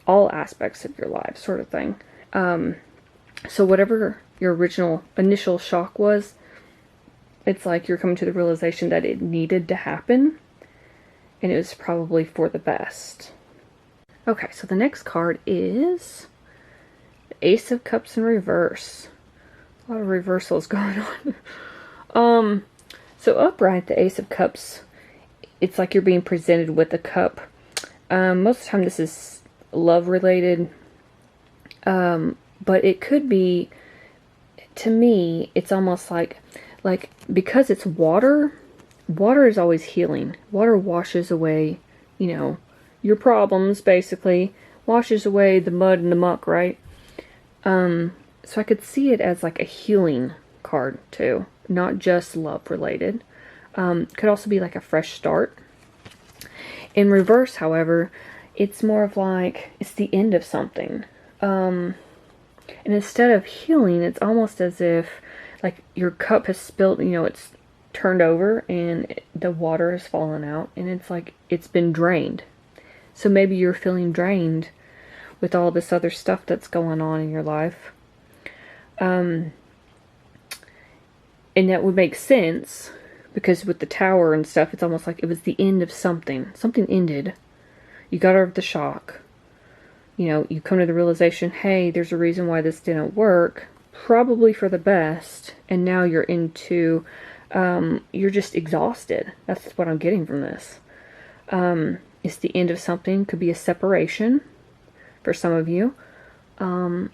all aspects of your life, sort of thing. So whatever your original initial shock was, it's like you're coming to the realization that it needed to happen, and it was probably for the best. Okay, so the next card is the Ace of Cups in reverse. A lot of reversals going on. So upright, the Ace of Cups, it's like you're being presented with a cup. Most of the time this is love related. But it could be, to me, it's almost like because it's water is always healing. Water washes away, your problems, basically. Washes away the mud and the muck, right? So I could see it as like a healing card, too. Not just love related. Could also be like a fresh start. In reverse, however, it's more of like, it's the end of something. And instead of healing, it's almost as if like your cup has spilled, it's turned over and the water has fallen out, and it's like it's been drained. So maybe you're feeling drained with all this other stuff that's going on in your life. And that would make sense because with the tower and stuff, it's almost like it was the end of something. Something ended. You got over the shock. You come to the realization, hey, there's a reason why this didn't work, probably for the best, and now you're into, you're just exhausted. That's what I'm getting from this. It's the end of something, could be a separation for some of you, and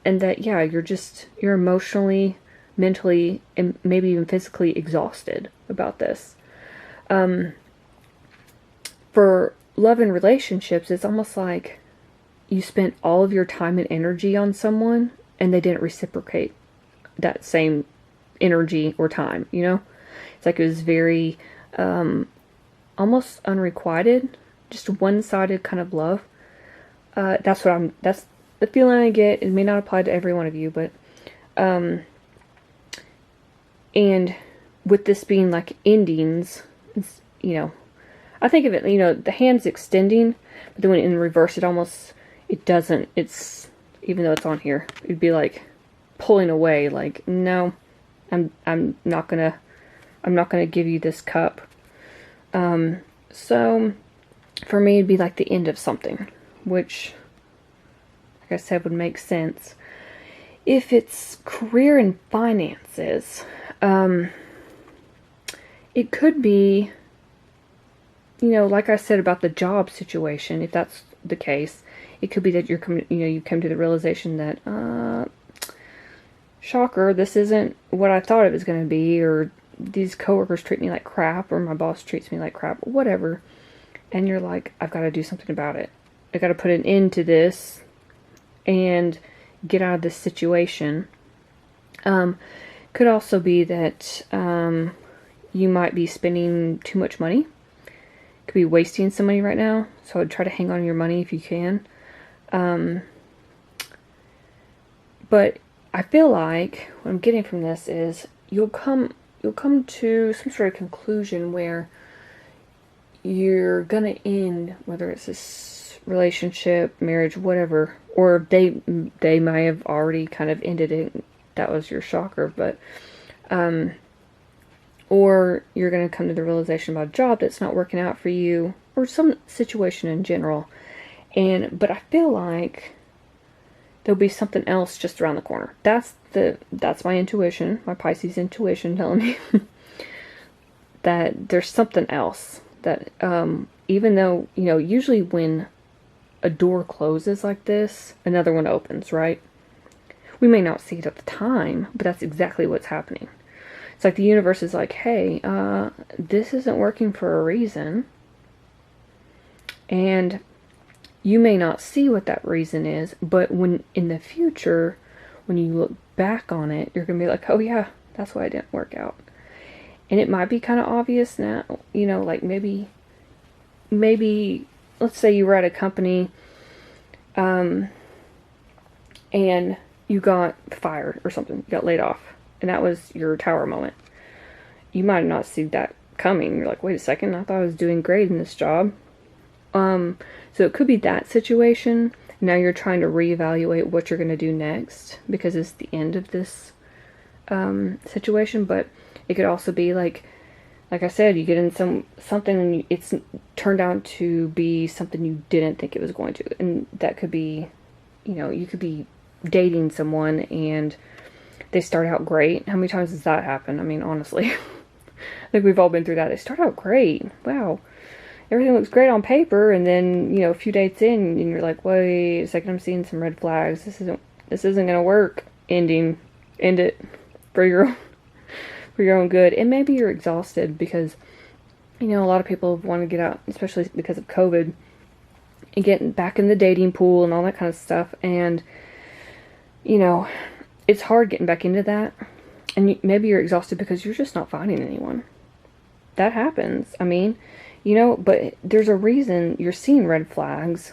that, yeah, you're emotionally, mentally, and maybe even physically exhausted about this. For love and relationships, it's almost like you spent all of your time and energy on someone and they didn't reciprocate that same energy or time, It's like it was very, almost unrequited, just one-sided kind of love. That's the feeling I get. It may not apply to every one of you, but, and with this being like endings, it's, I think of it, the hand's extending, but then when in reverse, it doesn't, even though it's on here, it'd be like pulling away, like, no, I'm not gonna give you this cup. So for me, it'd be like the end of something, which, like I said, would make sense. If it's career and finances, it could be, like I said about the job situation, if that's the case, it could be that you come to the realization that, shocker, this isn't what I thought it was going to be, or these coworkers treat me like crap, or my boss treats me like crap, whatever. And you're like, I've got to do something about it. I got to put an end to this and get out of this situation. Could also be that you might be spending too much money. Could be wasting some money right now. So I'd try to hang on to your money if you can. But I feel like what I'm getting from this is you'll come to some sort of conclusion where you're gonna end, whether it's this relationship, marriage, whatever, or they may have already kind of ended it. That was your shocker, but or you're gonna come to the realization about a job that's not working out for you, or some situation in general. But I feel like there'll be something else just around the corner. That's my intuition, my Pisces intuition telling me that there's something else that, even though, usually when a door closes like this, another one opens, right? We may not see it at the time, but that's exactly what's happening. It's like the universe is like, hey, this isn't working for a reason. And you may not see what that reason is, but when in the future, when you look back on it, you're going to be like, oh yeah, that's why it didn't work out. And it might be kind of obvious now, like maybe, let's say you were at a company, and you got fired or something, you got laid off, and that was your tower moment. you might not see that coming. You're like, wait a second, I thought I was doing great in this job. So it could be that situation. Now you're trying to reevaluate what you're going to do next because it's the end of this situation. But it could also be like I said, you get in something and it's turned out to be something you didn't think it was going to, and that could be, you could be dating someone and they start out great. How many times does that happen? I mean, honestly, I think we've all been through that. They start out great. Wow. Everything looks great on paper, and then, a few dates in, and you're like, wait a second, I'm seeing some red flags. This isn't gonna work. End it for your own good. And maybe you're exhausted because, a lot of people want to get out, especially because of COVID, and get back in the dating pool and all that kind of stuff. And, it's hard getting back into that. And maybe you're exhausted because you're just not finding anyone. That happens. I mean, but there's a reason you're seeing red flags.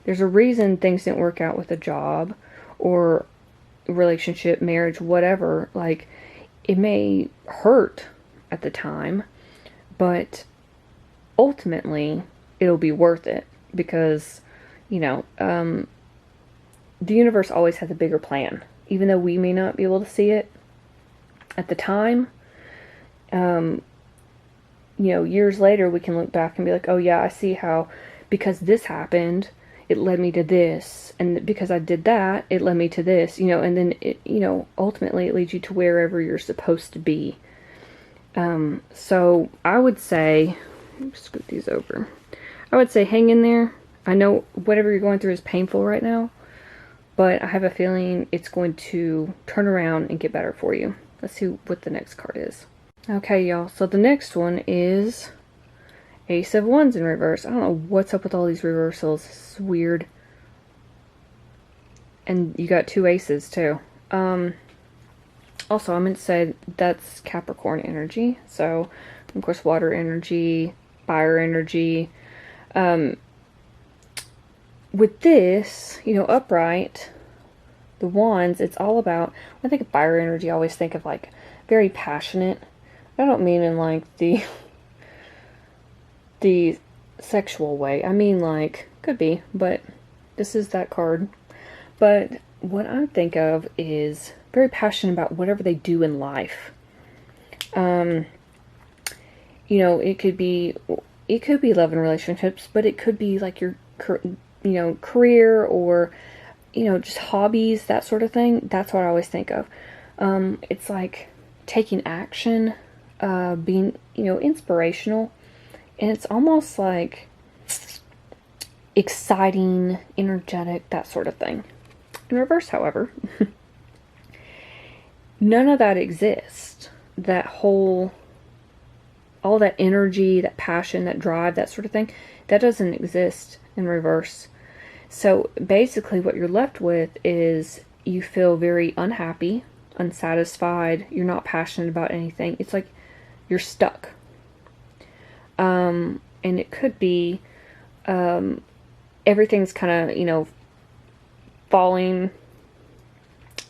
There's a reason things didn't work out with a job or relationship, marriage, whatever. Like, it may hurt at the time, but ultimately it'll be worth it because, the universe always has a bigger plan. Even though we may not be able to see it at the time, years later we can look back and be like, oh yeah, I see how, because this happened, it led me to this, and because I did that, it led me to this, and then it, ultimately it leads you to wherever you're supposed to be. So I would say, scoot these over. I would say hang in there. I know whatever you're going through is painful right now, but I have a feeling it's going to turn around and get better for you. Let's see what the next card is. Okay, y'all, so the next one is Ace of Wands in reverse. I don't know what's up with all these reversals. It's weird. And you got two aces, too. Also, I meant to say that's Capricorn energy. So, of course, water energy, fire energy. With this, upright, the wands, it's all about, when I think of fire energy, I always think of, like, very passionate. I don't mean in, like, the sexual way. I mean, like, could be, but this is that card. But what I think of is very passionate about whatever they do in life. It could be love and relationships, but it could be like your career or, just hobbies, that sort of thing. That's what I always think of. It's like taking action, being, inspirational. And it's almost like exciting, energetic, that sort of thing. In reverse, however, none of that exists. All that energy, that passion, that drive, that sort of thing, that doesn't exist in reverse. So basically what you're left with is you feel very unhappy, unsatisfied, you're not passionate about anything. It's like you're stuck. And it could be everything's kind of, falling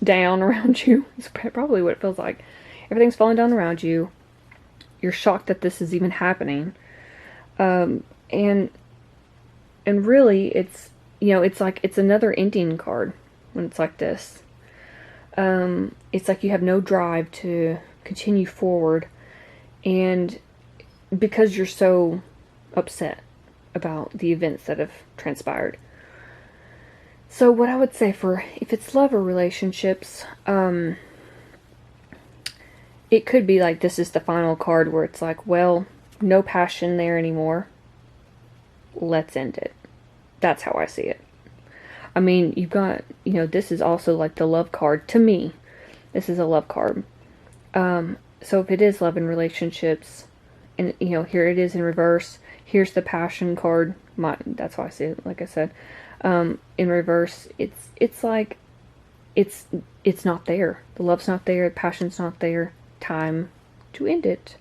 down around you. It's probably what it feels like. Everything's falling down around you. You're shocked that this is even happening. And really it's, it's like it's another ending card when it's like this. It's like you have no drive to continue forward, and because you're so upset about the events that have transpired. So what I would say for, if it's love or relationships, it could be like this is the final card where it's like, well, no passion there anymore. Let's end it. That's how I see it. I mean, you've got, this is also like the love card. To me, this is a love card. So if it is love and relationships, and, here it is in reverse. Here's the passion card. That's how I see it, like I said. In reverse, it's like, it's not there. The love's not there. The passion's not there. Time to end it.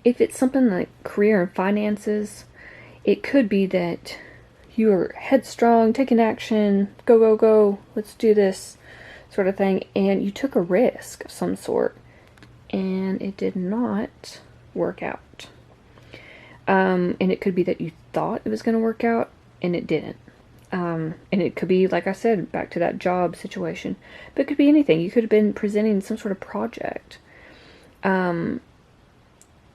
If it's something like career and finances, it could be that you're headstrong, taking action, go, go, go, let's do this sort of thing, and you took a risk of some sort. and it did not work out. And it could be that you thought it was going to work out and it didn't. And it could be, like I said, back to that job situation. But it could be anything. You could have been presenting some sort of project. And,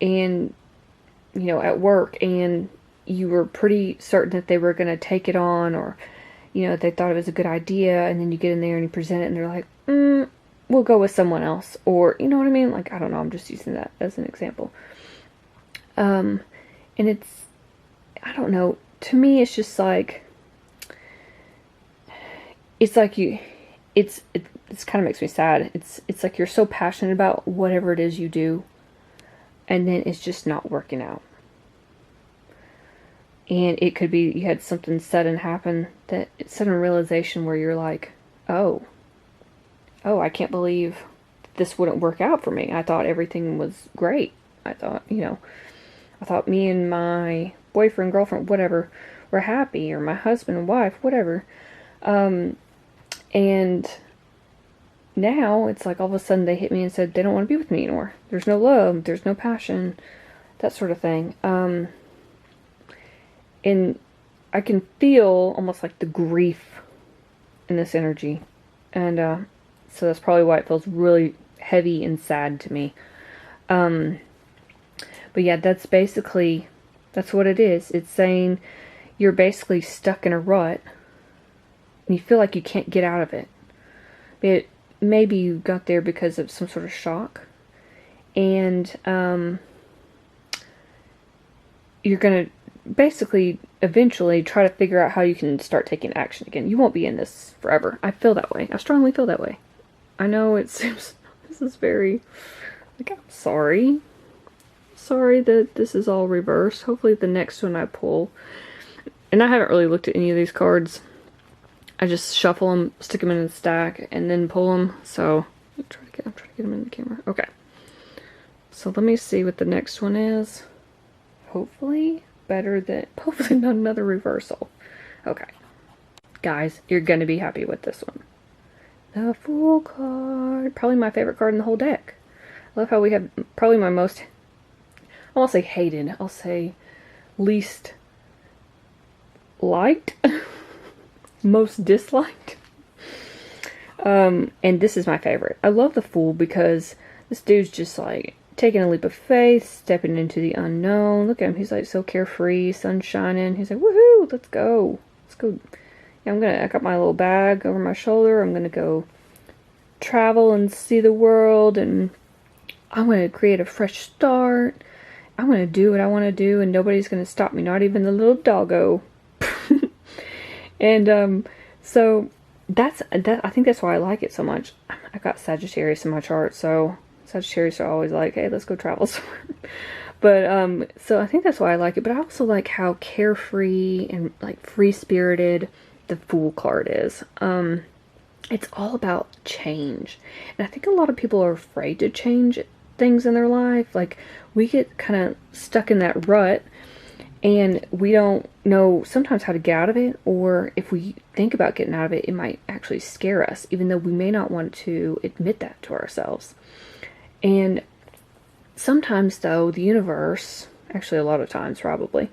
at work, and you were pretty certain that they were going to take it on, or, they thought it was a good idea, and then you get in there and you present it and they're like, we'll go with someone else. Or, you know what I mean? Like, I don't know, I'm just using that as an example. And it's, I don't know, to me it's just like, it's like it kind of makes me sad. It's like you're so passionate about whatever it is you do, and then it's just not working out. And it could be you had something sudden happen, that sudden realization where you're like, oh, I can't believe this wouldn't work out for me. I thought everything was great. I thought me and my boyfriend, girlfriend, whatever, were happy, or my husband and wife, whatever. And now it's like all of a sudden they hit me and said they don't want to be with me anymore. There's no love, there's no passion, that sort of thing. And I can feel almost like the grief in this energy. And so that's probably why it feels really heavy and sad to me. But yeah, that's what it is. It's saying you're basically stuck in a rut and you feel like you can't get out of it. Maybe you got there because of some sort of shock, and you're going to basically eventually try to figure out how you can start taking action again. You won't be in this forever. I feel that way. I strongly feel that way. I know it seems, this is very, like, I'm sorry that this is all reversed. Hopefully the next one I pull, and I haven't really looked at any of these cards, I just shuffle them, stick them in a stack, and then pull them. So I'm trying to get them in the camera. Okay. So let me see what the next one is. Hopefully not another reversal. Okay. Guys, you're going to be happy with this one. The Fool card. Probably my favorite card in the whole deck. I love how we have probably my most, I won't say hated, I'll say least liked. Most disliked. And this is my favorite. I love the Fool because this dude's just like taking a leap of faith, stepping into the unknown. Look at him. He's like so carefree, sun shining. He's like, woohoo, let's go. Yeah, I got my little bag over my shoulder. I'm going to go travel and see the world, and I'm going to create a fresh start. I'm going to do what I want to do, and nobody's going to stop me, not even the little doggo. And so I think that's why I like it so much. I got Sagittarius in my chart, so Sagittarius are always like, hey, let's go travel somewhere. But so I think that's why I like it. But I also like how carefree and like free-spirited the Fool card is. It's all about change, and I think a lot of people are afraid to change things in their life. Like, we get kind of stuck in that rut, and we don't know sometimes how to get out of it, or if we think about getting out of it, it might actually scare us, even though we may not want to admit that to ourselves. And sometimes, though, the universe, actually a lot of times probably,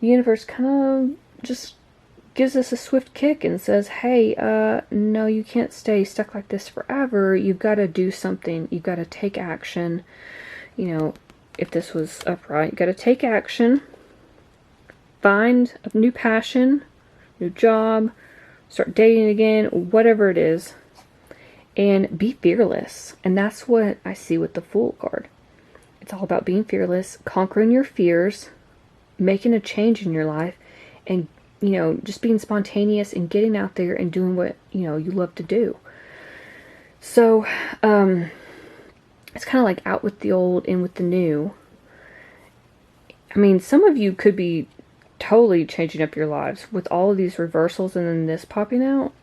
the universe kind of just gives us a swift kick and says, hey, no, you can't stay stuck like this forever. You've got to do something. You've got to take action. If this was upright, you got to take action. Find a new passion, new job, start dating again, whatever it is, and be fearless. And that's what I see with the Fool card. It's all about being fearless, conquering your fears, making a change in your life, and, just being spontaneous and getting out there and doing what, you love to do. So, it's kind of like out with the old, in with the new. I mean, some of you could be totally changing up your lives with all of these reversals and then this popping out.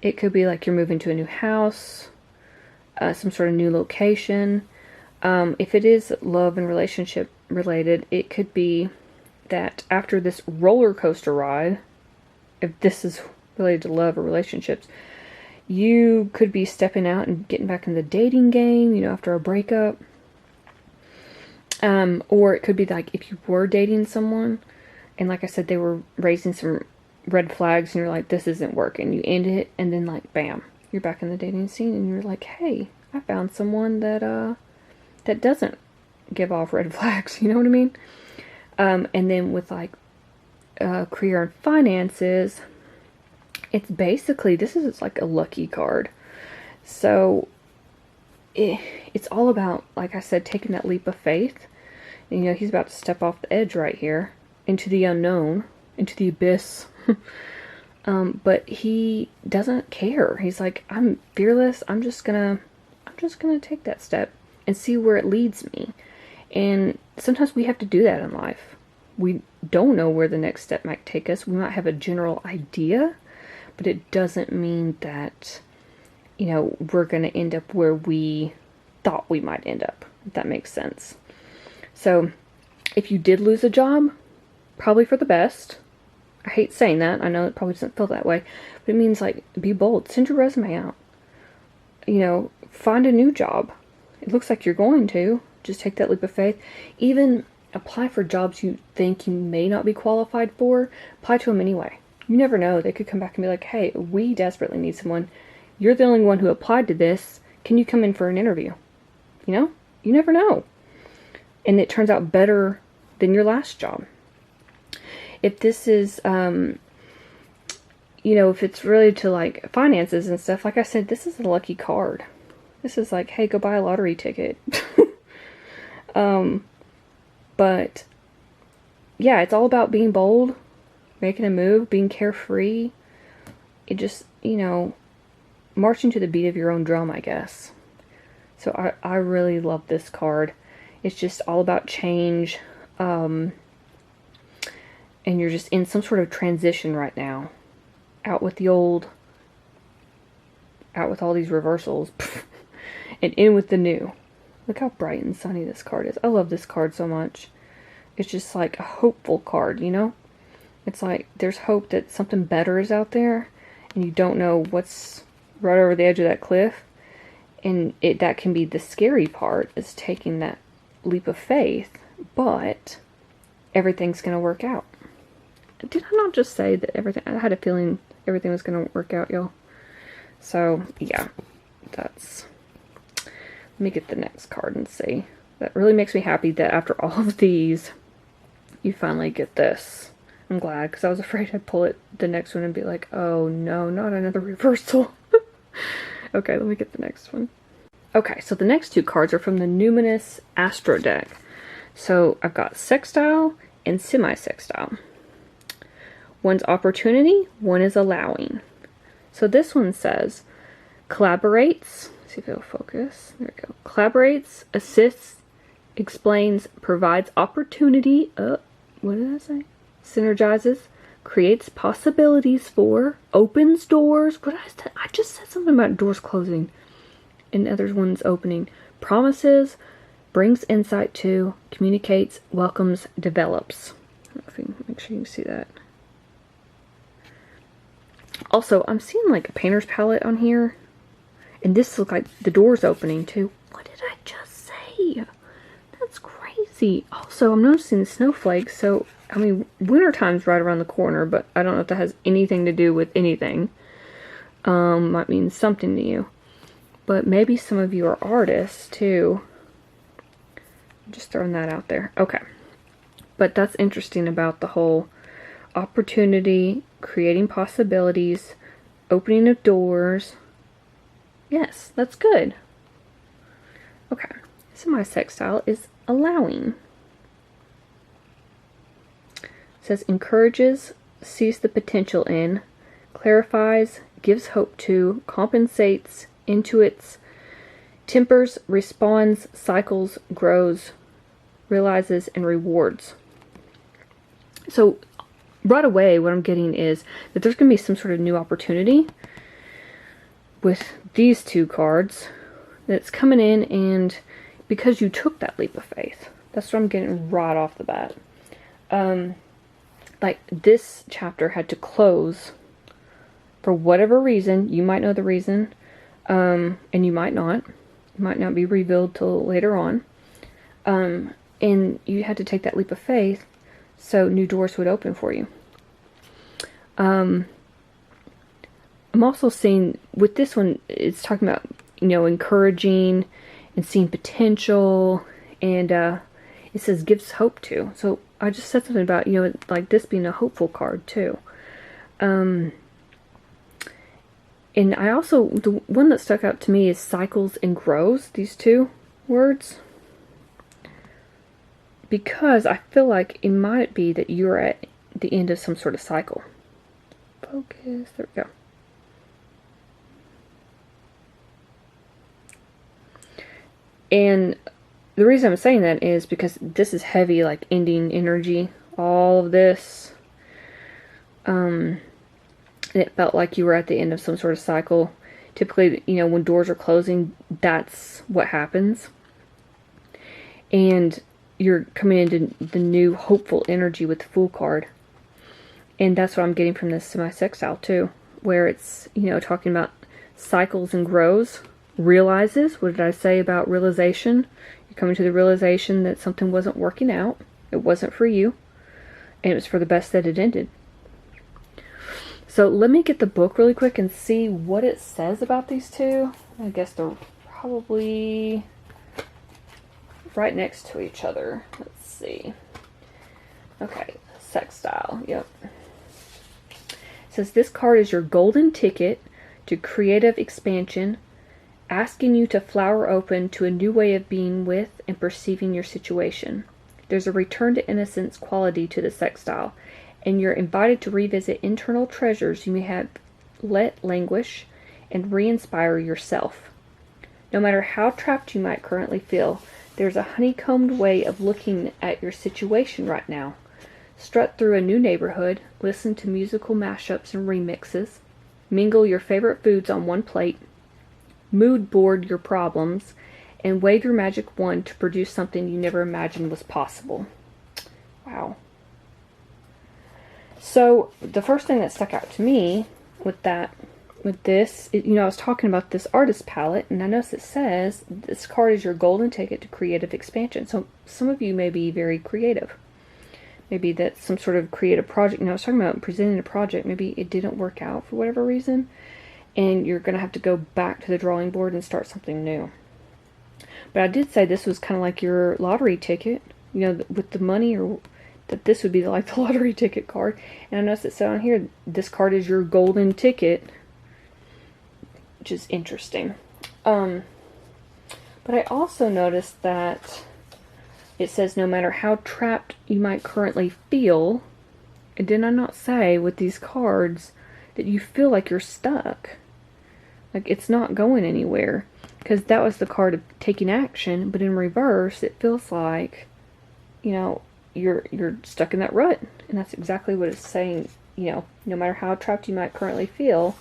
It could be like you're moving to a new house, some sort of new location. If it is love and relationship related, it could be that after this roller coaster ride, if this is related to love or relationships, You could be stepping out and getting back in the dating game, you know, after a breakup. Or it could be like if you were dating someone and like I said, they were raising some red flags and you're like, this isn't working. You end it and then like, bam, you're back in the dating scene and you're like, hey, I found someone that doesn't give off red flags. You know what I mean? And then with like career and finances, it's basically, this is like a lucky card. So it's all about, like I said, taking that leap of faith. And, you know, he's about to step off the edge right here into the unknown, into the abyss. But he doesn't care. He's like, I'm fearless. I'm just gonna take that step and see where it leads me. And sometimes we have to do that in life. We don't know where the next step might take us. We might have a general idea, but it doesn't mean that, you know, we're going to end up where we thought we might end up, if that makes sense. So if you did lose a job, probably for the best. I hate saying that. I know it probably doesn't feel that way, but it means like, be bold. Send your resume out. You know, find a new job. It looks like you're going to. Just take that leap of faith. Even apply for jobs you think you may not be qualified for. Apply to them anyway. You never know. They could come back and be like, hey, we desperately need someone. You're the only one who applied to this. Can you come in for an interview? You know? You never know. And it turns out better than your last job. If this is, you know, if it's related to like finances and stuff, like I said, this is a lucky card. This is like, hey, go buy a lottery ticket. But yeah, it's all about being bold, making a move, being carefree. It just, you know, marching to the beat of your own drum, I guess. So I really love this card. It's just all about change. And you're just in some sort of transition right now. Out with the old. Out with all these reversals. And in with the new. Look how bright and sunny this card is. I love this card so much. It's just like a hopeful card, you know? It's like there's hope that something better is out there. And you don't know what's right over the edge of that cliff. And that can be the scary part, is taking that leap of faith. But everything's going to work out. Did I not just say that everything... I had a feeling everything was going to work out, y'all. So, yeah. That's... Let me get the next card and see. That really makes me happy that after all of these, you finally get this. I'm glad, because I was afraid I'd pull it the next one and be like, oh no, not another reversal. Okay, let me get the next one. Okay, so the next two cards are from the Numinous Astro deck. So I've got Sextile and Semi-Sextile. One's opportunity, one is allowing. So this one says, collaborates... See if it'll focus. There we go. Collaborates, assists, explains, provides opportunity. What did I say? Synergizes, creates possibilities for, opens doors. What did I say? I just said something about doors closing and other ones opening. Promises, brings insight to, communicates, welcomes, develops. Make sure you can see that. Also, I'm seeing like a painter's palette on here. And this looks like the door's opening too. What did I just say? That's crazy. Also, I'm noticing the snowflakes. So, I mean, wintertime's right around the corner, but I don't know if that has anything to do with anything. Might mean something to you. But maybe some of you are artists too. Just throwing that out there. Okay. But that's interesting about the whole opportunity, creating possibilities, opening of doors. Yes, that's good. Okay, Semi-Sextile is allowing. It says encourages, sees the potential in, clarifies, gives hope to, compensates, intuits, tempers, responds, cycles, grows, realizes, and rewards. So right away what I'm getting is that there's going to be some sort of new opportunity with these two cards that's coming in, and because you took that leap of faith. That's what I'm getting right off the bat. Like this chapter had to close for whatever reason, you might know the reason, and you might not. It might not be revealed till later on. And you had to take that leap of faith so new doors would open for you. I'm also seeing, with this one, it's talking about, encouraging and seeing potential, and it says gives hope to. So I just said something about, like this being a hopeful card too. And I also, the one that stuck out to me is cycles and grows, these two words. Because I feel like it might be that you're at the end of some sort of cycle. Focus, there we go. And the reason I'm saying that is because this is heavy, like ending energy, all of this. And it felt like you were at the end of some sort of cycle. Typically, when doors are closing, that's what happens. And you're coming into the new hopeful energy with the Fool card. And that's what I'm getting from this semi-sextile too, where it's, talking about cycles and grows, realizes. What did I say about realization? You're coming to the realization that something wasn't working out. It wasn't for you. And it was for the best that it ended. So let me get the book really quick and see what it says about these two. I guess they're probably right next to each other. Let's see. Okay, sextile. Yep. It says this card is your golden ticket to creative expansion, asking you to flower open to a new way of being with and perceiving your situation. There's a return to innocence quality to the sextile, and you're invited to revisit internal treasures you may have let languish and re-inspire yourself. No matter how trapped you might currently feel, there's a honeycombed way of looking at your situation right now. Strut through a new neighborhood, listen to musical mashups and remixes, mingle your favorite foods on one plate, mood board your problems, and wave your magic wand to produce something you never imagined was possible. Wow. So the first thing that stuck out to me with this, I was talking about this artist palette, and I noticed it says this card is your golden ticket to creative expansion. So some of you may be very creative. Maybe that's some sort of creative project. I was talking about presenting a project. Maybe it didn't work out for whatever reason, and you're going to have to go back to the drawing board and start something new. But I did say this was kind of like your lottery ticket, with the money, or that this would be like the lottery ticket card. And I noticed it said on here, this card is your golden ticket, which is interesting. But I also noticed that it says no matter how trapped you might currently feel, and did I not say with these cards that you feel like you're stuck? Like it's not going anywhere. Because that was the card of taking action, but in reverse, it feels like, you're stuck in that rut. And that's exactly what it's saying, no matter how trapped you might currently feel,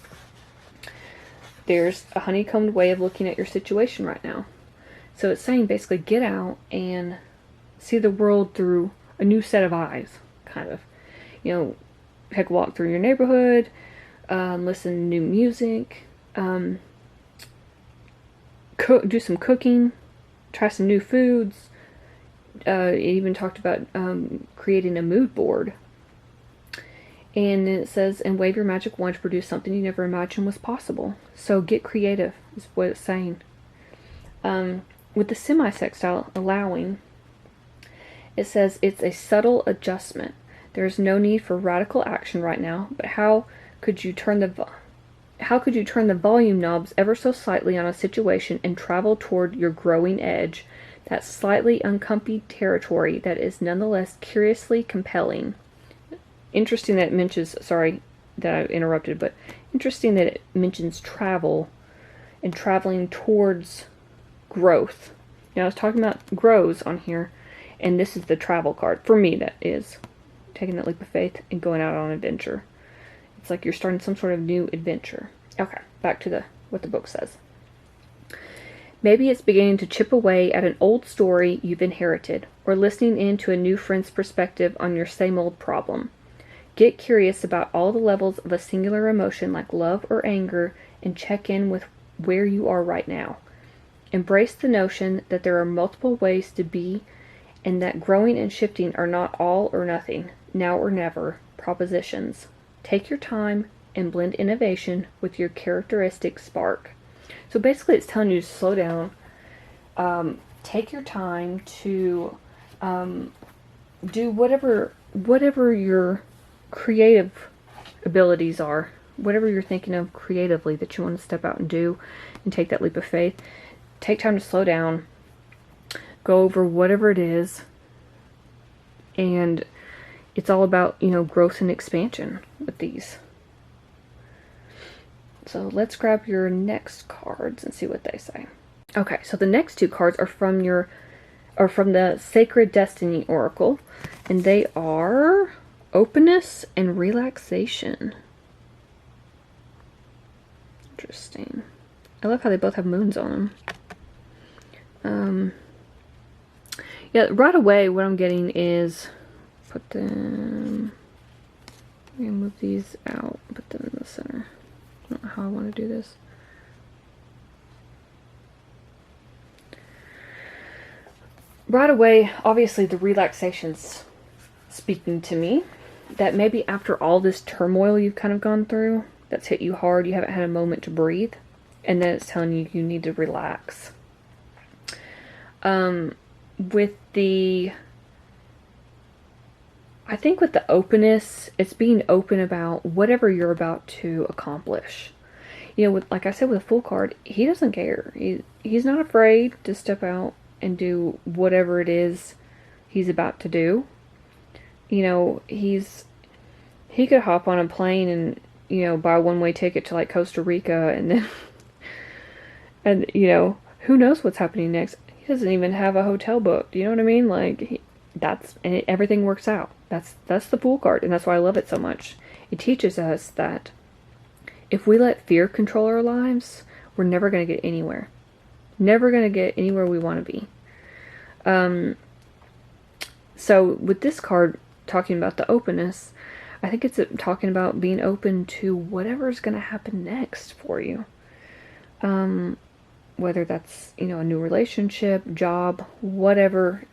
there's a honeycombed way of looking at your situation right now. So it's saying basically get out and see the world through a new set of eyes, kind of. Heck, walk through your neighborhood, listen to new music, do some cooking, try some new foods. It even talked about creating a mood board. And it says, and wave your magic wand to produce something you never imagined was possible. So get creative, is what it's saying. With the semi-sextile allowing, it says it's a subtle adjustment. There's no need for radical action right now, but how could you turn the volume knobs ever so slightly on a situation and travel toward your growing edge, that slightly uncomfy territory that is nonetheless curiously compelling? Interesting that it mentions, sorry that I interrupted, but interesting that it mentions travel and traveling towards growth. I was talking about grows on here, and this is the travel card. For me, that is. Taking that leap of faith and going out on an adventure. It's like you're starting some sort of new adventure. Okay, back to what the book says. Maybe it's beginning to chip away at an old story you've inherited, or listening in to a new friend's perspective on your same old problem. Get curious about all the levels of a singular emotion like love or anger and check in with where you are right now. Embrace the notion that there are multiple ways to be and that growing and shifting are not all or nothing, now or never, propositions. Take your time and blend innovation with your characteristic spark. So basically it's telling you to slow down, take your time to do whatever your creative abilities are, whatever you're thinking of creatively that you want to step out and do and take that leap of faith. Take time to slow down, go over whatever it is, and it's all about, growth and expansion with these. So let's grab your next cards and see what they say. Okay, so the next two cards are from the Sacred Destiny Oracle, and they are openness and relaxation. Interesting. I love how they both have moons on them. Yeah, right away what I'm getting is put them. I'm gonna move these out, put them in the center. I don't know how I want to do this. Right away, obviously the relaxation's speaking to me. That maybe after all this turmoil you've kind of gone through, that's hit you hard, you haven't had a moment to breathe, and then it's telling you you need to relax. I think with the openness, it's being open about whatever you're about to accomplish. Like I said with a Fool card, he doesn't care. He's not afraid to step out and do whatever it is he's about to do. He could hop on a plane and, buy a one-way ticket to like Costa Rica and then, and who knows what's happening next. He doesn't even have a hotel booked. You know what I mean? Like, everything works out. That's the Fool card, and that's why I love it so much. It teaches us that if we let fear control our lives, we're never going to get anywhere. Never going to get anywhere we want to be. So with this card talking about the openness, I think it's talking about being open to whatever's going to happen next for you. Whether that's, a new relationship, job, whatever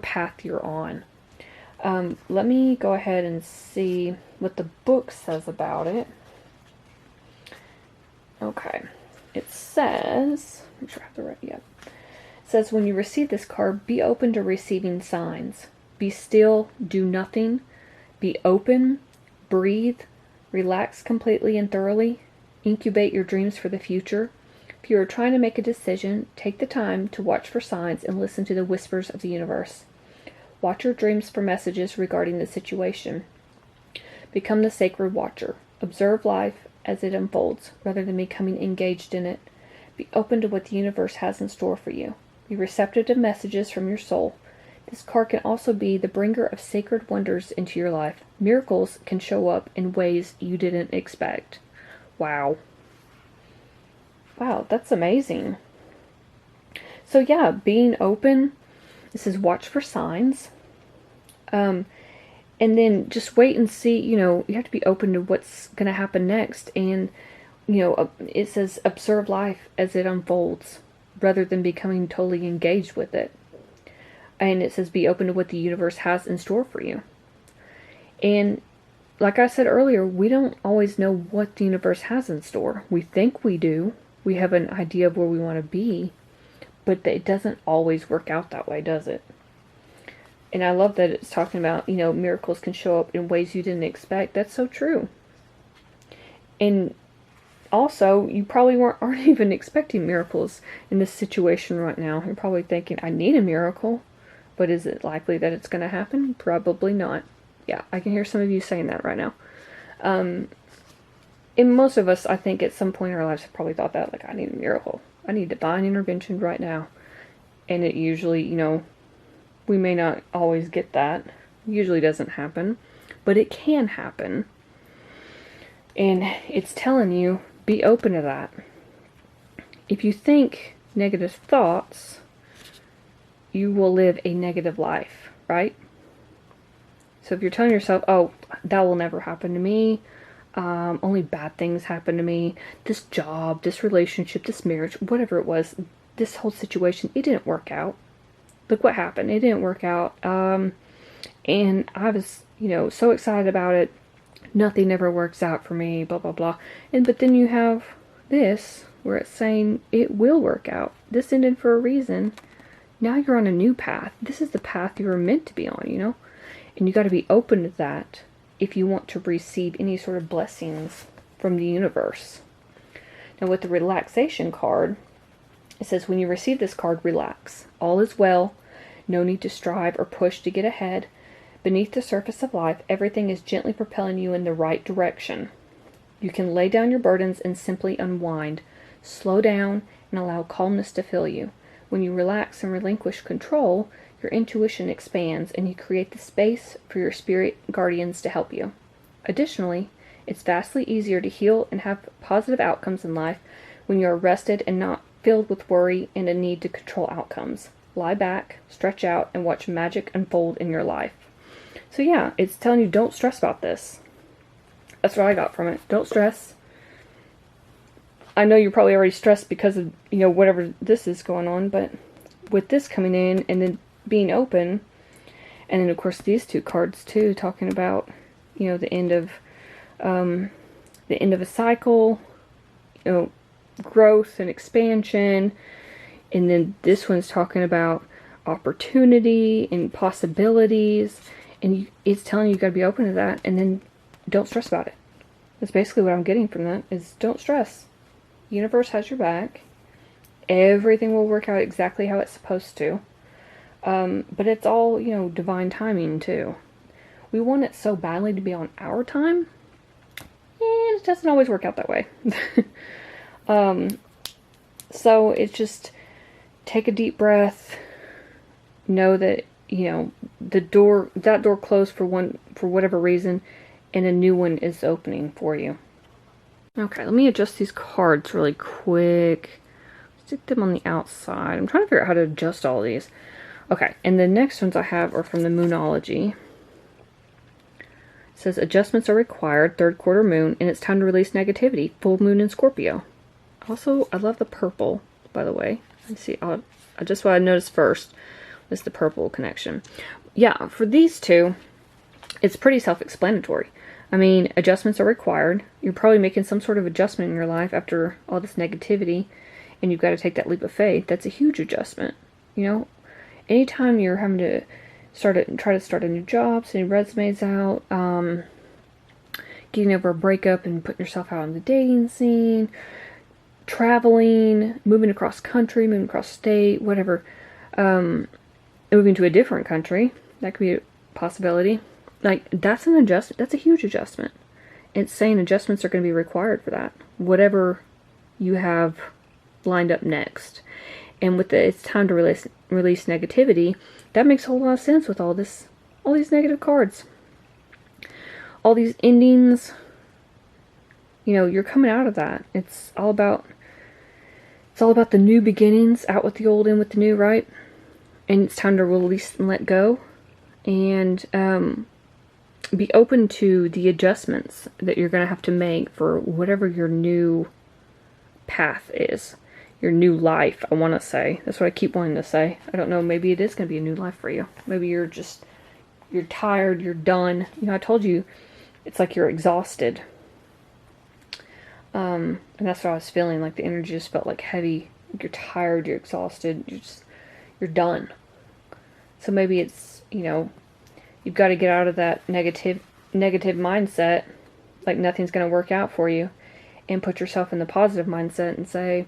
path you're on. Let me go ahead and see what the book says about it. Okay. It says, I'm sure I have the right, yeah. It says, when you receive this card, be open to receiving signs. Be still, do nothing. Be open, breathe, relax completely and thoroughly. Incubate your dreams for the future. If you are trying to make a decision, take the time to watch for signs and listen to the whispers of the universe. Watch your dreams for messages regarding the situation. Become the sacred watcher. Observe life as it unfolds, rather than becoming engaged in it. Be open to what the universe has in store for you. Be receptive to messages from your soul. This card can also be the bringer of sacred wonders into your life. Miracles can show up in ways you didn't expect. Wow. Wow, that's amazing. So yeah, being open. This is watch for signs. And then just wait and see, you have to be open to what's going to happen next. And, it says observe life as it unfolds rather than becoming totally engaged with it. And it says be open to what the universe has in store for you. And like I said earlier, we don't always know what the universe has in store. We think we do. We have an idea of where we want to be. But it doesn't always work out that way, does it? And I love that it's talking about, miracles can show up in ways you didn't expect. That's so true. And also, you probably aren't even expecting miracles in this situation right now. You're probably thinking, I need a miracle. But is it likely that it's going to happen? Probably not. Yeah, I can hear some of you saying that right now. And most of us, I think, at some point in our lives have probably thought that, like, I need a miracle. I need divine intervention right now. And it usually, we may not always get that. It usually doesn't happen. But it can happen. And it's telling you, be open to that. If you think negative thoughts, you will live a negative life, right? So if you're telling yourself, oh, that will never happen to me, only bad things happen to me, this job, this relationship, this marriage, whatever it was, this whole situation, it didn't work out. Look what happened. It didn't work out. And I was, so excited about it. Nothing ever works out for me, blah, blah, blah. But then you have this, where it's saying it will work out. This ended for a reason. Now you're on a new path. This is the path you were meant to be on, And you got to be open to that if you want to receive any sort of blessings from the universe. Now with the relaxation card, it says when you receive this card, relax. All is well. No need to strive or push to get ahead. Beneath the surface of life, everything is gently propelling you in the right direction. You can lay down your burdens and simply unwind. Slow down and allow calmness to fill you. When you relax and relinquish control, your intuition expands and you create the space for your spirit guardians to help you. Additionally, it's vastly easier to heal and have positive outcomes in life when you are rested and not filled with worry and a need to control outcomes. Lie back, stretch out, and watch magic unfold in your life. So yeah, it's telling you don't stress about this. That's what I got from it. Don't stress. I know you're probably already stressed because of, whatever this is going on, but with this coming in and then being open, and then of course these two cards too, talking about, the end of a cycle, growth and expansion, and then this one's talking about opportunity and possibilities, and it's telling you got to be open to that, and then don't stress about it. That's basically what I'm getting from that, is don't stress. The universe has your back. Everything will work out exactly how it's supposed to. But it's all, divine timing too. We want it so badly to be on our time, and it doesn't always work out that way. So it's just take a deep breath. Know that, that door closed for whatever reason, and a new one is opening for you. Okay, let me adjust these cards really quick. Stick them on the outside. I'm trying to figure out how to adjust all these. Okay, and the next ones I have are from the Moonology. It says, adjustments are required, third quarter moon, and it's time to release negativity, full moon in Scorpio. Also, I love the purple, by the way. Let's see, just what I noticed first was the purple connection. Yeah, for these two, it's pretty self-explanatory. I mean, adjustments are required. You're probably making some sort of adjustment in your life after all this negativity, and you've got to take that leap of faith. That's a huge adjustment. Anytime you're having to try to start a new job, sending resumes out, getting over a breakup and putting yourself out on the dating scene, traveling, moving across country, moving across state, whatever, moving to a different country, that could be a possibility. Like, that's an adjustment. That's a huge adjustment. It's saying adjustments are going to be required for that. Whatever you have lined up next. And with it's time to release negativity, that makes a whole lot of sense with all these negative cards. All these endings, you're coming out of that. It's all about the new beginnings, out with the old, in with the new, right? And it's time to release and let go. And be open to the adjustments that you're going to have to make for whatever your new path is. Your new life, I want to say. That's what I keep wanting to say. I don't know, maybe it is going to be a new life for you. Maybe you're tired, you're done. I told you, it's like you're exhausted. And that's what I was feeling, like the energy just felt like heavy. Like you're tired, you're exhausted, you're done. So maybe it's, you've got to get out of that negative mindset, like nothing's going to work out for you, and put yourself in the positive mindset and say,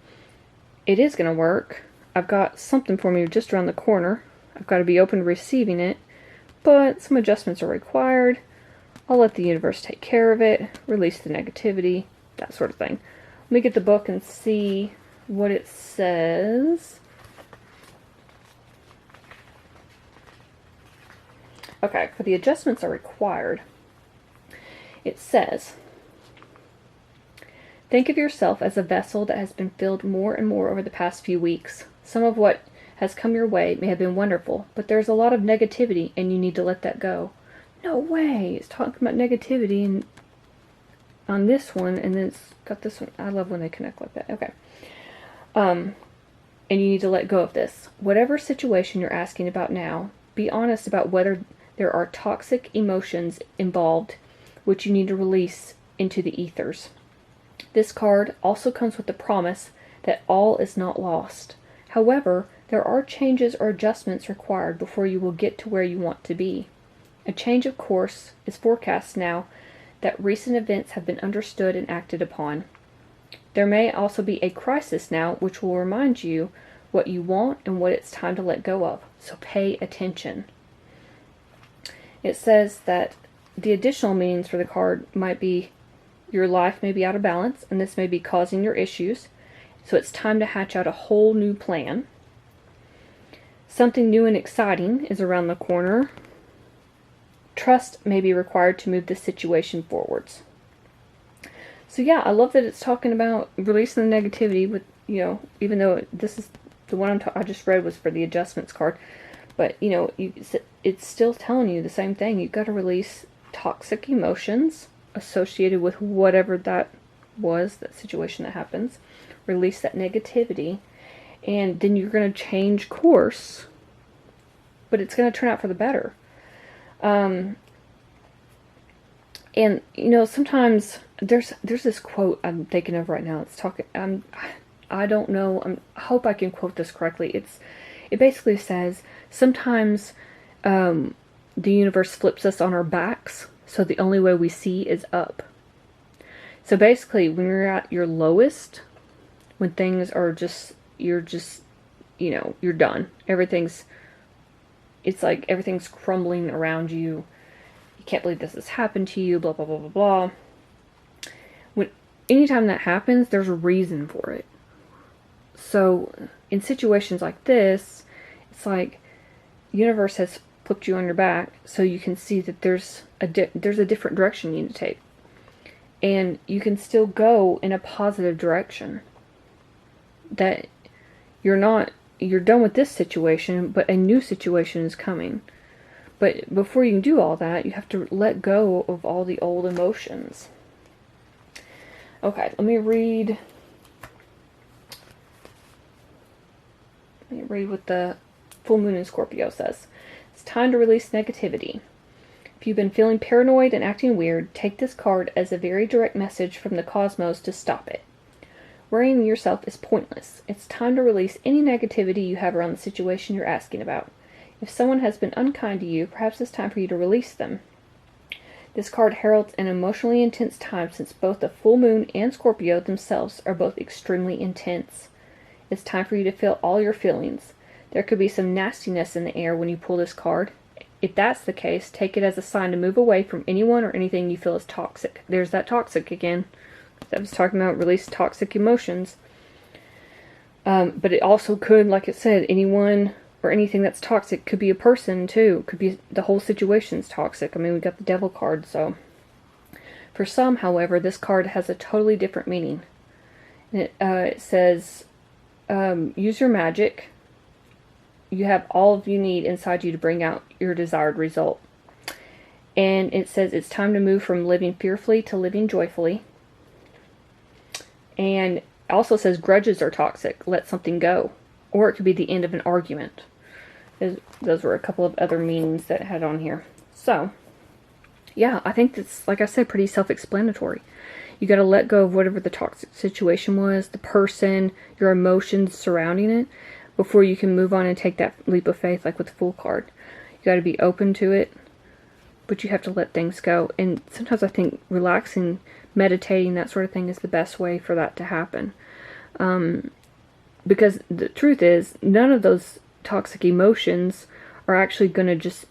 it is going to work. I've got something for me just around the corner. I've got to be open to receiving it, but some adjustments are required. I'll let the universe take care of it, release the negativity, that sort of thing. Let me get the book and see what it says. Okay, for the adjustments are required, it says, think of yourself as a vessel that has been filled more and more over the past few weeks. Some of what has come your way may have been wonderful, but there's a lot of negativity and you need to let that go. No way. It's talking about negativity and on this one, and then it's got this one. I love when they connect like that. Okay. And you need to let go of this. Whatever situation you're asking about now, be honest about whether there are toxic emotions involved which you need to release into the ethers. This card also comes with the promise that all is not lost. However, there are changes or adjustments required before you will get to where you want to be. A change of course is forecast now that recent events have been understood and acted upon. There may also be a crisis now which will remind you what you want and what it's time to let go of. So pay attention. It says that the additional meanings for the card might be your life may be out of balance and this may be causing your issues. So it's time to hatch out a whole new plan. Something new and exciting is around the corner. Trust may be required to move this situation forwards. So yeah, I love that it's talking about releasing the negativity with, even though this is the one I just read was for the adjustments card. But, it's still telling you the same thing. You've got to release toxic emotions associated with whatever that was, that situation that happens. Release that negativity. And then you're going to change course. But it's going to turn out for the better. And, sometimes there's this quote I'm thinking of right now. It's talking, I don't know, I hope I can quote this correctly. It basically says, sometimes the universe flips us on our backs, so the only way we see is up. So basically, when you're at your lowest, when things are you're done. It's like everything's crumbling around you. You can't believe this has happened to you, blah, blah, blah, blah, blah. Anytime that happens, there's a reason for it. So, in situations like this, it's like the universe has flipped you on your back so you can see that there's a different direction you need to take. And you can still go in a positive direction. That you're done with this situation, but a new situation is coming. But before you can do all that, you have to let go of all the old emotions. Okay, let me read what the full moon in Scorpio says. It's time to release negativity. If you've been feeling paranoid and acting weird, take this card as a very direct message from the cosmos to stop it. Worrying yourself is pointless. It's time to release any negativity you have around the situation you're asking about. If someone has been unkind to you, perhaps it's time for you to release them. This card heralds an emotionally intense time since both the full moon and Scorpio themselves are both extremely intense. It's time for you to feel all your feelings. There could be some nastiness in the air when you pull this card. If that's the case, take it as a sign to move away from anyone or anything you feel is toxic. There's that toxic again. I was talking about release toxic emotions. But it also could, like it said, anyone or anything that's toxic. Could be a person too. Could be the whole situation's toxic. I mean, we got the devil card, so. For some, however, this card has a totally different meaning. And it says, use your magic. You have all you need inside you to bring out your desired result. And it says it's time to move from living fearfully to living joyfully. And it also says grudges are toxic. Let something go. Or it could be the end of an argument. Those were a couple of other meanings that it had on here. So, yeah, I think that's, like I said, pretty self-explanatory. You got to let go of whatever the toxic situation was, the person, your emotions surrounding it, before you can move on and take that leap of faith, like with the Fool card. You got to be open to it, but you have to let things go. And sometimes I think relaxing, meditating, that sort of thing is the best way for that to happen. Because the truth is, none of those toxic emotions are actually going to just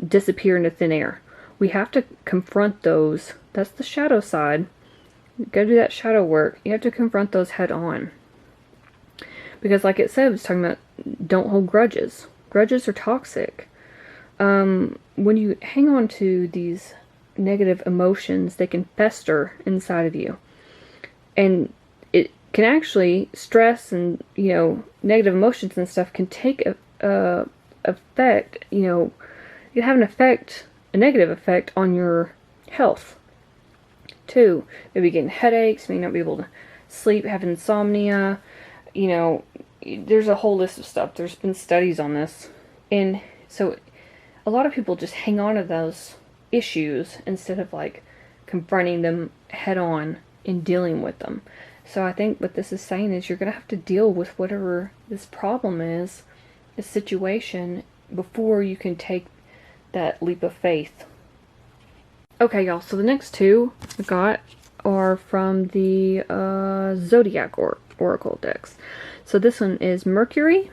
disappear into thin air. We have to confront those. That's the shadow side. You gotta do that shadow work. You have to confront those head on. Because like it said, it's talking about don't hold grudges. Grudges are toxic. When you hang on to these negative emotions, they can fester inside of you. And it can actually, stress and, negative emotions and stuff can take effect, it can have an effect a negative effect on your health. 2, maybe getting headaches, may not be able to sleep, have insomnia. You know, there's a whole list of stuff. There's been studies on this. And so a lot of people just hang on to those issues instead of like confronting them head on and dealing with them. So I think what this is saying is you're going to have to deal with whatever this problem is, this situation, before you can take that leap of faith. Okay, y'all, so the next two I got are from the Zodiac Oracle decks. So this one is Mercury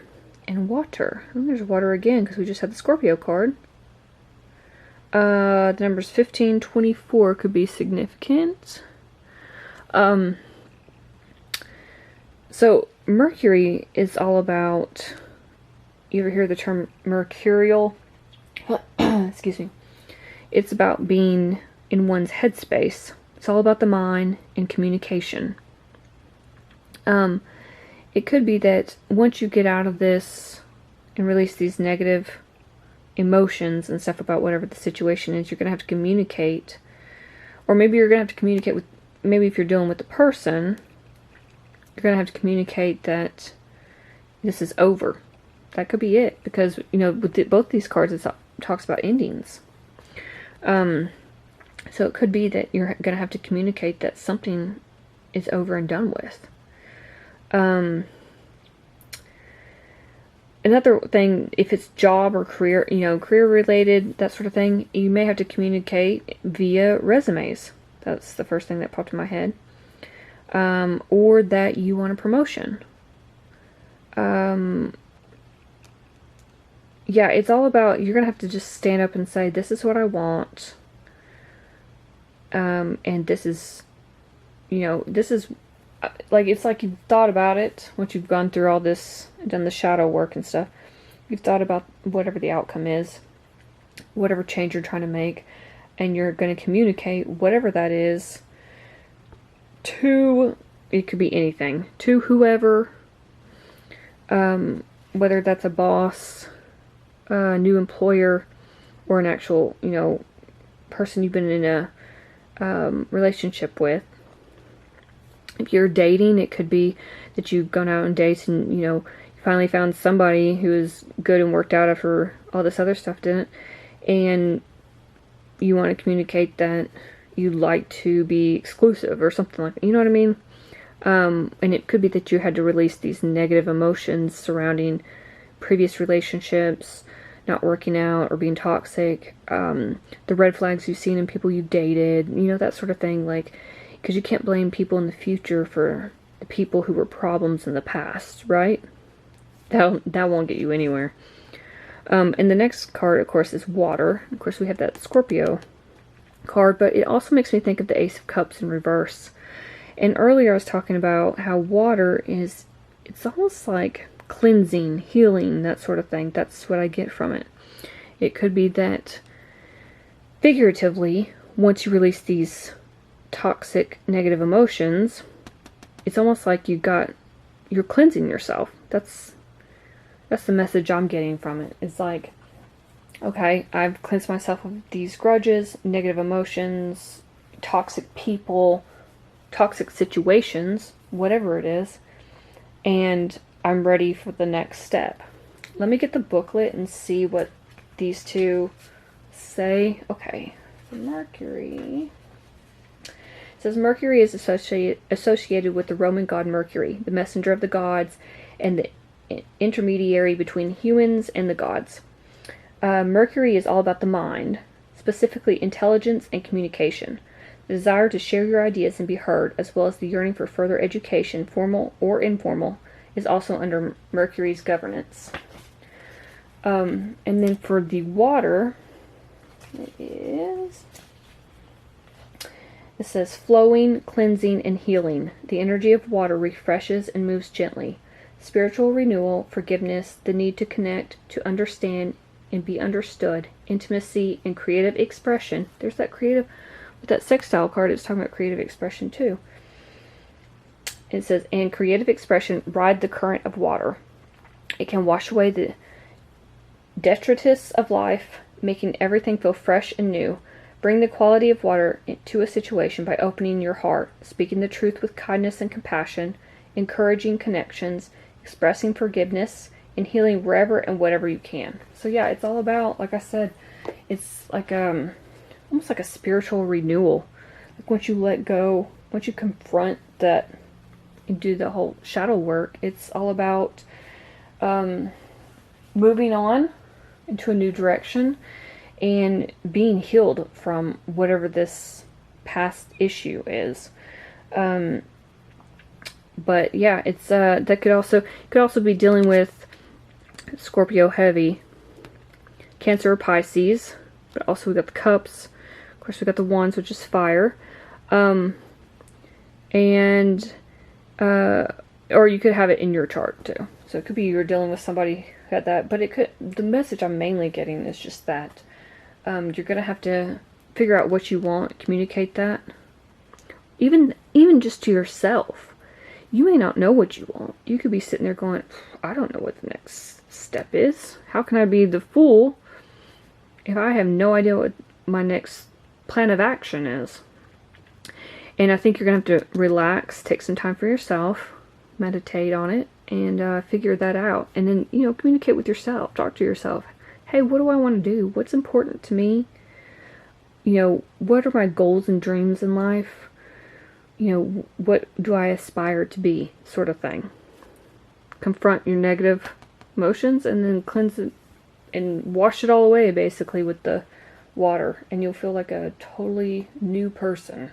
and Water. And there's Water again because we just had the Scorpio card. The numbers 15, 24 could be significant. So Mercury is all about, you ever hear the term mercurial? Excuse me. It's about being in one's headspace. It's all about the mind and communication. It could be that once you get out of this and release these negative emotions and stuff about whatever the situation is, you're going to have to communicate. Or maybe you're going to have to communicate with, maybe if you're dealing with the person, you're going to have to communicate that this is over. That could be it. Because, you know, with both these cards, it talks about endings. So it could be that you're going to have to communicate that something is over and done with. Another thing, if it's job or career, you know, career related, that sort of thing, you may have to communicate via resumes. That's the first thing that popped in my head. Or that you want a promotion. Yeah, it's all about, you're going to have to just stand up and say, this is what I want. And this is, you know, this is, like, it's like you've thought about it, once you've gone through all this, done the shadow work and stuff. You've thought about whatever the outcome is, whatever change you're trying to make, and you're going to communicate whatever that is to, it could be anything, to whoever, whether that's a boss, a new employer, or an actual, you know, person you've been in a relationship with. If you're dating, it could be that you've gone out on dates and, you know, you finally found somebody who is good and worked out after all this other stuff didn't, and you want to communicate that you'd like to be exclusive or something like that. You know what I mean? And it could be that you had to release these negative emotions surrounding previous relationships, not working out or being toxic, the red flags you've seen in people you've dated, you know, that sort of thing. Like, because you can't blame people in the future for the people who were problems in the past, right? That won't get you anywhere. And the next card, of course, is Water. Of course, we have that Scorpio card, but it also makes me think of the Ace of Cups in reverse. And earlier I was talking about how water is, it's almost like cleansing, healing, that sort of thing. That's what I get from it. It could be that, figuratively, once you release these toxic, negative emotions, it's almost like you're cleansing yourself. That's the message I'm getting from it. It's like, okay, I've cleansed myself of these grudges, negative emotions, toxic people, toxic situations, whatever it is, and I'm ready for the next step. Let me get the booklet and see what these two say. Okay, Mercury. It says Mercury is associated with the Roman god Mercury, the messenger of the gods, and the intermediary between humans and the gods. Mercury is all about the mind, specifically intelligence and communication. The desire to share your ideas and be heard, as well as the yearning for further education, formal or informal, is also under Mercury's governance. And then for the Water, it says flowing, cleansing, and healing. The energy of water refreshes and moves gently. Spiritual renewal, forgiveness, the need to connect, to understand and be understood, intimacy, and creative expression. There's that creative, with that sextile card, it's talking about creative expression too. It says, and creative expression ride the current of water. It can wash away the detritus of life, making everything feel fresh and new. Bring the quality of water to a situation by opening your heart, speaking the truth with kindness and compassion, encouraging connections, expressing forgiveness, and healing wherever and whatever you can. So yeah, it's all about, like I said, it's like almost like a spiritual renewal. Like once you let go, once you confront that and do the whole shadow work, it's all about moving on into a new direction and being healed from whatever this past issue is. But yeah, it's that could also be dealing with Scorpio heavy, Cancer or Pisces, but also we got the cups. Of course, we got the wands, which is fire, or you could have it in your chart too. So it could be you're dealing with somebody who had that, but it could. The message I'm mainly getting is just that you're gonna have to figure out what you want, communicate that, even just to yourself. You may not know what you want. You could be sitting there going, I don't know what the next step is. How can I be the fool if I have no idea what my next plan of action is? And I think you're going to have to relax, take some time for yourself, meditate on it, and figure that out. And then, communicate with yourself. Talk to yourself. Hey, what do I want to do? What's important to me? What are my goals and dreams in life? What do I aspire to be, sort of thing. Confront your negative emotions and then cleanse it and wash it all away, basically, with the water. And you'll feel like a totally new person.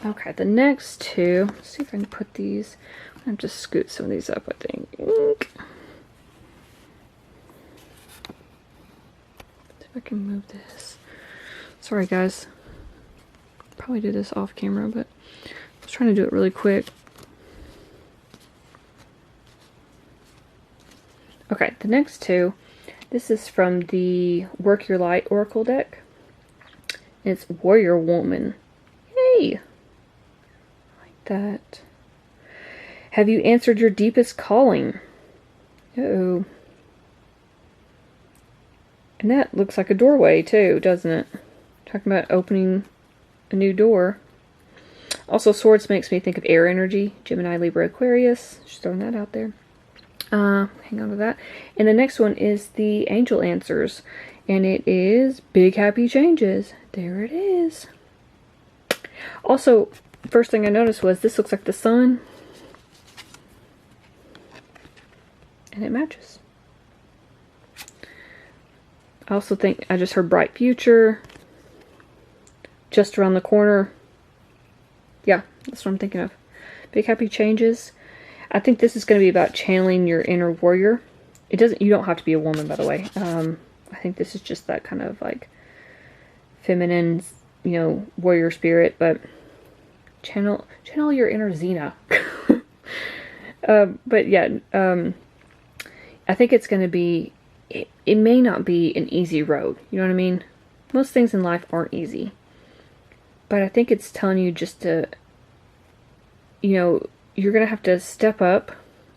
Okay, the next two, let's see if I can put these. I'm going to just scoot some of these up, I think. See if I can move this. Sorry, guys. Probably did this off camera, but I was trying to do it really quick. Okay, the next two. This is from the Work Your Light Oracle deck. It's Warrior Woman. Hey! I like that. Have you answered your deepest calling? Uh-oh. And that looks like a doorway too, doesn't it? Talking about opening a new door. Also, Swords makes me think of air energy. Gemini, Libra, Aquarius. Just throwing that out there. Hang on to that. And the next one is the Angel Answers. And it is Big Happy Changes. There it is. Also, first thing I noticed was this looks like the sun. And it matches. I also think I just heard Bright Future. Just around the corner. Yeah, that's what I'm thinking of. Big Happy Changes. I think this is going to be about channeling your inner warrior. You don't have to be a woman, by the way. I think this is just that kind of like feminine, warrior spirit, but channel your inner Xena. But yeah, I think it's going to be, it may not be an easy road. You know what I mean? Most things in life aren't easy. But I think it's telling you just to, you're going to have to step up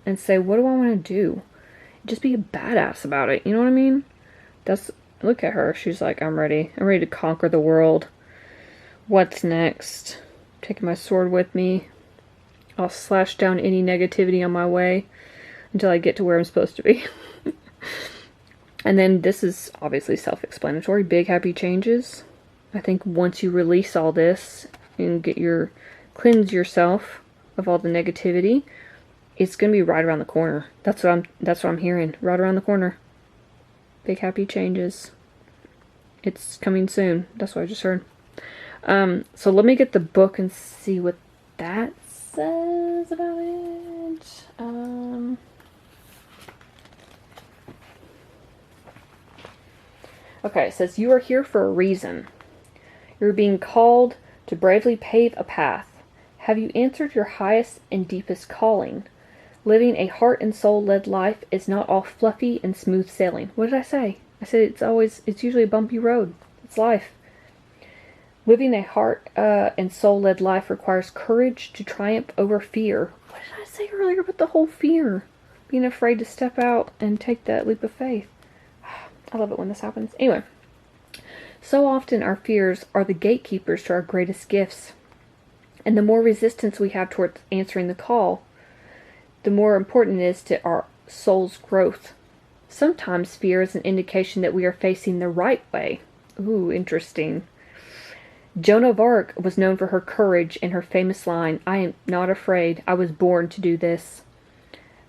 and say, what do I want to do? Just be a badass about it. You know what I mean? Look at her. She's like, I'm ready. I'm ready to conquer the world. What's next? Taking my sword with me. I'll slash down any negativity on my way until I get to where I'm supposed to be. And then this is obviously self-explanatory. Big Happy Changes. I think once you release all this and cleanse yourself of all the negativity, it's going to be right around the corner. That's what I'm hearing. Right around the corner. Big Happy Changes. It's coming soon. That's what I just heard. So let me get the book and see what that says about it. Okay, it says, you are here for a reason. You're being called to bravely pave a path. Have you answered your highest and deepest calling? Living a heart and soul-led life is not all fluffy and smooth sailing. What did I say? I said it's usually a bumpy road. It's life. Living a heart and soul-led life requires courage to triumph over fear. What did I say earlier about the whole fear? Being afraid to step out and take that leap of faith. I love it when this happens. Anyway, So often our fears are the gatekeepers to our greatest gifts. And the more resistance we have towards answering the call, the more important it is to our soul's growth. Sometimes fear is an indication that we are facing the right way. Ooh, interesting. Joan of Arc was known for her courage and her famous line, "I am not afraid, I was born to do this."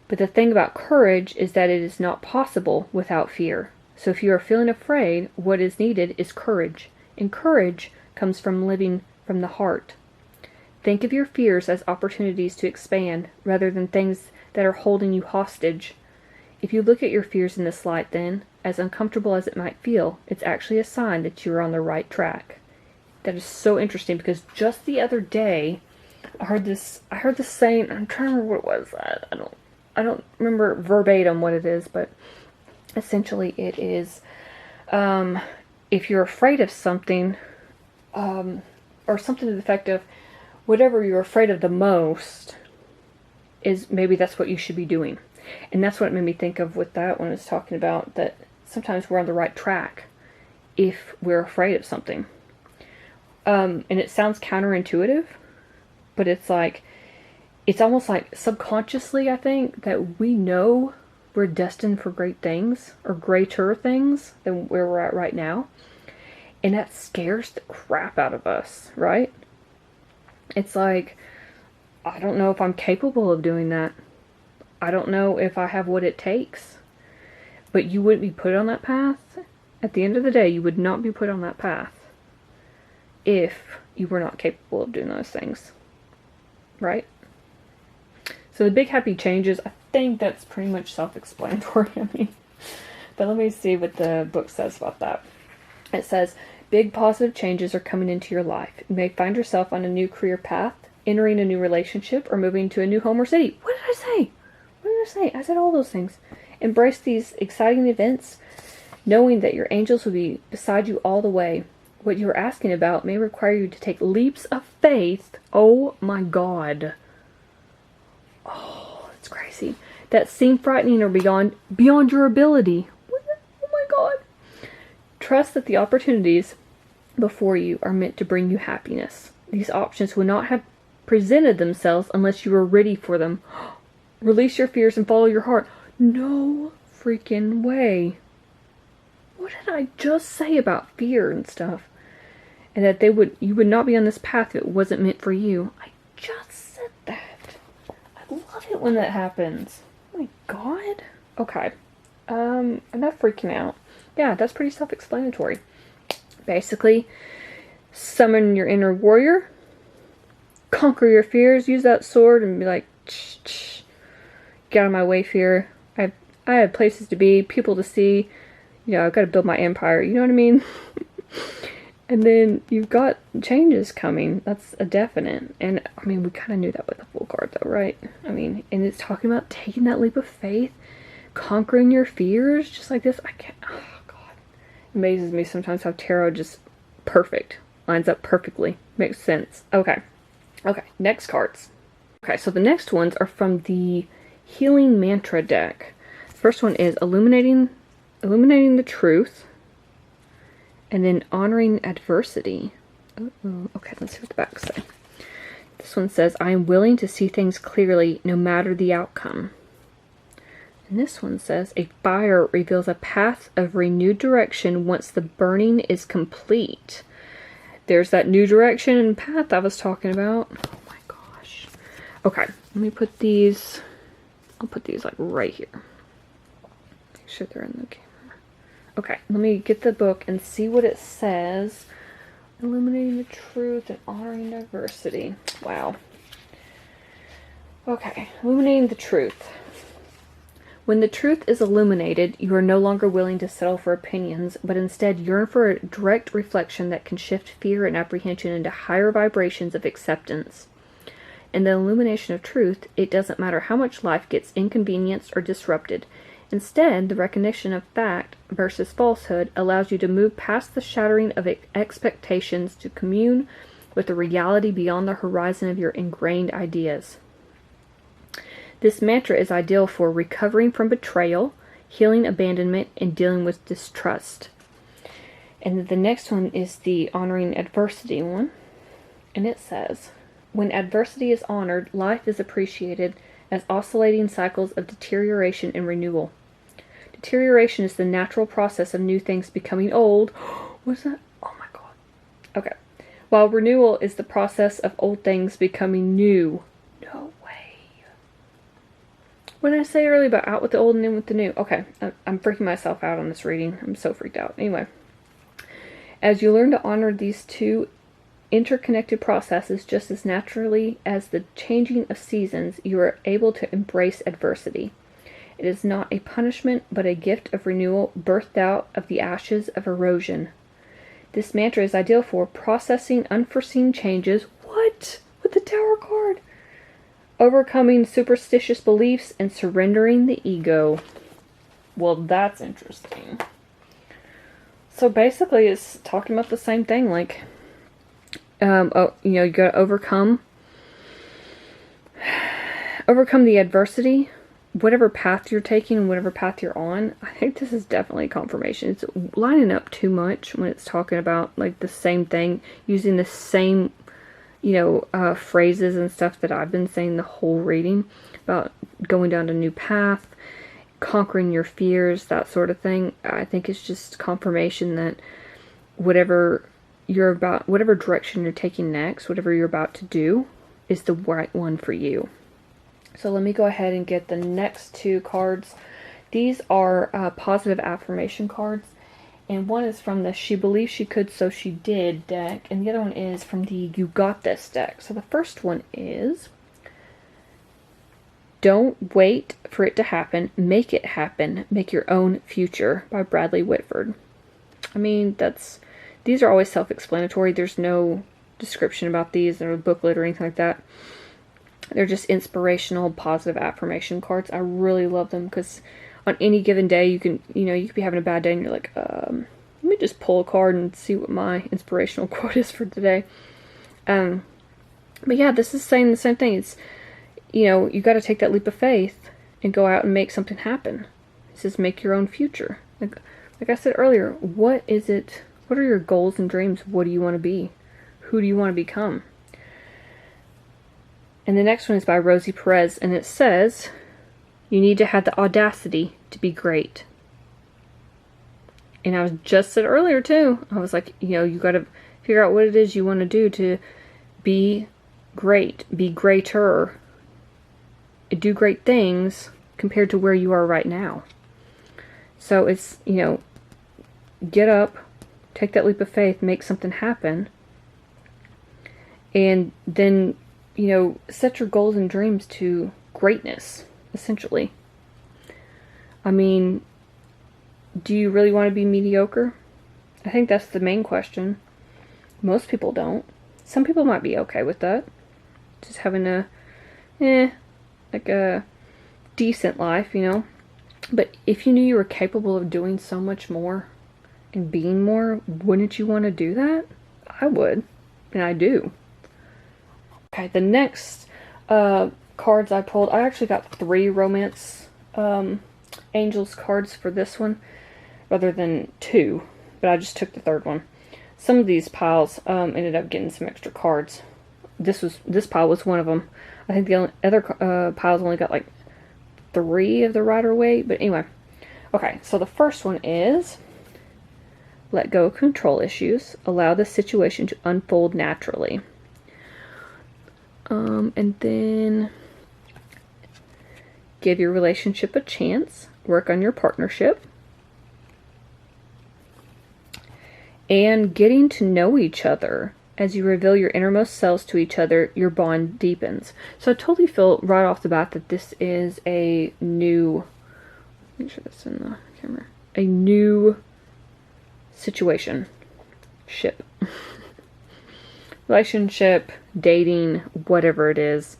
But the thing about courage is that it is not possible without fear. So if you are feeling afraid, what is needed is courage. And courage comes from living from the heart. Think of your fears as opportunities to expand, rather than things that are holding you hostage. If you look at your fears in this light, then, as uncomfortable as it might feel, it's actually a sign that you are on the right track. That is so interesting, because just the other day, I heard this saying, I'm trying to remember what it was. I don't remember verbatim what it is, but essentially it is, if you're afraid of something, or something to the effect of, whatever you're afraid of the most, is maybe that's what you should be doing. And that's what it made me think of with that when it's talking about that sometimes we're on the right track if we're afraid of something. And it sounds counterintuitive, but it's almost like subconsciously, I think, that we know we're destined for great things, or greater things than where we're at right now. And that scares the crap out of us, right? It's like, I don't know if I'm capable of doing that. I don't know if I have what it takes. But you wouldn't be put on that path. At the end of the day, you would not be put on that path if you were not capable of doing those things. Right? So the big happy changes, I think that's pretty much self-explanatory. But let me see what the book says about that. It says, big positive changes are coming into your life. You may find yourself on a new career path, entering a new relationship, or moving to a new home or city. What did I say? What did I say? I said all those things. Embrace these exciting events, knowing that your angels will be beside you all the way. What you are asking about may require you to take leaps of faith. Oh my God. Oh, that's crazy. That seem frightening or beyond your ability. Oh my God. Trust that the opportunities before you are meant to bring you happiness. These options would not have presented themselves unless you were ready for them. Release your fears and follow your heart. No freaking way. What did I just say about fear and stuff? And that you would not be on this path if it wasn't meant for you. I just said that. I love it when that happens. Oh my God. Okay. Enough freaking out. Yeah, that's pretty self-explanatory. Basically, summon your inner warrior, conquer your fears, use that sword and be like, shh, get out of my way, fear. I have places to be, people to see. I've got to build my empire. You know what I mean? And then you've got changes coming. That's a definite. And we kind of knew that with the Fool card, though, right? And it's talking about taking that leap of faith, conquering your fears, just like this. I can't. Oh God, it amazes me sometimes how tarot just perfect, lines up perfectly, makes sense. Okay, next cards. Okay, so the next ones are from the Healing Mantra deck. The first one is illuminating the truth, and then honoring adversity. Okay, let's see what the back says. This one says, I am willing to see things clearly no matter the outcome. And this one says, a fire reveals a path of renewed direction once the burning is complete. There's that new direction and path I was talking about. Oh my gosh. Okay, let me put these, I'll put these like right here. Make sure they're in the camera. Okay, let me get the book and see what it says. Illuminating the truth and honoring diversity. Wow. Okay, illuminating the truth. When the truth is illuminated, you are no longer willing to settle for opinions, but instead yearn for a direct reflection that can shift fear and apprehension into higher vibrations of acceptance. In the illumination of truth, it doesn't matter how much life gets inconvenienced or disrupted. Instead, the recognition of fact versus falsehood allows you to move past the shattering of expectations to commune with the reality beyond the horizon of your ingrained ideas. This mantra is ideal for recovering from betrayal, healing abandonment, and dealing with distrust. And then the next one is the honoring adversity one. And it says, when adversity is honored, life is appreciated as oscillating cycles of deterioration and renewal. Deterioration is the natural process of new things becoming old. What's that? Oh my god. Okay. While renewal is the process of old things becoming new. No way. What did I say earlier about out with the old and in with the new? Okay. I'm freaking myself out on this reading. I'm so freaked out. Anyway. As you learn to honor these two interconnected processes just as naturally as the changing of seasons, you are able to embrace adversity. It is not a punishment, but a gift of renewal birthed out of the ashes of erosion. This mantra is ideal for processing unforeseen changes. What? With the Tower card? Overcoming superstitious beliefs and surrendering the ego. Well, that's interesting. So basically it's talking about the same thing, like, you gotta overcome the adversity, whatever path you're taking, whatever path you're on. I think this is definitely confirmation. It's lining up too much when it's talking about, like, the same thing, using the same, phrases and stuff that I've been saying the whole reading, about going down a new path, conquering your fears, that sort of thing. I think it's just confirmation that whatever direction you're taking next, whatever you're about to do, is the right one for you. So let me go ahead and get the next two cards. These are positive affirmation cards, and one is from the She Believed She Could So She Did deck, and the other one is from the You Got This deck. So the first one is, Don't Wait for It to Happen, Make It Happen, Make Your Own Future by Bradley Whitford. I mean, these are always self-explanatory. There's no description about these or a booklet or anything like that. They're just inspirational, positive affirmation cards. I really love them because on any given day, you could be having a bad day and you're like, let me just pull a card and see what my inspirational quote is for today. But yeah, this is saying the same thing. It's, you got to take that leap of faith and go out and make something happen. It says make your own future. Like I said earlier, what is it? What are your goals and dreams? What do you want to be? Who do you want to become? And the next one is by Rosie Perez, and it says, you need to have the audacity to be great. And I was just said earlier too, I was like, you got to figure out what it is you want to do to be great, be greater, do great things compared to where you are right now. So it's, get up, take that leap of faith, make something happen, and then, set your goals and dreams to greatness, essentially. I mean, do you really want to be mediocre? I think that's the main question. Most people don't. Some people might be okay with that. Just having a decent life, But if you knew you were capable of doing so much more and being more, wouldn't you want to do that? I would. And I do. Okay, the next cards I pulled, I actually got 3 romance angels cards for this one, rather than 2, but I just took the 3rd one. Some of these piles ended up getting some extra cards. This pile was one of them. I think the other piles only got like 3 of the Rider-Waite, but anyway. Okay, so the first one is, let go of control issues, allow the situation to unfold naturally. And then give your relationship a chance, work on your partnership, and getting to know each other. As you reveal your innermost selves to each other, your bond deepens. So I totally feel right off the bat that this is a new, make sure that's in the camera, a new situation, relationship, dating, whatever it is.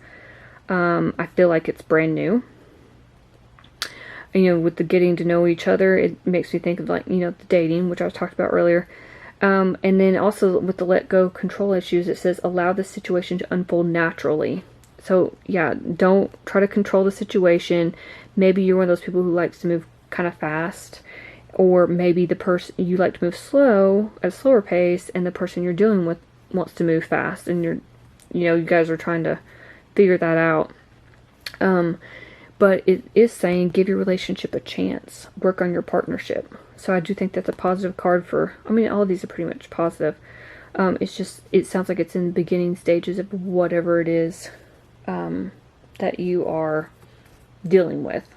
I feel like it's brand new. With the getting to know each other, it makes me think of the dating, which I was talking about earlier. And then also with the let go control issues, it says allow the situation to unfold naturally. So yeah, don't try to control the situation. Maybe you're one of those people who likes to move kind of fast, Or maybe the person you like to move slow at a slower pace, and the person you're dealing with wants to move fast, and you guys are trying to figure that out. But it is saying give your relationship a chance, work on your partnership. So I do think that's a positive card for, I mean, all of these are pretty much positive. It's just, it sounds like it's in the beginning stages of whatever it is that you are dealing with.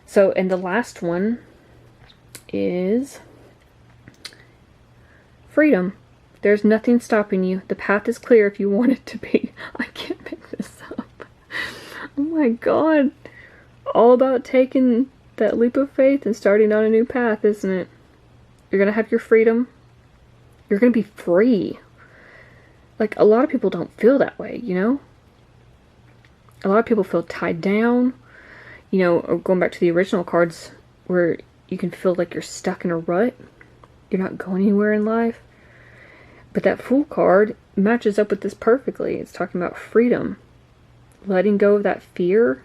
So, and the last one is freedom. There's nothing stopping you. The path is clear if you want it to be. I can't make this up. Oh my god. All about taking that leap of faith and starting on a new path, isn't it? You're gonna have your freedom. You're gonna be free. Like, a lot of people don't feel that way, you know? A lot of people feel tied down. You know, or going back to the original cards, where you can feel like you're stuck in a rut. You're not going anywhere in life. But that Fool card matches up with this perfectly. It's talking about freedom. Letting go of that fear.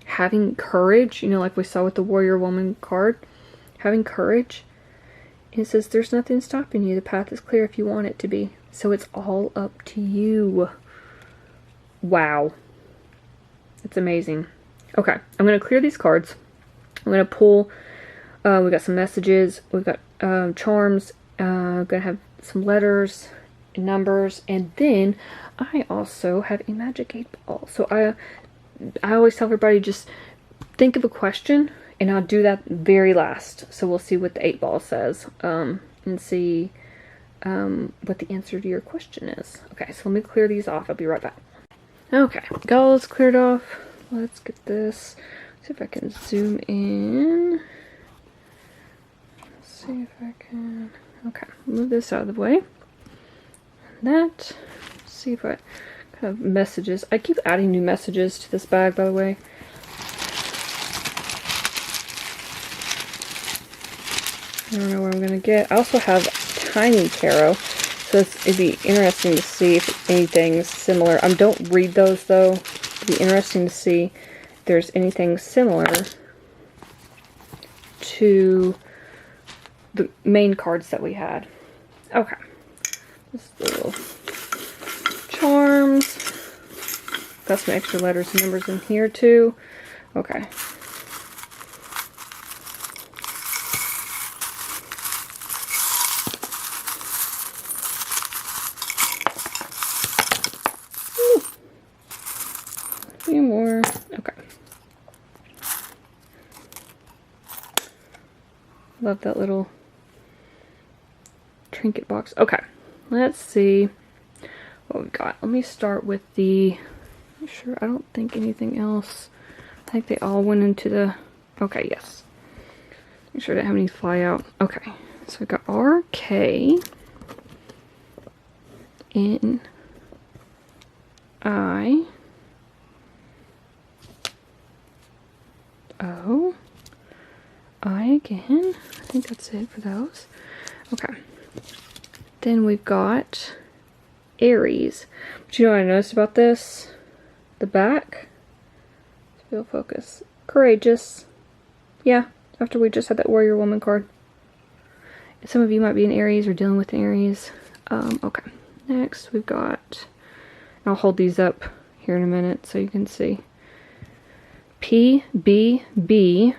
Having courage. You know, like we saw with the Warrior Woman card. Having courage. And it says there's nothing stopping you. The path is clear if you want it to be. So it's all up to you. Wow. It's amazing. Okay, I'm going to clear these cards. I'm going to pull, we got some messages, we've got charms, I'm going to have some letters and numbers, and then I also have a magic 8-ball. So I always tell everybody, just think of a question, and I'll do that very last. So we'll see what the 8-ball says, and see what the answer to your question is. Okay, so let me clear these off. I'll be right back. Okay, got all this cleared off. Let's get this. See if I can zoom in. Let's see if I can. Okay, move this out of the way. That. Let's see if I have messages. I keep adding new messages to this bag, by the way. I don't know where I'm gonna get. I also have Tiny Tarot, so it'd be interesting to see if anything's similar. Don't read those though. Be interesting to see if there's anything similar to the main cards that we had. Okay. Just little charms. Got some extra letters and numbers in here too. Okay. Few more. Okay. Love that little trinket box. Okay. Let's see what we've got. Let me start with the... I'm sure, I don't think anything else. I think they all went into the... Okay, yes. Make sure I didn't have any fly out. Okay. So we got R-K... N... I... O, I again. I think that's it for those. Okay. Then we've got Aries. But you know what I noticed about this? The back. Feel focus. Courageous. Yeah, after we just had that Warrior Woman card. Some of you might be an Aries or dealing with an Aries. Okay. Next we've got, I'll hold these up here in a minute so you can see. P, B, B,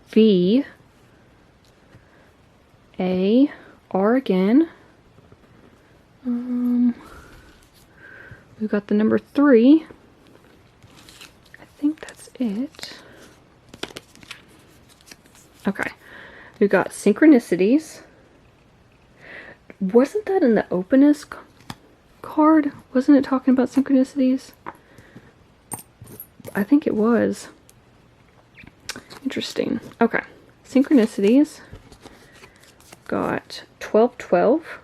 V, A, R again. We've got the number 3. I think that's it. Okay. We've got synchronicities. Wasn't that in the openness card? Wasn't it talking about synchronicities? I think it was. Interesting. Okay. Synchronicities. Got 1212.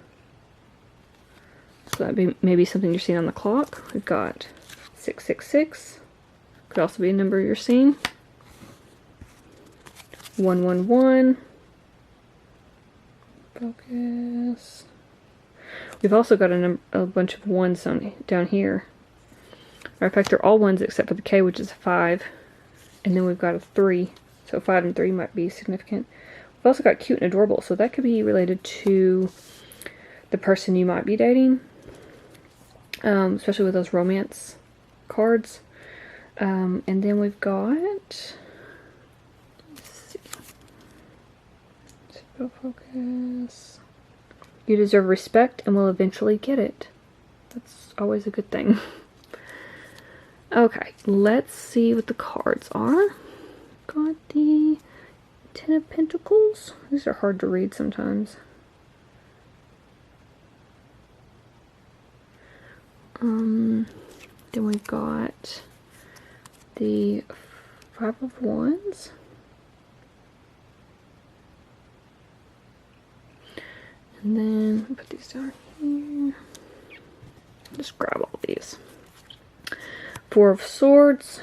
So that'd be maybe something you're seeing on the clock. We've got 666. Could also be a number you're seeing. 111. Focus. We've also got a bunch of 1s down here. Matter of fact, they're all 1s except for the K, which is a 5. And then we've got a 3. So 5 and 3 might be significant. We've also got cute and adorable, so that could be related to the person you might be dating, especially with those romance cards. And then we've got, let's see, focus. You deserve respect and will eventually get it. That's always a good thing. Okay, let's see what the cards are. Got the Ten of Pentacles. These are hard to read sometimes. Then we got the Five of Wands. And then we'll put these down here. Just grab all these. Four of Swords.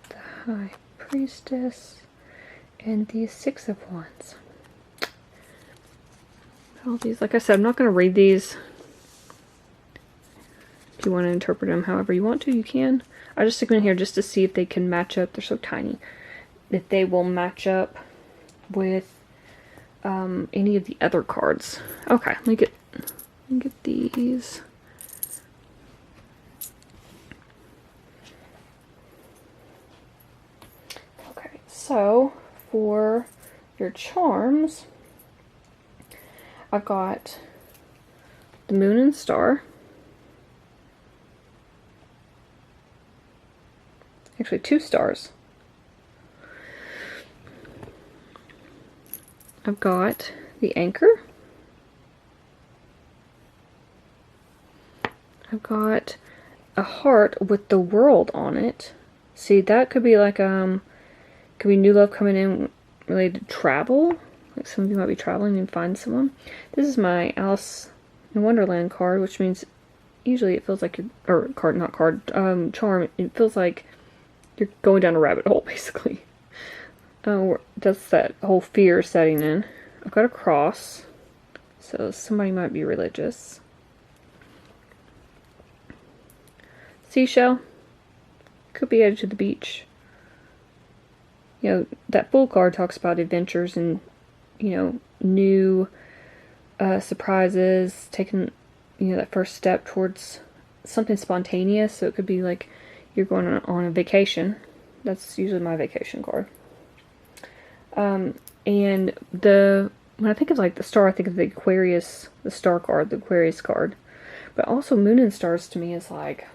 The High Priestess. And the Six of Wands. All these, like I said, I'm not going to read these. If you want to interpret them however you want to, you can. I just stick them in here just to see if they can match up. They're so tiny. If they will match up with any of the other cards. Okay, let me get these. Okay, so for your charms, I've got the Moon and Star. Actually, 2 stars. I've got the Anchor. I've got a heart with the world on it. See, that could be like, could be new love coming in related to travel. Like some of you might be traveling and find someone. This is my Alice in Wonderland card, which means usually it feels like you're, or card, not card, charm. It feels like you're going down a rabbit hole, basically. That's that whole fear setting in. I've got a cross, so somebody might be religious. Seashell. Could be headed to the beach. You know, that Fool card talks about adventures and, you know, new surprises, taking, you know, that first step towards something spontaneous. So it could be like you're going on a vacation. That's usually my vacation card. And when I think of like the star, I think of the Aquarius, the star card, the Aquarius card. But also Moon and Stars to me is like,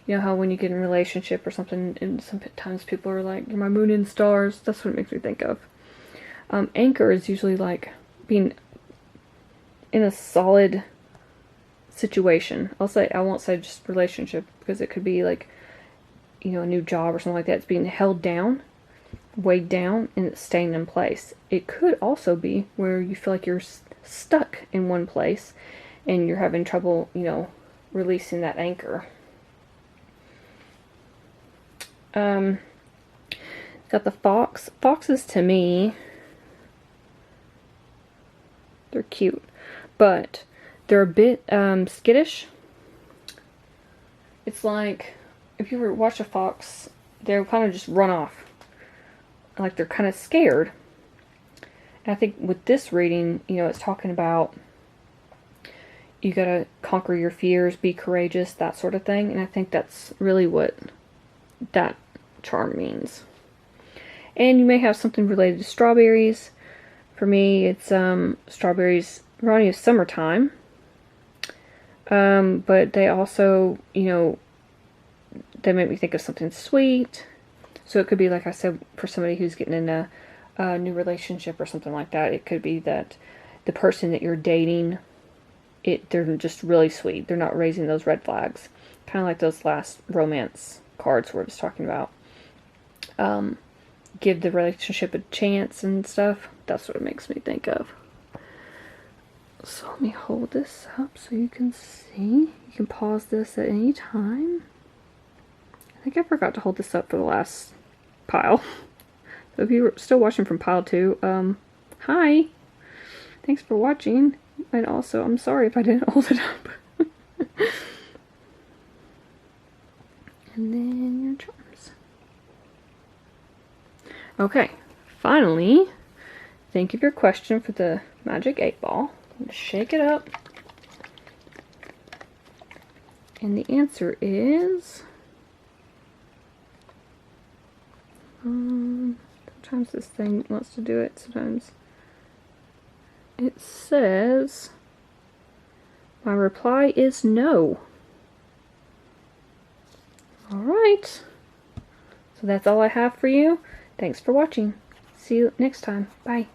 you know how when you get in a relationship or something, and sometimes people are like, you're my moon and stars. That's what it makes me think of. Anchor is usually like being in a solid situation. I won't say just relationship, because it could be like, you know, a new job or something like that. It's being held down, weighed down, and it's staying in place. It could also be where you feel like you're stuck in one place and you're having trouble, you know, releasing that anchor. Got the fox. Foxes to me, they're cute, but they're a bit skittish. It's like, if you ever watch a fox, they'll kind of just run off. Like they're kind of scared. And I think with this reading, you know, it's talking about you gotta conquer your fears, be courageous, that sort of thing. And I think that's really what that charm means. And you may have something related to strawberries. For me, it's strawberries remind me of summertime. But they also, you know, they make me think of something sweet. So it could be, like I said, for somebody who's getting in a new relationship or something like that. It could be that the person that you're dating, they're just really sweet. They're not raising those red flags. Kind of like those last romance cards where I was talking about. Give the relationship a chance and stuff. That's what it makes me think of. So let me hold this up so you can see. You can pause this at any time. I think I forgot to hold this up for the last pile. So if you're still watching from pile 2, hi. Thanks for watching. And also, I'm sorry if I didn't hold it up. And then your charms. Okay, finally, think of your question for the Magic 8 Ball. Shake it up. And the answer is... sometimes this thing wants to do it, sometimes... It says... My reply is no. Alright. So that's all I have for you. Thanks for watching. See you next time. Bye.